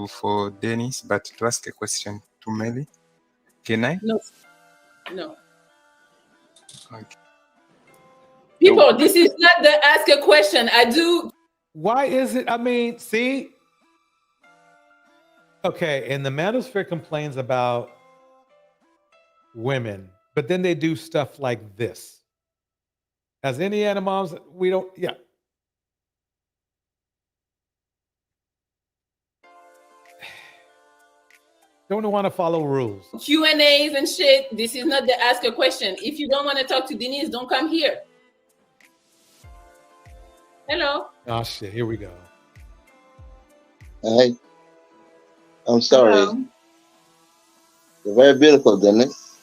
for Dennis, but to ask a question to Melly. Can I?
No.
Okay.
People, this is not the ask a question. I do.
Why is it? I mean, see. Okay, and the Manosphere complains about women, but then they do stuff like this. As Indiana moms, we don't. Yeah. Don't want to follow rules.
Q&As and shit. This is not the ask a question. If you don't want to talk to Denise, don't come here. Hello.
Oh shit! Here we go.
Hi. I'm sorry.
Hello.
You're very beautiful, Dennis.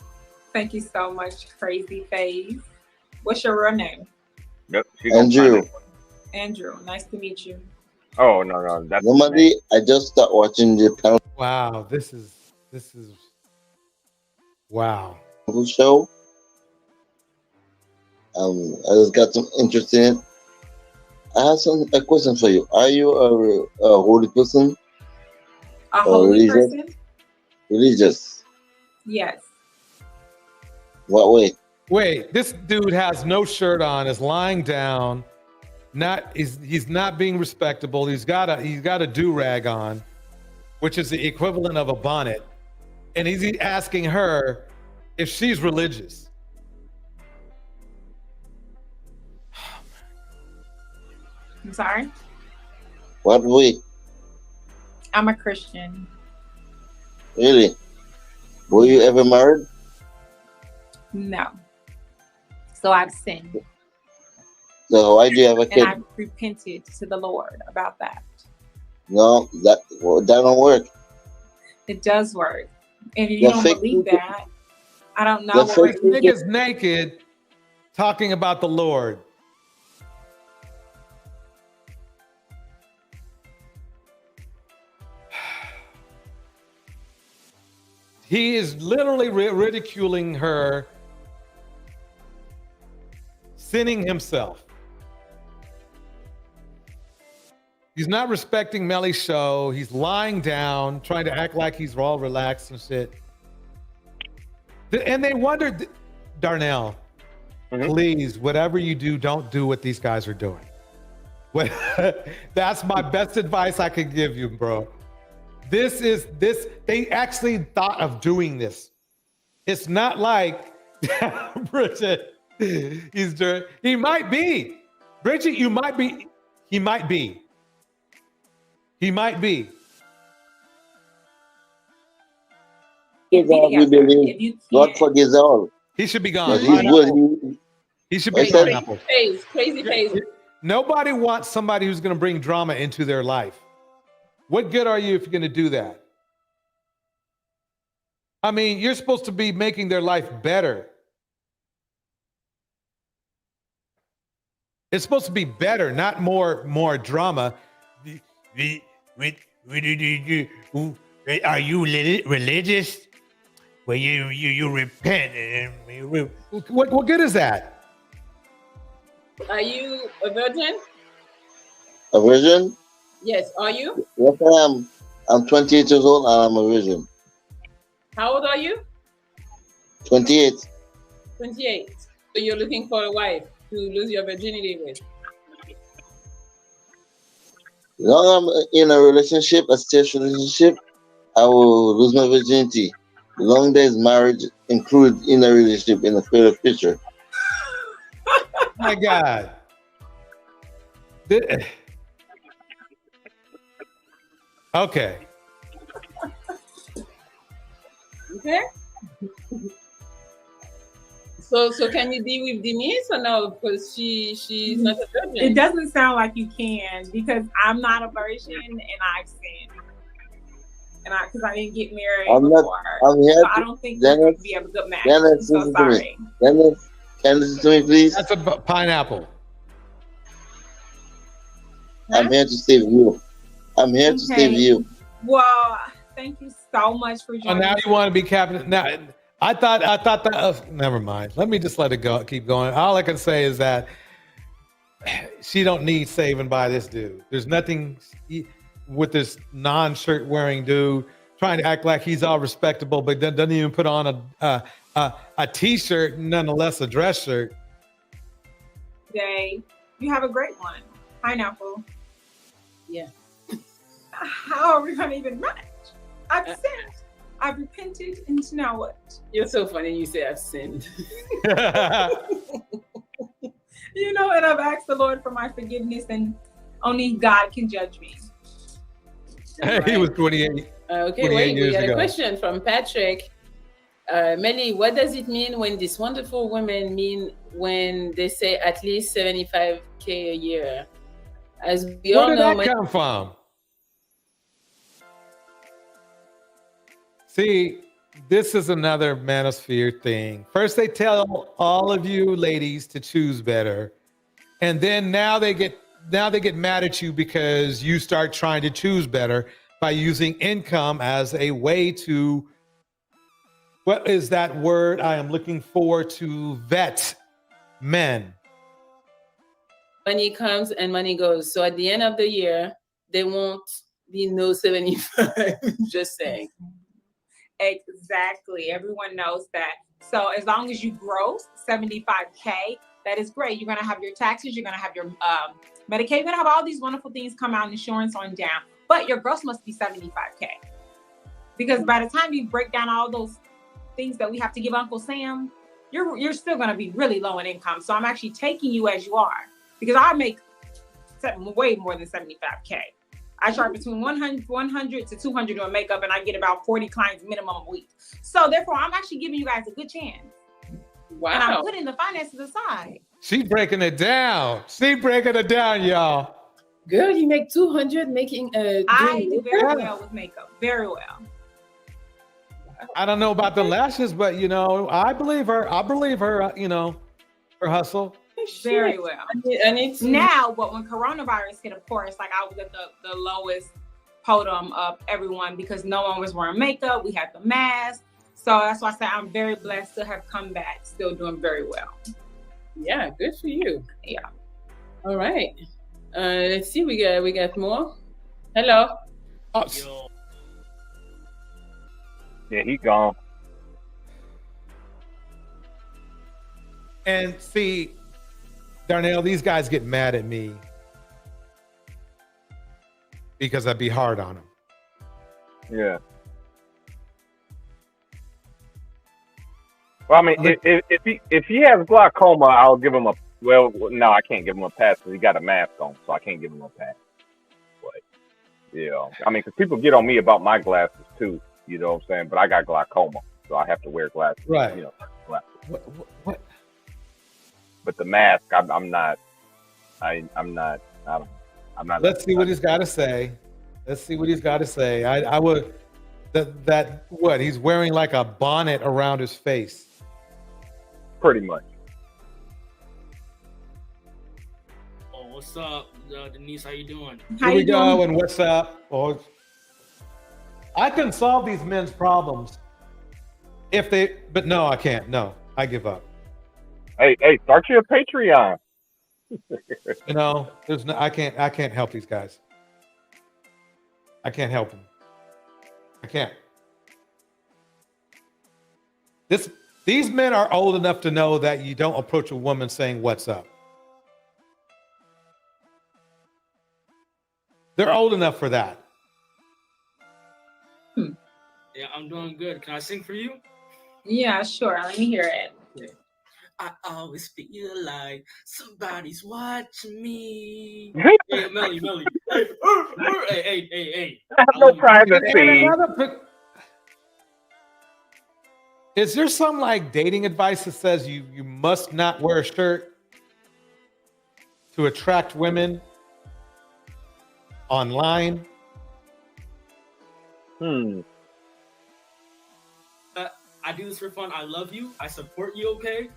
Thank you so much, Crazy Face. What's your real name?
Yep.
Andrew.
Andrew. Nice to meet you.
Oh no, that's
Normally, I just start watching the
Wow, this is wow.
show. I just got some interest in it. I have a question for you. Are you a holy person?
A holy person?
Religious.
Yes.
What way?
Wait, this dude has no shirt on, is lying down, he's not being respectable. He's got a do-rag on, which is the equivalent of a bonnet. And he's asking her if she's religious.
I'm sorry?
What way?
I'm a Christian.
Really? Were you ever married?
No. So I've sinned.
So why do you have a kid?
And I've repented to the Lord about that.
No, that don't work.
It does work. If you don't believe that, I don't know.
This nigga's naked talking about the Lord. He is literally ridiculing her, sinning himself. He's not respecting Melly's show. He's lying down, trying to act like he's all relaxed and shit. And they wondered, Darnell, please, whatever you do, don't do what these guys are doing. That's my best advice I could give you, bro. They actually thought of doing this. It's not like Bridget, he might be. Bridget, he might be. He might be.
God forgives all.
He should be gone. He should be pineapple.
Crazy phase.
Nobody wants somebody who's going to bring drama into their life. What good are you if you're going to do that? I mean, you're supposed to be making their life better. It's supposed to be better, not more drama. Are you religious? Well, you repent. And what good is that?
Are you a virgin?
A virgin?
Yes. Are you?
Yes, I am. I'm 28 years old and I'm a virgin.
How old are you?
28.
28. So you're looking for a wife to lose your virginity with?
As long as I'm in a relationship, a serious relationship, I will lose my virginity. As long as marriage included in a relationship in the further future.
My God. Okay.
Okay. So can you be with Denise or no? Because she's not a virgin.
It doesn't sound like you can, because I'm not a virgin and I've sinned. And because I didn't get married before. So I don't think we're going to be a good match.
Dennis,
I'm so sorry.
Dennis, can you listen to me, please?
That's a pineapple.
I'm here to save you. I'm here to save you.
Well, thank you so much for joining.
Oh, now you want to be captain? Now, I thought that. Never mind. Let me just let it go. Keep going. All I can say is that she don't need saving by this dude. There's nothing with this non-shirt wearing dude trying to act like he's all respectable, but then doesn't even put on a t-shirt, nonetheless a dress shirt.
Today, you have a great one. Pineapple.
Yeah.
How are we going to even match? I've sinned. I've repented, and now what?
You're so funny. You say I've sinned.
You know, and I've asked the Lord for my forgiveness, and only God can judge me.
Right. He was 28.
Okay,
28
wait. We got a
ago.
question from Patrick. Melly, what does it mean when these wonderful women mean when they say at least 75K a year? As we all know,
where did that come from? See, this is another manosphere thing. First, they tell all of you ladies to choose better, and then now they get mad at you because you start trying to choose better by using income as a way to, what is that word I am looking for, to vet men.
Money comes and money goes. So at the end of the year, there won't be no 75. Just saying.
Exactly. Everyone knows that. So as long as you gross 75K, that is great. You're going to have your taxes. You're going to have your Medicaid. You're going to have all these wonderful things come out, insurance on down. But your gross must be 75K. Because by the time you break down all those things that we have to give Uncle Sam, you're still going to be really low in income. So I'm actually taking you as you are. Because I make way more than 75K. I charge between 100 to 200 doing makeup, and I get about 40 clients minimum a week. So therefore, I'm actually giving you guys a good chance.
Wow.
And I'm putting the finances aside.
She breaking it down. She breaking it down, y'all.
Girl, you make 200 making
I do very well with makeup. Very well.
I don't know about the lashes, but you know, I believe her. I believe her. You know, her hustle.
Very well.
I need to
now, but when coronavirus hit, of course, like I was at the lowest podium of everyone because no one was wearing makeup. We had the mask. So that's why I say I'm very blessed to have come back, still doing very well.
Yeah, good for you.
Yeah.
All right. Let's see. We got more. Hello.
Yeah, he gone.
And see, Darnell, these guys get mad at me because I be hard on them.
Yeah. Well, I mean, if he has glaucoma, I'll give him a. Well, no, I can't give him a pass because he got a mask on, so I can't give him a pass. But yeah, I mean, because people get on me about my glasses too. You know what I'm saying? But I got glaucoma, so I have to wear glasses.
Right.
You know, glasses.
What?
But the mask, I'm not. I'm not.
Let's see what he's got to say. Let's see what he's got to say. I would. That what he's wearing like a bonnet around his face.
Pretty much.
Oh, what's up, Denise? How you doing?
Here we go. And what's up? Oh, I can solve these men's problems if they. But no, I can't. No, I give up.
Hey, start your Patreon.
You know, there's no. I can't help these guys. I can't help them. I can't. These men are old enough to know that you don't approach a woman saying, "What's up?" They're old enough for that.
Yeah, I'm doing good. Can I sing for you?
Yeah, sure. Let me hear it.
Yeah. I always feel like somebody's watching me. Hey, Melly. Hey.
I have no privacy.
Is there some like dating advice that says you must not wear a shirt to attract women online?
I do this for fun. I love you. I support you, okay?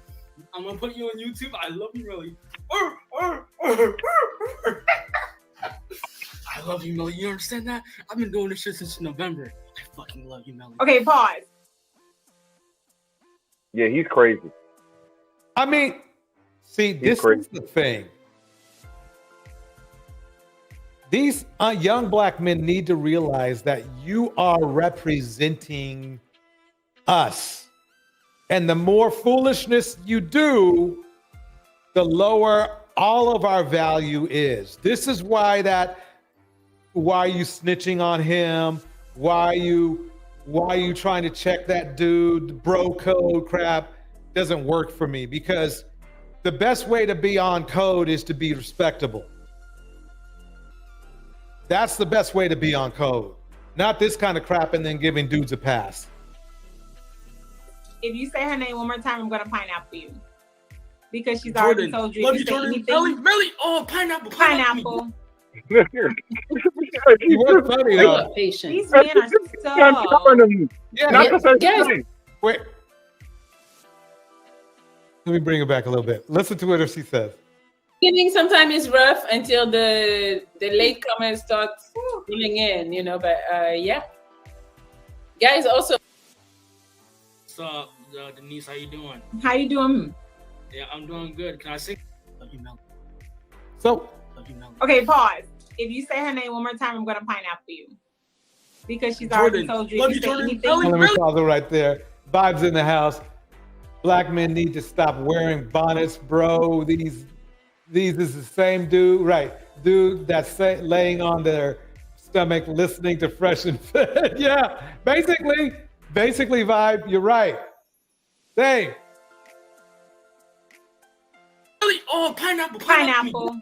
I'm going to put you on YouTube. I love you, Melly. I love you, Melly. You understand that? I've been doing this shit since November. I fucking love you, Melly.
Okay, pause.
Yeah, he's crazy.
I mean, see, this is the thing. These young black men need to realize that you are representing us. And the more foolishness you do, the lower all of our value is. This is why are you snitching on him? Why are you trying to check that dude? Bro code crap doesn't work for me, because the best way to be on code is to be respectable. That's the best way to be on code. Not this kind of crap and then giving dudes a pass.
If you say her name one more time, I'm gonna pineapple you. Because she's
Jordan.
already told you.
Love
If
you,
you say
Jordan.
anything,
Melly. Oh, pineapple.
pineapple.
You were funny though.
These men are so.
Guys, wait. Let me bring it back a little bit. Listen to what she says.
Beginning sometimes is rough until the late comers start pulling in, you know. But yeah, guys. Also,
What's up, Denise? How you doing?
How you doing?
Yeah, I'm doing good. Can I sing? Love you, Melly.
So.
Love you, Melly.
Okay, pause. If you say her name one more time, I'm gonna pineapple you. Because she's already told you. If you say anything,
Let me pause it right there. Vibes in the house. Black men need to stop wearing bonnets, bro. These is the same dude, right? Dude that's laying on their stomach, listening to Fresh and Fit. Yeah, basically, vibe. You're right. Hey.
Oh, pineapple.
Pineapple.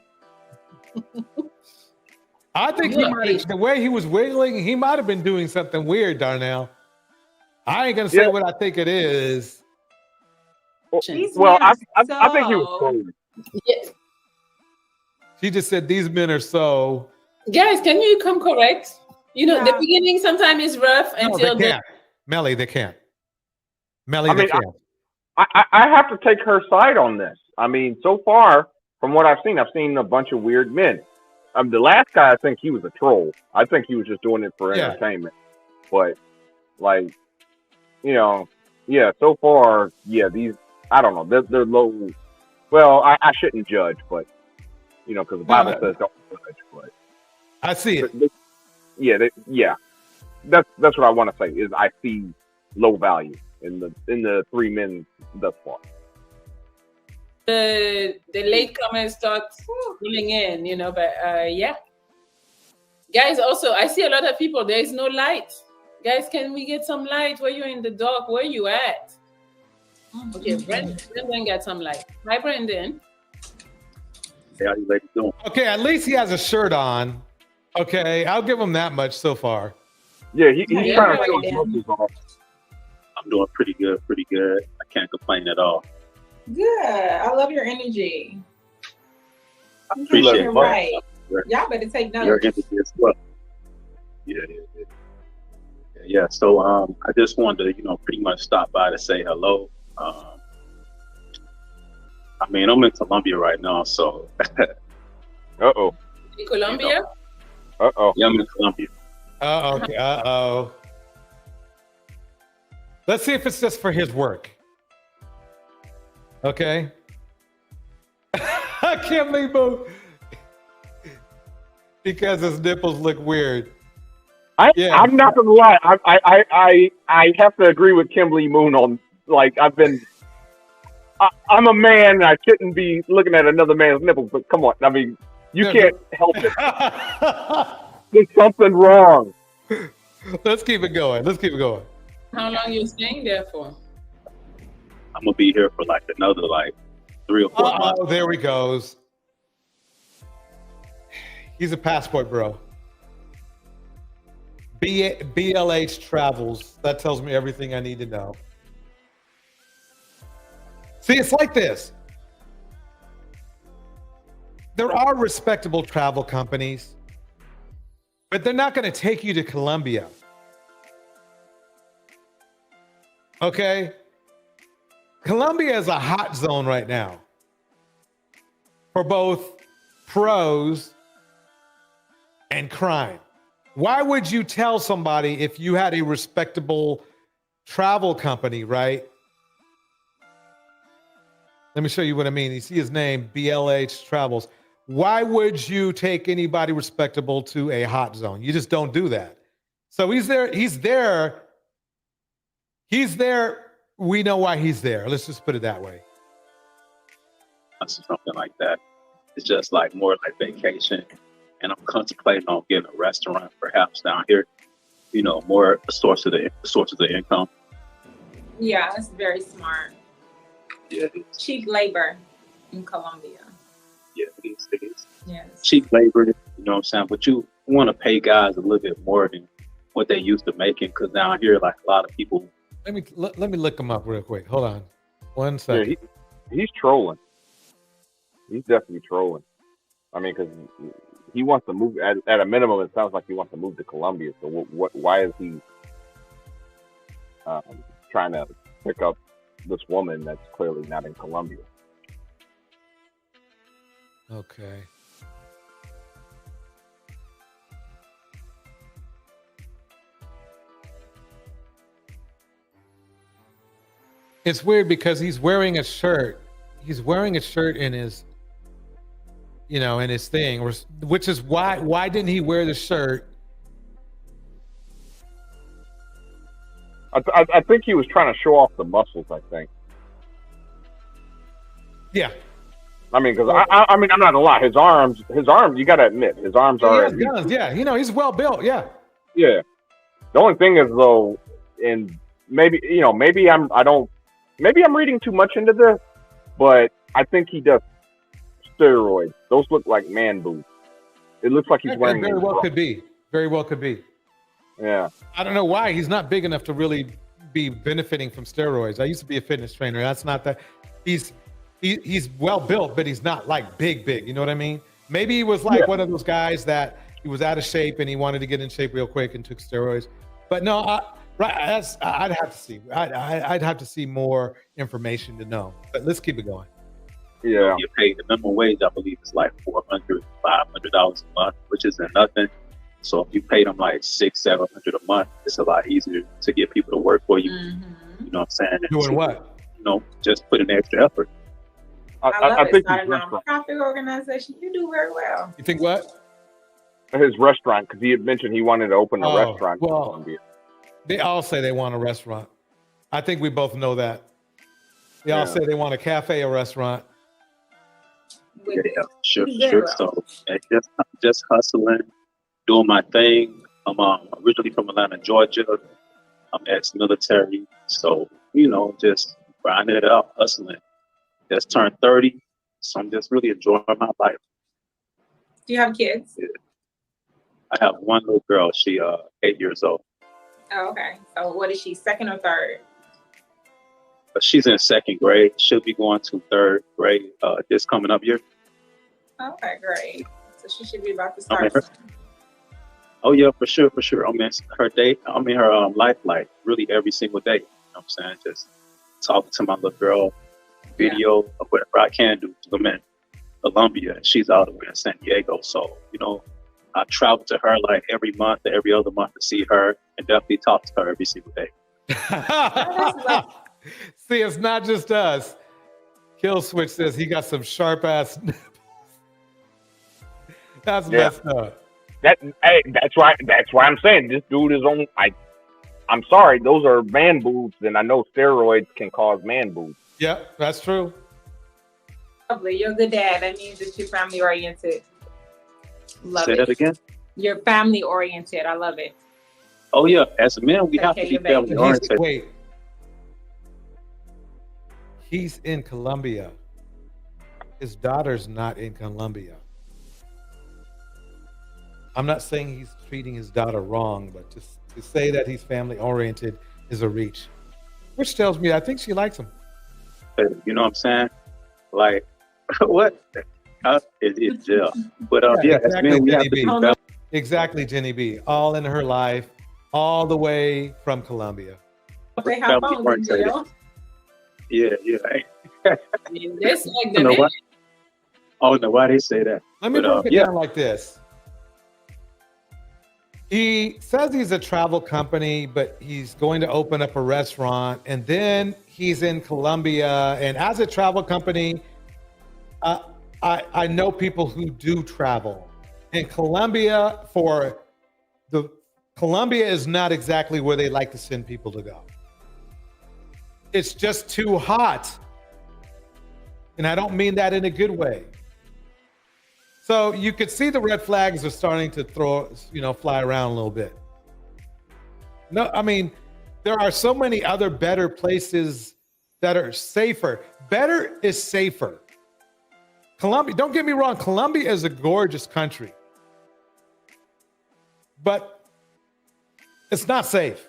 I think he might. The way he was wiggling, he might have been doing something weird, Darnell. I ain't gonna say what I think it is.
Well, I think he was trolling.
Yeah.
She just said these men are so.
Guys, can you come correct? You know, the beginning sometimes is rough until
they can't. Melly, they can't. Melly,
I
they
mean,
can't.
I have to take her side on this. I mean, so far from what I've seen a bunch of weird men. The last guy, I think he was a troll. I think he was just doing it for entertainment. But like, you know, so far, these, I don't know, they're low. Well, I shouldn't judge, but you know, because the Bible says don't judge. But
I see it.
That's what I want to say is I see low value in the three men thus far.
The latecomers start pulling in, you know, but guys, also I see a lot of people, there is no light. Guys, can we get some light? Where you're in the dark, where you at? Okay, Brendan got some light. Hi, Brendan.
Hey, how you ladies doing?
Okay, at least he has a shirt on. Okay, I'll give him that much so far.
Yeah, he's trying to show his muscles off.
I'm doing pretty good. I can't complain at all.
Good. I love your energy.
I appreciate it.
Right. Y'all better take notes.
Your energy as well. Yeah. So I just wanted to, pretty much stop by to say hello. I mean, I'm in Colombia right now, so.
Uh-oh.
In Colombia?
Uh-oh.
Yeah, I'm in Colombia.
Okay. Uh-oh. Let's see if it's just for his work. Okay. I can't believe both. Because his nipples look weird.
I'm not gonna lie. I have to agree with Kimberly Moon on, like, I'm a man and I shouldn't be looking at another man's nipples, but come on. I mean, you can't help it. There's something wrong.
Let's keep it going.
How long you staying there for?
I'm gonna be here for like another 3 or 4 months.
Oh, there he goes. He's a passport bro. BLH Travels. That tells me everything I need to know. See, it's like this. There are respectable travel companies, but they're not going to take you to Colombia. Okay? Colombia is a hot zone right now for both pros and crime. Why would you tell somebody if you had a respectable travel company, right? Let me show you what I mean. You see his name, BLH Travels. Why would you take anybody respectable to a hot zone? You just don't do that. So he's there. We know why he's there. Let's just put it that way.
Something like that. It's just more like vacation. And I'm contemplating on getting a restaurant perhaps down here, more a source of the income.
Yeah, that's very smart.
Yeah.
Cheap labor in Colombia.
Yeah, it is.
Yes.
Cheap labor, you know what I'm saying? But you want to pay guys a little bit more than what they used to making, because down here, a lot of people.
Let me look him up real quick. Hold on. 1 second.
Yeah, he's trolling. He's definitely trolling. I mean, because he wants to move at a minimum. It sounds like he wants to move to Colombia. So why is he trying to pick up this woman that's clearly not in Colombia?
Okay. It's weird because he's wearing a shirt. He's wearing a shirt in his, in his thing, which is why didn't he wear the shirt?
I think he was trying to show off the muscles, I think.
Yeah.
I mean, because I mean, I'm not gonna lie. His arms, you gotta admit, his arms are.
He has guns, yeah. He's well built, yeah.
Yeah. The only thing is though, and maybe I'm reading too much into this, but I think he does steroids. Those look like man boobs. It looks like he's
It
wearing.
very well could be. Very well could be.
Yeah.
I don't know why he's not big enough to really be benefiting from steroids. I used to be a fitness trainer. That's not that. He's well built, but he's not like big. You know what I mean? Maybe he was like one of those guys that he was out of shape and he wanted to get in shape real quick and took steroids. But no, I'd have to see. I'd have to see more information to know. But let's keep it going.
Yeah.
You pay the minimum wage, I believe, is like $400, $500 a month, which isn't nothing. So if you pay them like $600-700 a month, it's a lot easier to get people to work for you. You know what I'm saying? And
Doing what?
You know, just put in extra effort.
I love it.
think
It's
his
not a
restaurant,
nonprofit organization. You do very well.
You think what?
his restaurant, because he had mentioned he wanted to open a restaurant in
well,
Colombia.
They all say they want a restaurant. I think we both know that. They all say they want a cafe or restaurant.
Yeah, sure. So just hustling, doing my thing. I'm originally from Atlanta, Georgia. I'm ex-military, so you know, just grinding it out, hustling. Just turned 30, so I'm just really enjoying my life.
Do you have kids?
Yeah. I have one little girl. She 8 years old.
Oh, okay. So what is she, second or third?
But she's in second grade. She'll be going to third grade this coming up year.
Okay, great. So she should be about to start.
Oh yeah, for sure. I mean, her day. I mean, her life, like really every single day. You know what I'm saying? Just talking to my little girl, video of whatever I can do. I'm in Colombia, and she's out the way in San Diego. So you know, I travel to her like every month or every other month to see her, and definitely talk to her every single day.
See, it's not just us. Kill Switch says he got some sharp ass nipples. That's messed up.
That's why I'm saying this dude is on. I'm sorry, those are man boobs, and I know steroids can cause man boobs.
Yeah, that's true.
Lovely. You're a good dad. That means that you're family oriented. Love
Say
it.
that again.
You're family oriented. I love it.
Oh yeah, as a man, we have to be family oriented.
Wait. He's in Colombia. His daughter's not in Colombia. I'm not saying he's treating his daughter wrong, but to say that he's family oriented is a reach. Which tells me I think she likes him.
You know what I'm saying? Like, what? It's jail. But yeah, as
exactly,
men, we have
Jenny
to be
B.
family.
Exactly, Jenny B. All in her life, all the way from Colombia.
They have phones in jail.
Yeah.
This like
I don't know why. Oh no, why they say that?
Let me break it down like this. He says he's a travel company, but he's going to open up a restaurant, and then he's in Colombia. And as a travel company, I know people who do travel. And Colombia is not exactly where they like to send people to go. It's just too hot. And I don't mean that in a good way. So you could see the red flags are starting to fly around a little bit. No, I mean, there are so many other better places that are safer. Better is safer. Colombia, don't get me wrong, Colombia is a gorgeous country. But it's not safe.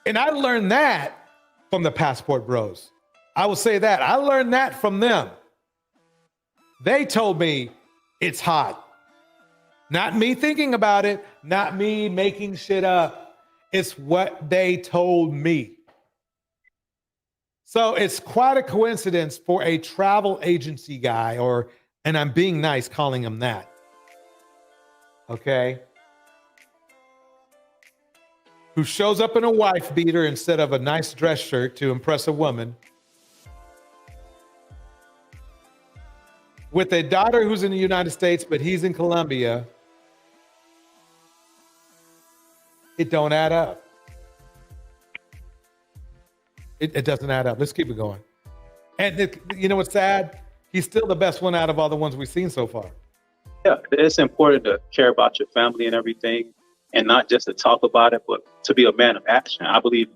And I learned that from the Passport Bros. I will say that. I learned that from them. They told me it's hot. Not me thinking about it, not me making shit up. It's what they told me. So it's quite a coincidence for a travel agency guy, and I'm being nice calling him that. Okay? Who shows up in a wife beater instead of a nice dress shirt to impress a woman, with a daughter who's in the United States, but he's in Colombia. It don't add up. It doesn't add up. Let's keep it going. And you know what's sad? He's still the best one out of all the ones we've seen so far.
Yeah, it's important to care about your family and everything, and not just to talk about it, but to be a man of action. I believe,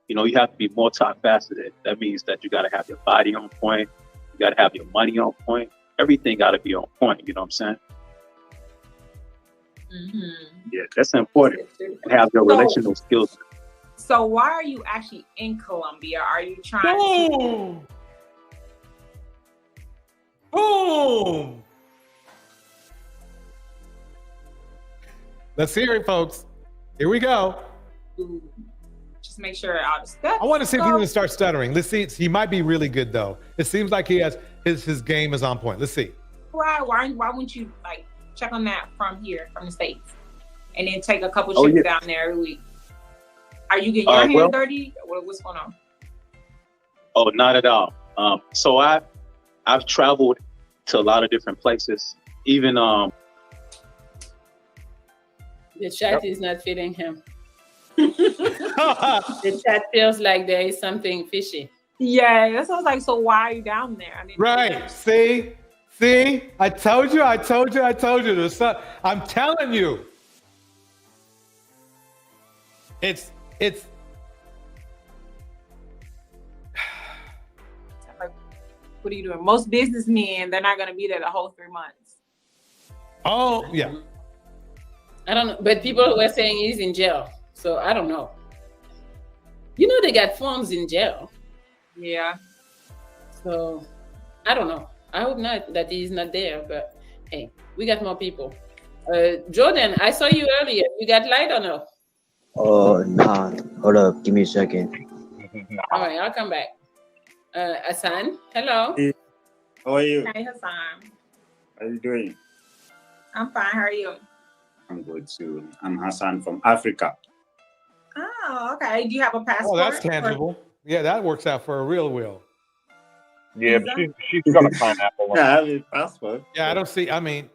you have to be multifaceted. That means that you got to have your body on point. You got to have your money on point. Everything got to be on point. You know what I'm saying? Yeah, that's important. And have your relational skills.
So why are you actually in Colombia? Are you trying
Boom! Boom! Let's hear it, folks. Here we go.
to just make sure all the stuff?
I want to see if he can start stuttering. Let's see. He might be really good though. It seems like he has his game is on point. Let's see.
Why wouldn't you like check on that from here, from the States, and then take a couple trips down there every week? Are you getting your hands dirty? What's going on?
Oh, not at all. So I've traveled to a lot of different places. Even
the chat is not fitting him. The chat feels like there is something fishy.
Yeah, that's what I was like. So why are you down there? I mean,
Right. See, I told you. I'm telling you. It's
what are you doing? Most businessmen, they're not going to be there the whole 3 months.
Oh, yeah.
I don't know, but people were saying he's in jail, so I don't know. You know, they got phones in jail.
Yeah.
So I don't know. I hope not that he's not there, but hey, we got more people. Jordan, I saw you earlier. You got light or no?
Oh, nah. Hold up. Give me a second.
All right, I'll come back. Hassan, hello.
Hey, how are you?
Hey, Hassan.
How are you doing?
I'm fine. How are you?
I'm good too. I'm Hassan from Africa.
Oh, okay. Do you have a passport?
Oh, that's tangible. Yeah, that works out for a real will.
Yeah, but she's got a pineapple.
Yeah, I have a passport.
Yeah, I don't see. I mean,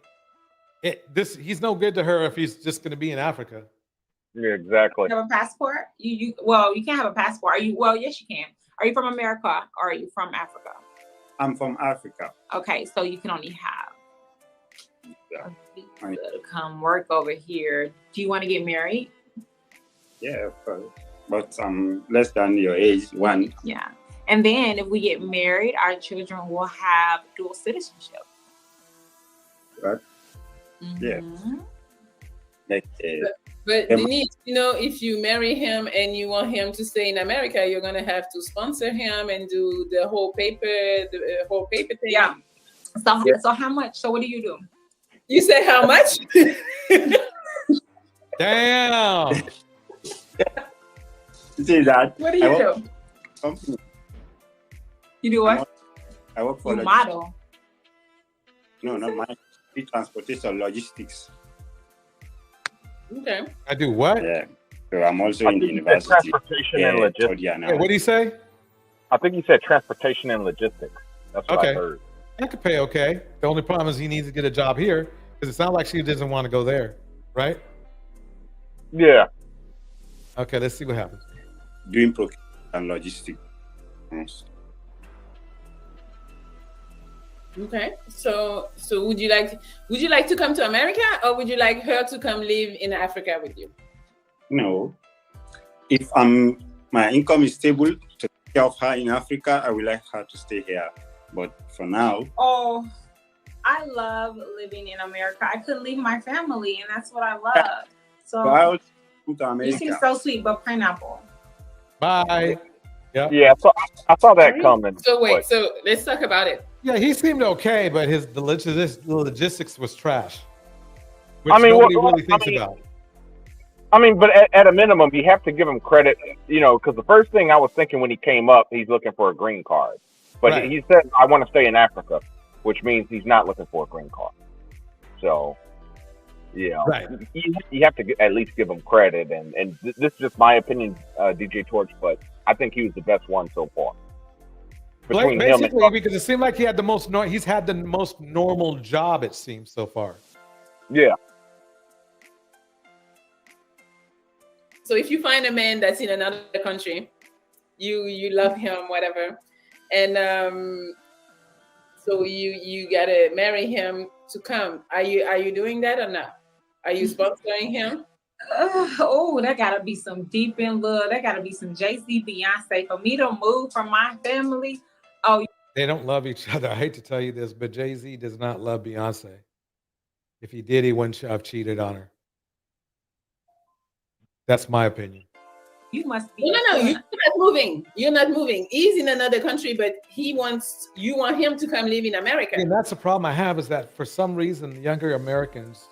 he's no good to her if he's just going to be in Africa.
Yeah, exactly.
You have a passport? You can't have a passport. Are you? Well, yes, you can. Are you from America or are you from Africa?
I'm from Africa.
Okay, so you can only have a visa to come work over here. Do you want to get married?
Yeah, of course. But I'm less than your age, one.
Yeah. And then if we get married, our children will have dual citizenship.
Right? Yeah. Like,
But Denise, you know, if you marry him and you want him to stay in America, you're gonna have to sponsor him and do the whole paper thing.
Yeah. So how much? So what do you do?
You say how much?
Damn.
See that?
What do you do? You do what?
I work for
you model.
No, not mine. Transportation logistics.
Okay.
I do what?
Yeah. So I'm also in the university.
Transportation and logistics.
Wait, what did he say?
I think he said transportation and logistics. That's what I heard.
That could pay okay. The only problem is he needs to get a job here because it sounds like she doesn't want to go there, right?
Yeah.
Okay, let's see what happens.
Doing procurement and logistics.
Okay. So would you like to come to America or would you like her to come live in Africa with you?
No. If my income is stable to take care of her in Africa, I would like her to stay here. But for now.
Oh, I love living in America. I couldn't leave my family, and that's what I love. So
I would come to America.
You seem so sweet, but pineapple.
Bye. Yeah.
Yeah, I saw that coming.
So wait, so let's talk about it.
Yeah, he seemed okay, but the logistics was trash. Which
I mean,
nobody really thinks about.
I mean, but at a minimum, you have to give him credit, you know, because the first thing I was thinking when he came up, he's looking for a green card. But
Right.
he said, I want to stay in Africa, which means he's not looking for a green card. So, yeah,
Right.
you have to at least give him credit. And this is just my opinion, DJ Torch, but I think he was the best one so far. Between him
Basically,
and
because it seemed like he's had the most normal job, it seems, so far.
yeah.
So if you find a man that's in another country, you love him, whatever, and so you gotta marry him to come. Are you doing that or not? Are you sponsoring him?
Oh, that gotta be some deep in love. That gotta be some Jay-Z, Beyonce for me to move from my family. Oh,
They don't love each other. I hate to tell you this, but Jay-Z does not love Beyonce. If he did, he wouldn't have cheated on her. That's my opinion.
You must be.
No, you're not moving. You're not moving. He's in another country, but you want him to come live in America.
And that's the problem I have, is that for some reason, younger Americans,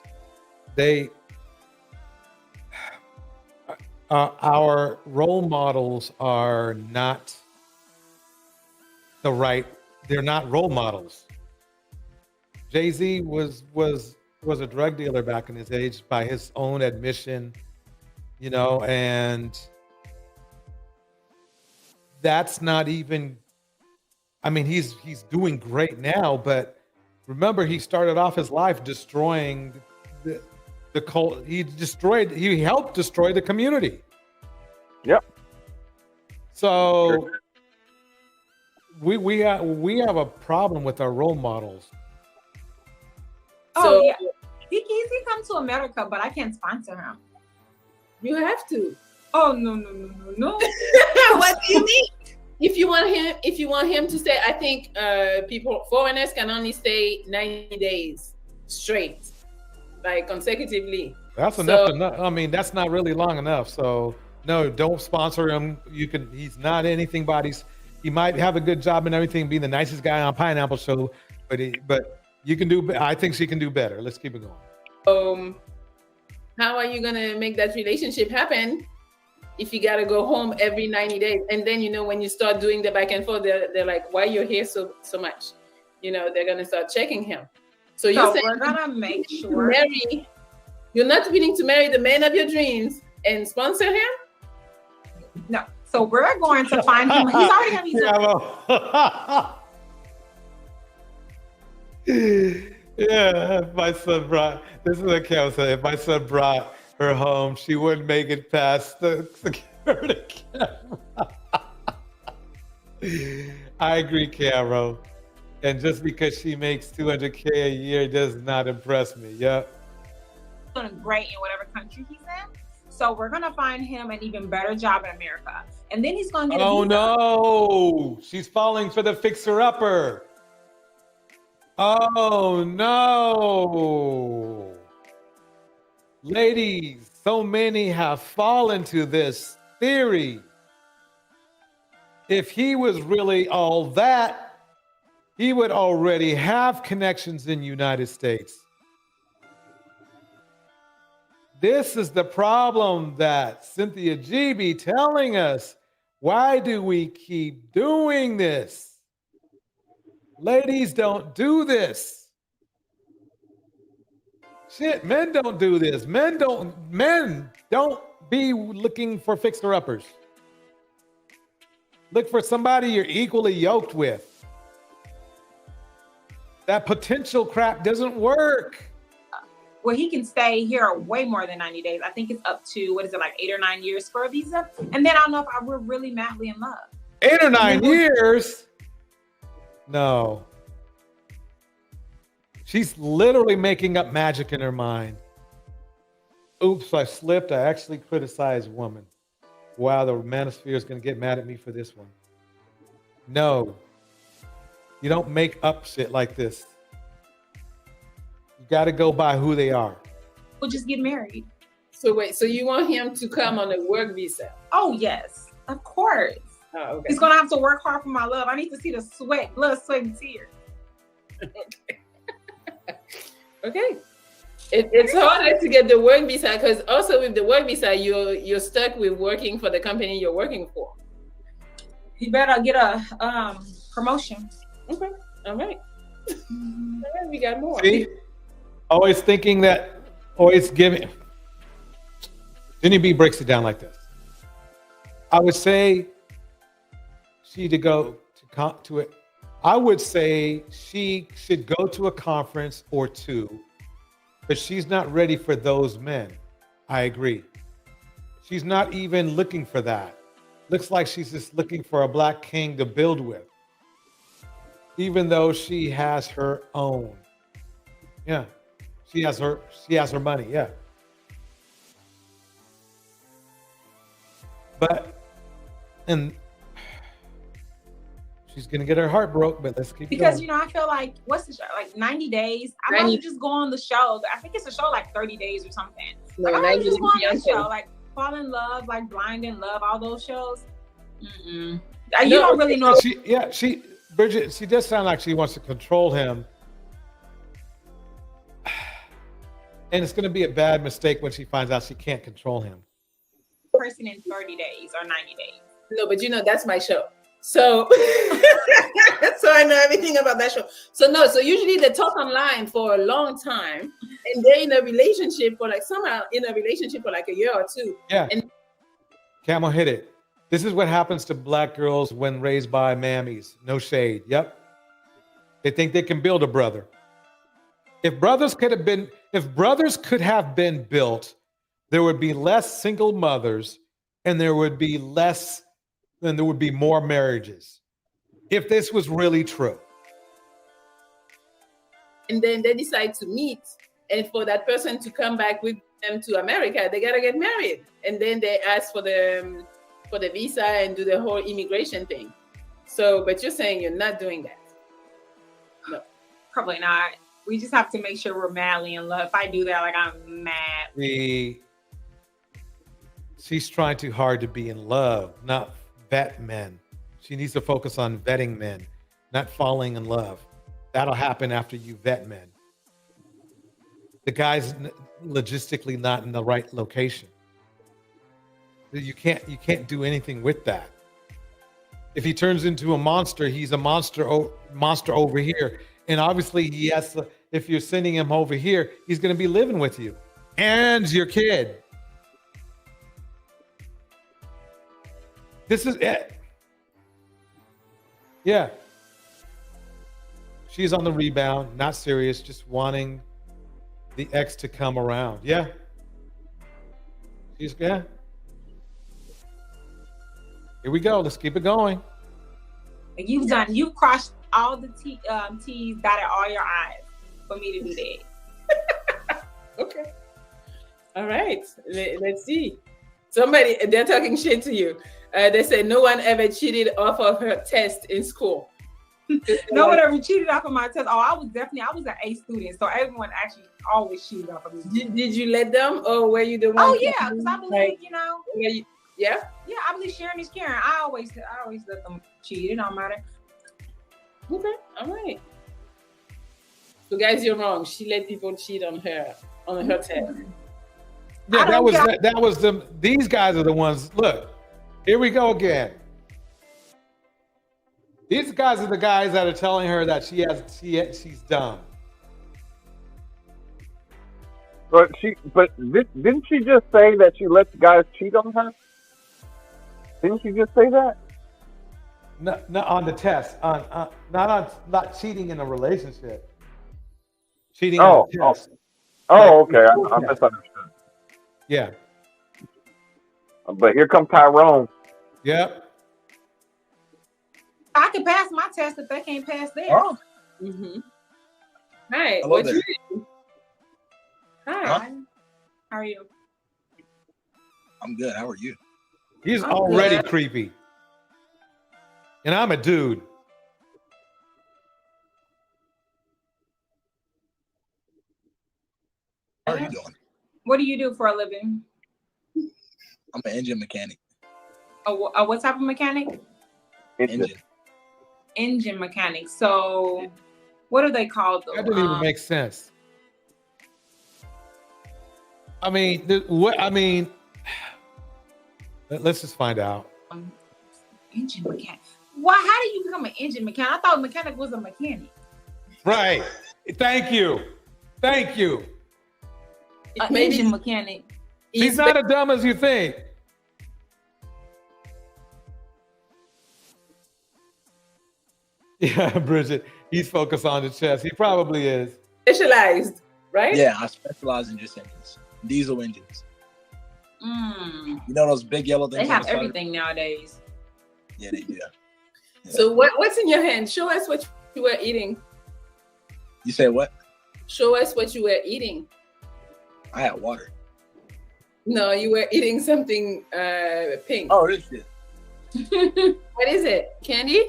our role models are not they're not role models. Jay-Z was a drug dealer back in his age by his own admission, and that's not even, I mean, he's doing great now, but remember, he started off his life destroying the cult. He helped destroy the community.
Yep.
So we have a problem with our role models.
Oh, yeah. He come to America, but I can't sponsor him.
You have to.
Oh, no.
What do you mean? If you want him to stay, I think foreigners can only stay 90 days straight, like consecutively.
That's enough. I mean, that's not really long enough. So no, don't sponsor him. He's not anything but he might have a good job and everything, be the nicest guy on Pineapple Show, but you can do. I think she can do better. Let's keep it going.
How are you gonna make that relationship happen if you gotta go home every 90 days? And then when you start doing the back and forth, they're like, "Why you're here so much?" They're gonna start checking him. So
we're gonna make sure
you're not willing to marry the man of your dreams and sponsor him?
No. So we're going to find him. He's already gonna be.
Yeah, if my son brought, this is what Cam said, if my son brought her home, she wouldn't make it past the security camera. I agree, Caro. And just because she makes $200K a year does not impress me. Yep.
Doing great in whatever country he's in. So we're gonna find him an even better job in America. And then he's gonna get a visa.
No, she's falling for the fixer-upper. Oh no. Ladies, so many have fallen to this theory. If he was really all that, he would already have connections in the United States. This is the problem that Cynthia G be telling us. Why do we keep doing this? Ladies don't do this. Shit, men don't do this. Men don't be looking for fixer-uppers. Look for somebody you're equally yoked with. That potential crap doesn't work.
Well, he can stay here way more than 90 days. I think it's up to, 8 or 9 years for a visa. And then I'll know if we're really madly in love.
8 or 9 years? No. She's literally making up magic in her mind. Oops, I slipped. I actually criticized woman. Wow, the manosphere is going to get mad at me for this one. No. You don't make up shit like this. You got to go by who they are.
We'll just get married.
So wait, so you want him to come on a work visa?
Oh, yes. Of course.
Oh, okay.
He's going to have to work hard for my love. I need to see the blood, sweat, and tears.
Okay. It's harder to get the work visa because also with the work visa, you're stuck with working for the company you're working for.
You better get a promotion.
Okay. All right. All right, we got more.
See? Always thinking that, always giving. Jenny B breaks it down like this. I would say she to go to it. I would say she should go to a conference or two, but she's not ready for those men. I agree. She's not even looking for that. Looks like she's just looking for a black king to build with, even though she has her own. Yeah, she has her money. Yeah, and she's gonna get her heart broke. But let's keep
because
going.
I feel like what's the show? Like 90 days. I might just go on the show. I think it's a show like 30 days or something.
No,
like, I might just go on the show. Like Fall in Love, like Blind in Love, all those shows. You don't really know.
Bridget, she just sounds like she wants to control him. And it's going to be a bad mistake when she finds out she can't control him.
Person in 30 days or 90 days.
No, but that's my show. So, so I know everything about that show. So usually they talk online for a long time, and they're in a relationship for like a year or two.
Yeah.
And
Camel hit it. This is what happens to black girls when raised by mammies. No shade. Yep. They think they can build a brother. If brothers could have been built, there would be less single mothers, and there would be more marriages. If this was really true.
And then they decide to meet, and for that person to come back with them to America, they gotta get married, and then they ask for the visa and do the whole immigration thing. So, but you're saying you're not doing that?
No, probably not. We just have to make sure we're madly in love. If I do that, like, I'm mad.
She's trying too hard to be in love, not vet men. She needs to focus on vetting men, not falling in love. That'll happen after you vet men. The guy's logistically not in the right location. You can't do anything with that. If he turns into a monster, he's a monster over here. And obviously he has to, if you're sending him over here, he's going to be living with you and your kid. This is it. Yeah. She's on the rebound, not serious, just wanting the ex to come around. Yeah. Yeah. Here we go. Let's keep it going.
You've crossed all the T's, dotted all your I's for me to do that.
Okay. All right. Let's see. They're talking shit to you. They say no one ever cheated off of her test in school.
No one ever cheated off of my test. Oh, I was an A student, so everyone actually always cheated off of me.
Did you let them, or were you the one?
Oh yeah, because I believe,
Yeah,
I believe sharing is caring. I always let them cheat. It don't matter.
Okay, all right. So guys, you're wrong. She let people cheat on her test.
Yeah, these guys are the ones. Look, here we go again. These guys are the guys that are telling her that she's dumb.
But didn't she just say that she lets guys cheat on her? Didn't she just say that?
No, on the test. Not cheating in a relationship. Cheating on the test.
Okay. I misunderstood.
Yeah.
But here comes Tyrone.
Yep.
I can pass my test if they can't pass theirs.
Oh. Mm-hmm. Hi.
Hello
What
there.
you do? Hi.
Huh?
How are you?
I'm good. How are you?
He's already creepy. And I'm a dude.
How are you doing?
What do you do for a living?
I'm an engine mechanic.
What type of mechanic? Engine mechanic. So, what are they called?
That doesn't even make sense. I mean, let's just find out.
Engine mechanic. Why? How do you become an engine mechanic? I thought mechanic was a mechanic.
Right. Thank you.
Engine mechanic.
She's not as dumb as you think. Yeah, Bridget, he's focused on the chest. He probably is.
Specialized, right?
Yeah, I specialize in just engines, diesel engines. You know those big yellow things?
They have everything nowadays.
Yeah, they do. Yeah.
So what's in your hand? Show us what you were eating.
You say what?
Show us what you were eating.
I had water.
No, you were eating something pink.
Oh, this shit.
What is it? Candy?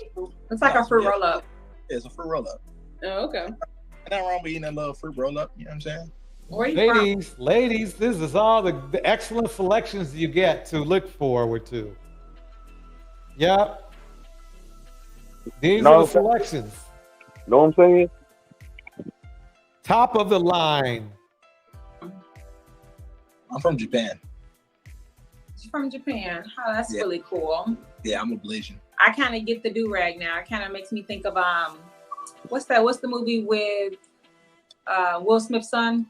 It's like a fruit roll up.
Yeah, it's a fruit roll up.
Oh, okay.
Nothing wrong with eating a little fruit roll up. You know what I'm saying?
Where you from?
Ladies, this is all the excellent selections you get to look forward to. Yep. These are the selections.
Know what I'm saying?
Top of the line.
I'm from Japan.
She's from Japan. Oh, that's really cool.
Yeah, I'm a Malaysian.
I kind of get the do-rag now. It kind of makes me think of what's the movie with Will Smith's son?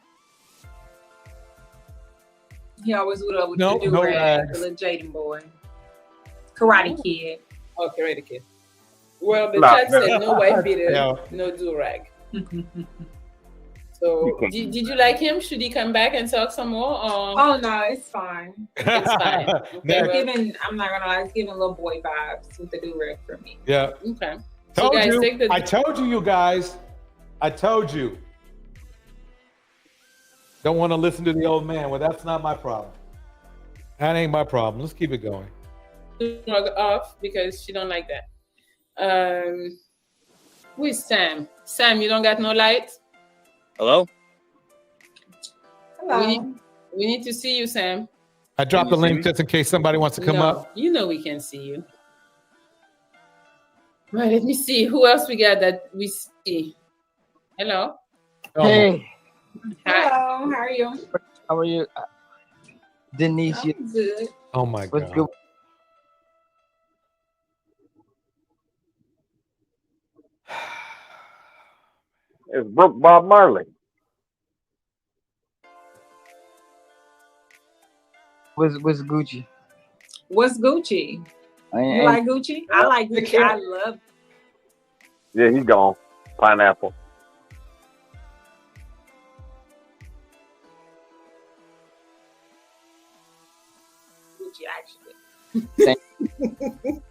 He always would with the do-rag, the little Jaden boy. Karate Kid.
Oh, Karate Kid. Well, the chat said no wife beater, no do-rag. So, did you like him? Should he come back and talk some more? Or?
Oh no, it's fine.
It's fine. Okay,
I'm not gonna lie, it's giving little boy vibes with the do-rag for me.
Yeah.
Okay.
Told
so guys,
you.
take the.
I told you, you guys. I told you. Don't want to listen to the old man. Well, that's not my problem. That ain't my problem. Let's keep it going.
Off because she don't like that. Who is Sam? Sam, you don't got no light?
Hello?
Hello.
We need to see you, Sam.
I dropped the link just in case somebody wants to come up.
You know we can see you. Right, let me see. Who else we got that we see? Hello?
Hey.
Hello, how are you?
How are you? Denise.
I'm good.
Oh my
What's
God.
good?
It's Brooke Bob Marley.
What's Gucci?
What's Gucci? You like Gucci? I like Gucci. I love.
Yeah, he's gone. Pineapple.
Gucci, actually.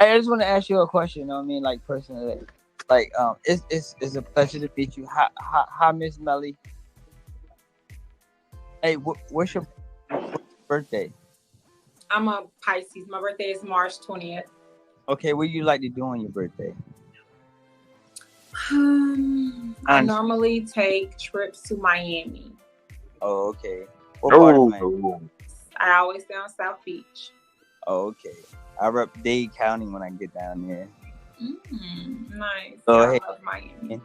I just want to ask you a question. You know what I mean, like personally, like it's a pleasure to meet you. Hi, Miss Melly. Hey, what's your birthday?
I'm a Pisces. My birthday is March 20th.
Okay, what do you like to do on your birthday?
I normally take trips to Miami.
Oh, okay. What part of Miami?
I always stay on South Beach.
Oh, okay. I rep Dade County when I get down there.
Nice.
So,
I love Miami.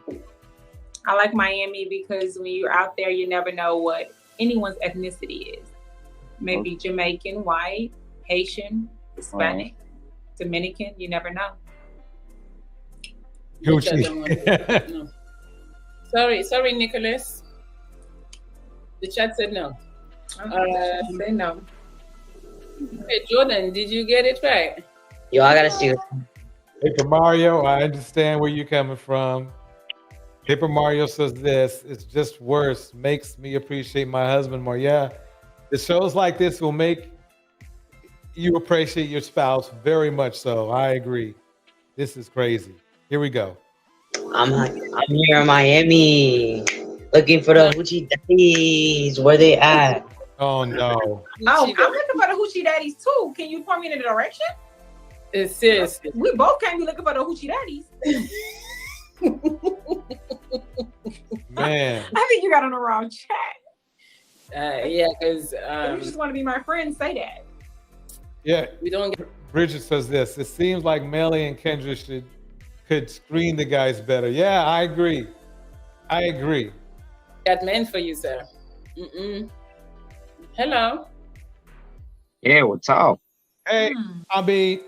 I like Miami because when you're out there, you never know what anyone's ethnicity is. Maybe Jamaican, white, Haitian, Hispanic, Dominican. You never know.
No. Sorry, Nicholas. The chat said no.
Say no.
Okay, Jordan, did you get it right?
Yo, I gotta see it.
Paper Mario, I understand where you're coming from. Paper Mario says this, it's just worse, makes me appreciate my husband more. Yeah, the shows like this will make you appreciate your spouse very much so. I agree. This is crazy. Here we go.
I'm here in Miami looking for the hoochie daddies. Where they at?
Oh no.
Oh, I'm looking for the hoochie daddies too. Can you point me in the direction?
It's serious.
We both can't be looking for the hoochie daddies.
Man.
I think you got on the wrong chat.
Yeah, because
if you just want to be my friend, say that.
Yeah.
We don't get.
Bridget says this. It seems like Melly and Kendra could screen the guys better. Yeah, I agree.
Got men for you, sir. Hello.
Yeah, what's up?
Hey, I mean,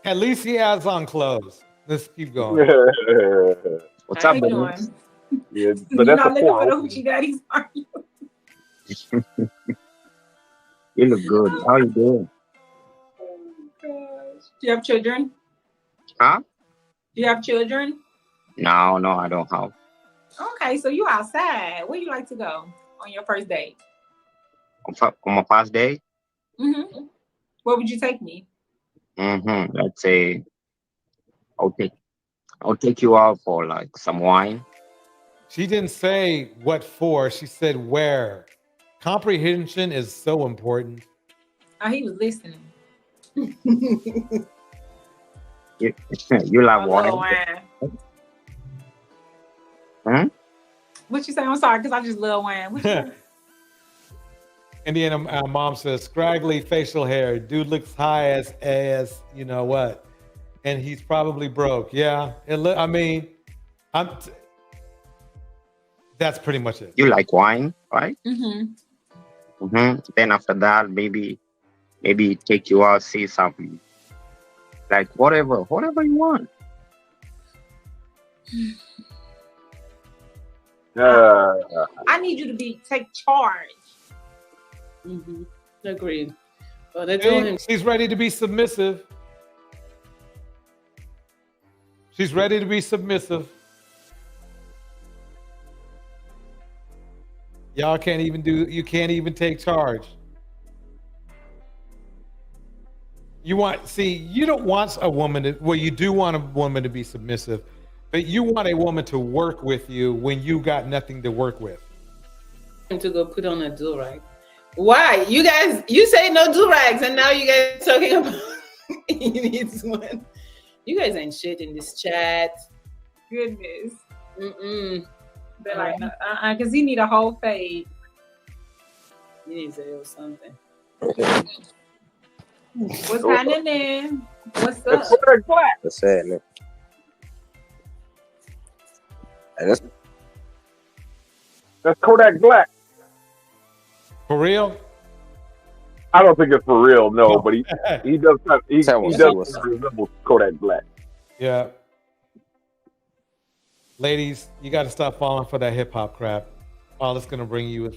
at least he has on clothes. Let's keep going.
What's
How
up,
you
buddy?
doing?
Yeah,
You're not looking for the hoochie daddies, are you?
You look good. How you doing?
Do you have children?
Huh?
Do you have children?
No, I don't have.
Okay, so you outside. Where you like to go on your first date?
On my first day?
Where would you take me?
Let's say I'll take you out for like some wine.
She didn't say what for. She said where. Comprehension is so important.
Oh, he was listening.
You like wine?
What you say? I'm sorry, because I just love wine. What you say?
Indiana mom says scraggly facial hair. Dude looks high as you know what, and he's probably broke. Yeah, I mean, that's pretty much it.
You like wine, right?
Mm-hmm.
Then after that, maybe take you out, see something, like whatever you want.
I need you to take charge.
Agreed. Well, they told him
She's ready to be submissive. She's ready to be submissive. Y'all can't even you can't even take charge. You don't want a woman you do want a woman to be submissive, but you want a woman to work with you when you got nothing to work with.
to go put on a do-rag. Why? You say no do-rags, and now you guys talking about he needs one. You guys ain't shit in this chat.
Goodness. They're like, because he need a whole fade.
He needs a little something.
What's happening? What's up?
What's happening? Hey,
that's Kodak Black.
For real?
I don't think it's for real, no. But he does resemble Kodak Black.
Yeah. Ladies, you got to stop falling for that hip hop crap. All it's gonna bring you is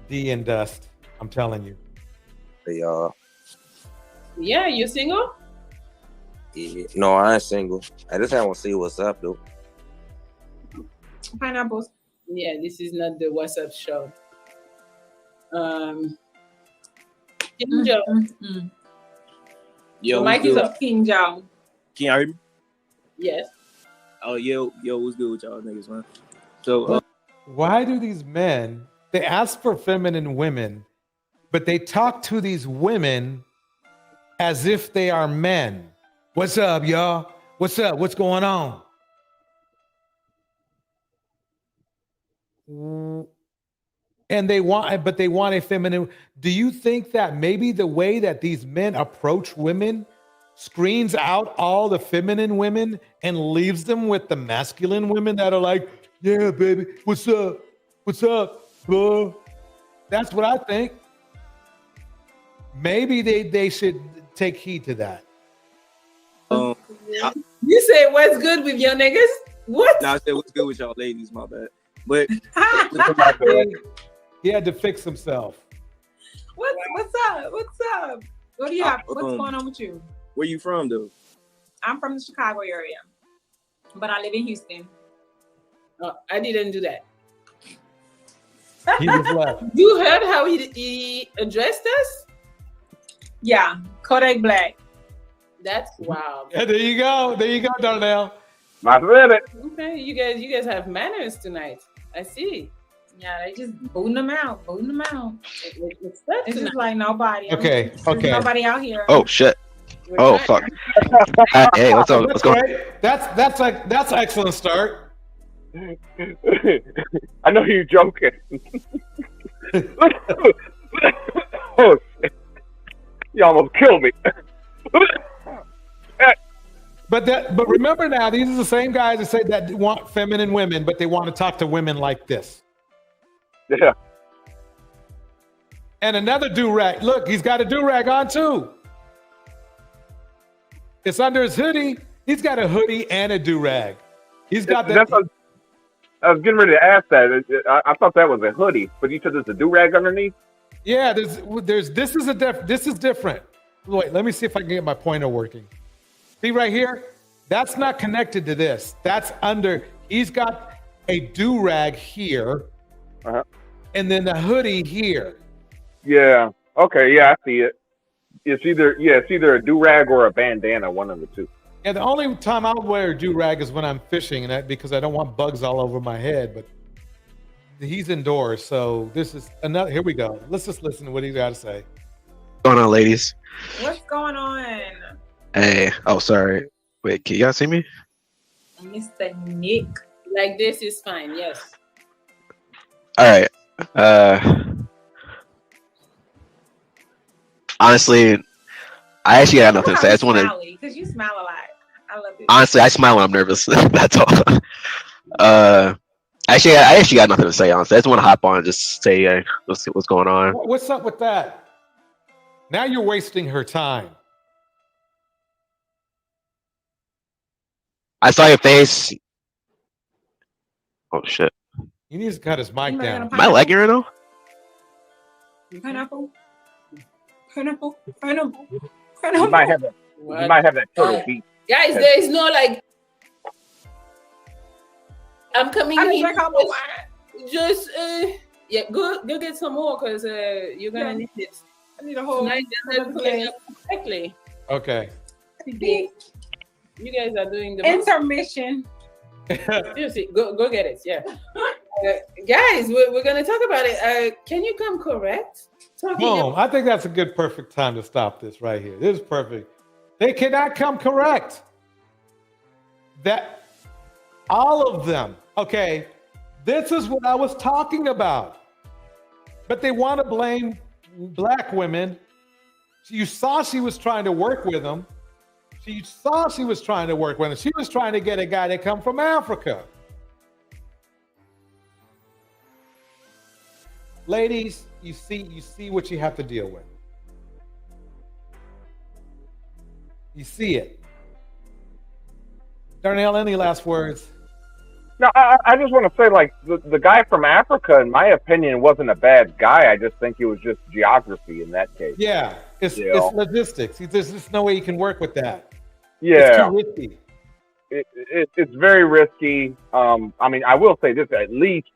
D and dust. I'm telling you.
Hey,
Yeah, you single?
yeah, no, I ain't single. I just want to see what's up, though.
Pineapples.
Yeah, this is not the WhatsApp show. Kim Jong.
Yo,
Mike is up.
King Jong.
Can y'all hear me?
Yes.
Oh, yo, what's good with y'all niggas, man? So,
Why do these men, they ask for feminine women, but they talk to these women as if they are men? What's up, y'all? What's up? What's going on? And they want a feminine. Do you think that maybe the way that these men approach women screens out all the feminine women and leaves them with the masculine women that are like, yeah, baby, what's up? What's up, bro? That's what I think. Maybe they should take heed to that.
You say what's good with your niggas? What?
Nah, I said what's good with y'all ladies, my bad. But
he had to fix himself.
What's up? What's up? What do you have? What's going on with you?
Where you from, though?
I'm from the Chicago area, but I live in Houston.
Oh, I didn't do that.
He was left.
You heard how he addressed us?
Yeah, Kodak Black.
That's wow.
Yeah, there you go. There you go, Darnell.
I said it.
Okay, you guys have manners tonight. I see.
Yeah, they just booting them out.
It's
just like nobody.
Okay.
There's nobody out here.
Oh shit. Oh fuck. Hey, what's up? What's going on?
Right. That's an excellent start.
I know you're joking. Oh, shit. You almost killed me.
But remember now, these are the same guys that say that want feminine women, but they want to talk to women like this.
Yeah.
And another do-rag. Look, he's got a do-rag on too. It's under his hoodie. He's got a hoodie and a do-rag. He's got that.
I was getting ready to ask that. I thought that was a hoodie, but you said there's a do-rag underneath?
Yeah, this is different. Wait, let me see if I can get my pointer working. See right here? That's not connected to this. That's under. He's got a do-rag here, and then the hoodie here.
Yeah. Okay. Yeah, I see it. It's either a do-rag or a bandana, one of the two.
Yeah, the only time I'll wear a do-rag is when I'm fishing, and that because I don't want bugs all over my head. But he's indoors, so this is another. Here we go. Let's just listen to what he's got to say.
What's going on, ladies?
What's going on?
Hey. Oh, sorry. Wait, can y'all see me?
Mr. Nick.
Like this is fine, yes.
All right.
Honestly, I actually got nothing to say. I just want to.
Because you smile a lot. I love it.
Honestly, I smile when I'm nervous. That's all. Actually, I actually got nothing to say. Honestly, I just want to hop on and just say, what's going on.
What's up with that? Now you're wasting her time.
I saw your face. Oh shit!
He needs to cut his mic down.
Am I lagging right now?
Pineapple. Pineapple.
You might have that. You might have that turtle beat.
Guys, there is no like. I'm coming here. Just yeah, go get some more because you're gonna need it.
I need a whole.
Tonight doesn't play perfectly.
Okay.
You guys are doing the
intermission.
Seriously, go get it. Yeah, guys, we're gonna talk about it. Can you come correct?
Boom! I think that's a good, perfect time to stop this right here. This is perfect. They cannot come correct. That all of them. Okay, this is what I was talking about. But they want to blame black women. You saw she was trying to work with them. She saw she was trying to work with them. She was trying to get a guy that come from Africa. Ladies, you see what you have to deal with. You see it. Darnell, any last words?
No, I just want to say, like, the guy from Africa, in my opinion, wasn't a bad guy. I just think it was just geography in that case.
Yeah, it's logistics. There's just no way you can work with that.
Yeah.
It's too risky.
It's very risky. I mean, I will say this, at least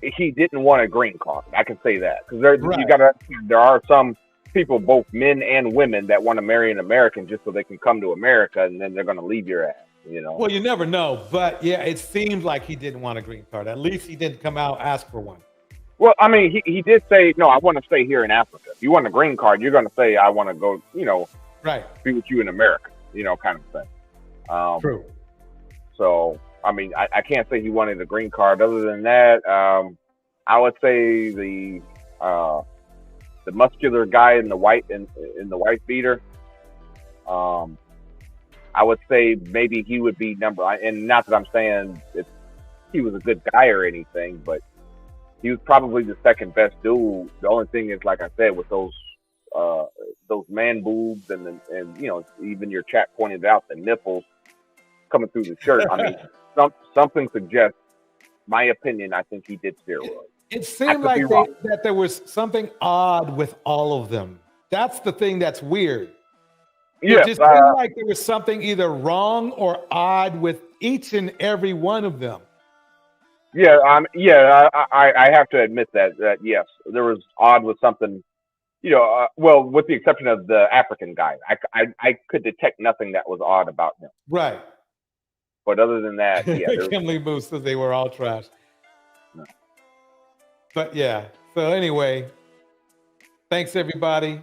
he didn't want a green card. I can say that. Because there are some people, both men and women, that want to marry an American just so they can come to America, and then they're going to leave your ass. You know.
Well, you never know, but yeah, it seemed like he didn't want a green card. At least he didn't come out ask for one.
Well, I mean, he did say, no, I want to stay here in Africa. If you want a green card, you're going to say, I want to go,
right,
be with you in America, kind of thing.
True.
So, I mean, I can't say he wanted a green card. Other than that, I would say the muscular guy in the white beater. I would say maybe he would be and not that I'm saying he was a good guy or anything, but he was probably the second best dude. The only thing is, like I said, with those man boobs and even your chat pointed out the nipples coming through the shirt. I mean, something suggests, my opinion, I think he did steroids.
It seemed like that there was something odd with all of them. That's the thing that's weird.
Yeah,
it just seemed like there was something either wrong or odd with each and every one of them.
Yeah, I have to admit that yes, there was odd with something. Well, with the exception of the African guy, I could detect nothing that was odd about him.
Right.
But other than that, yeah.
Kimberly Boo says they were all trash.
No.
But yeah. So anyway, thanks everybody.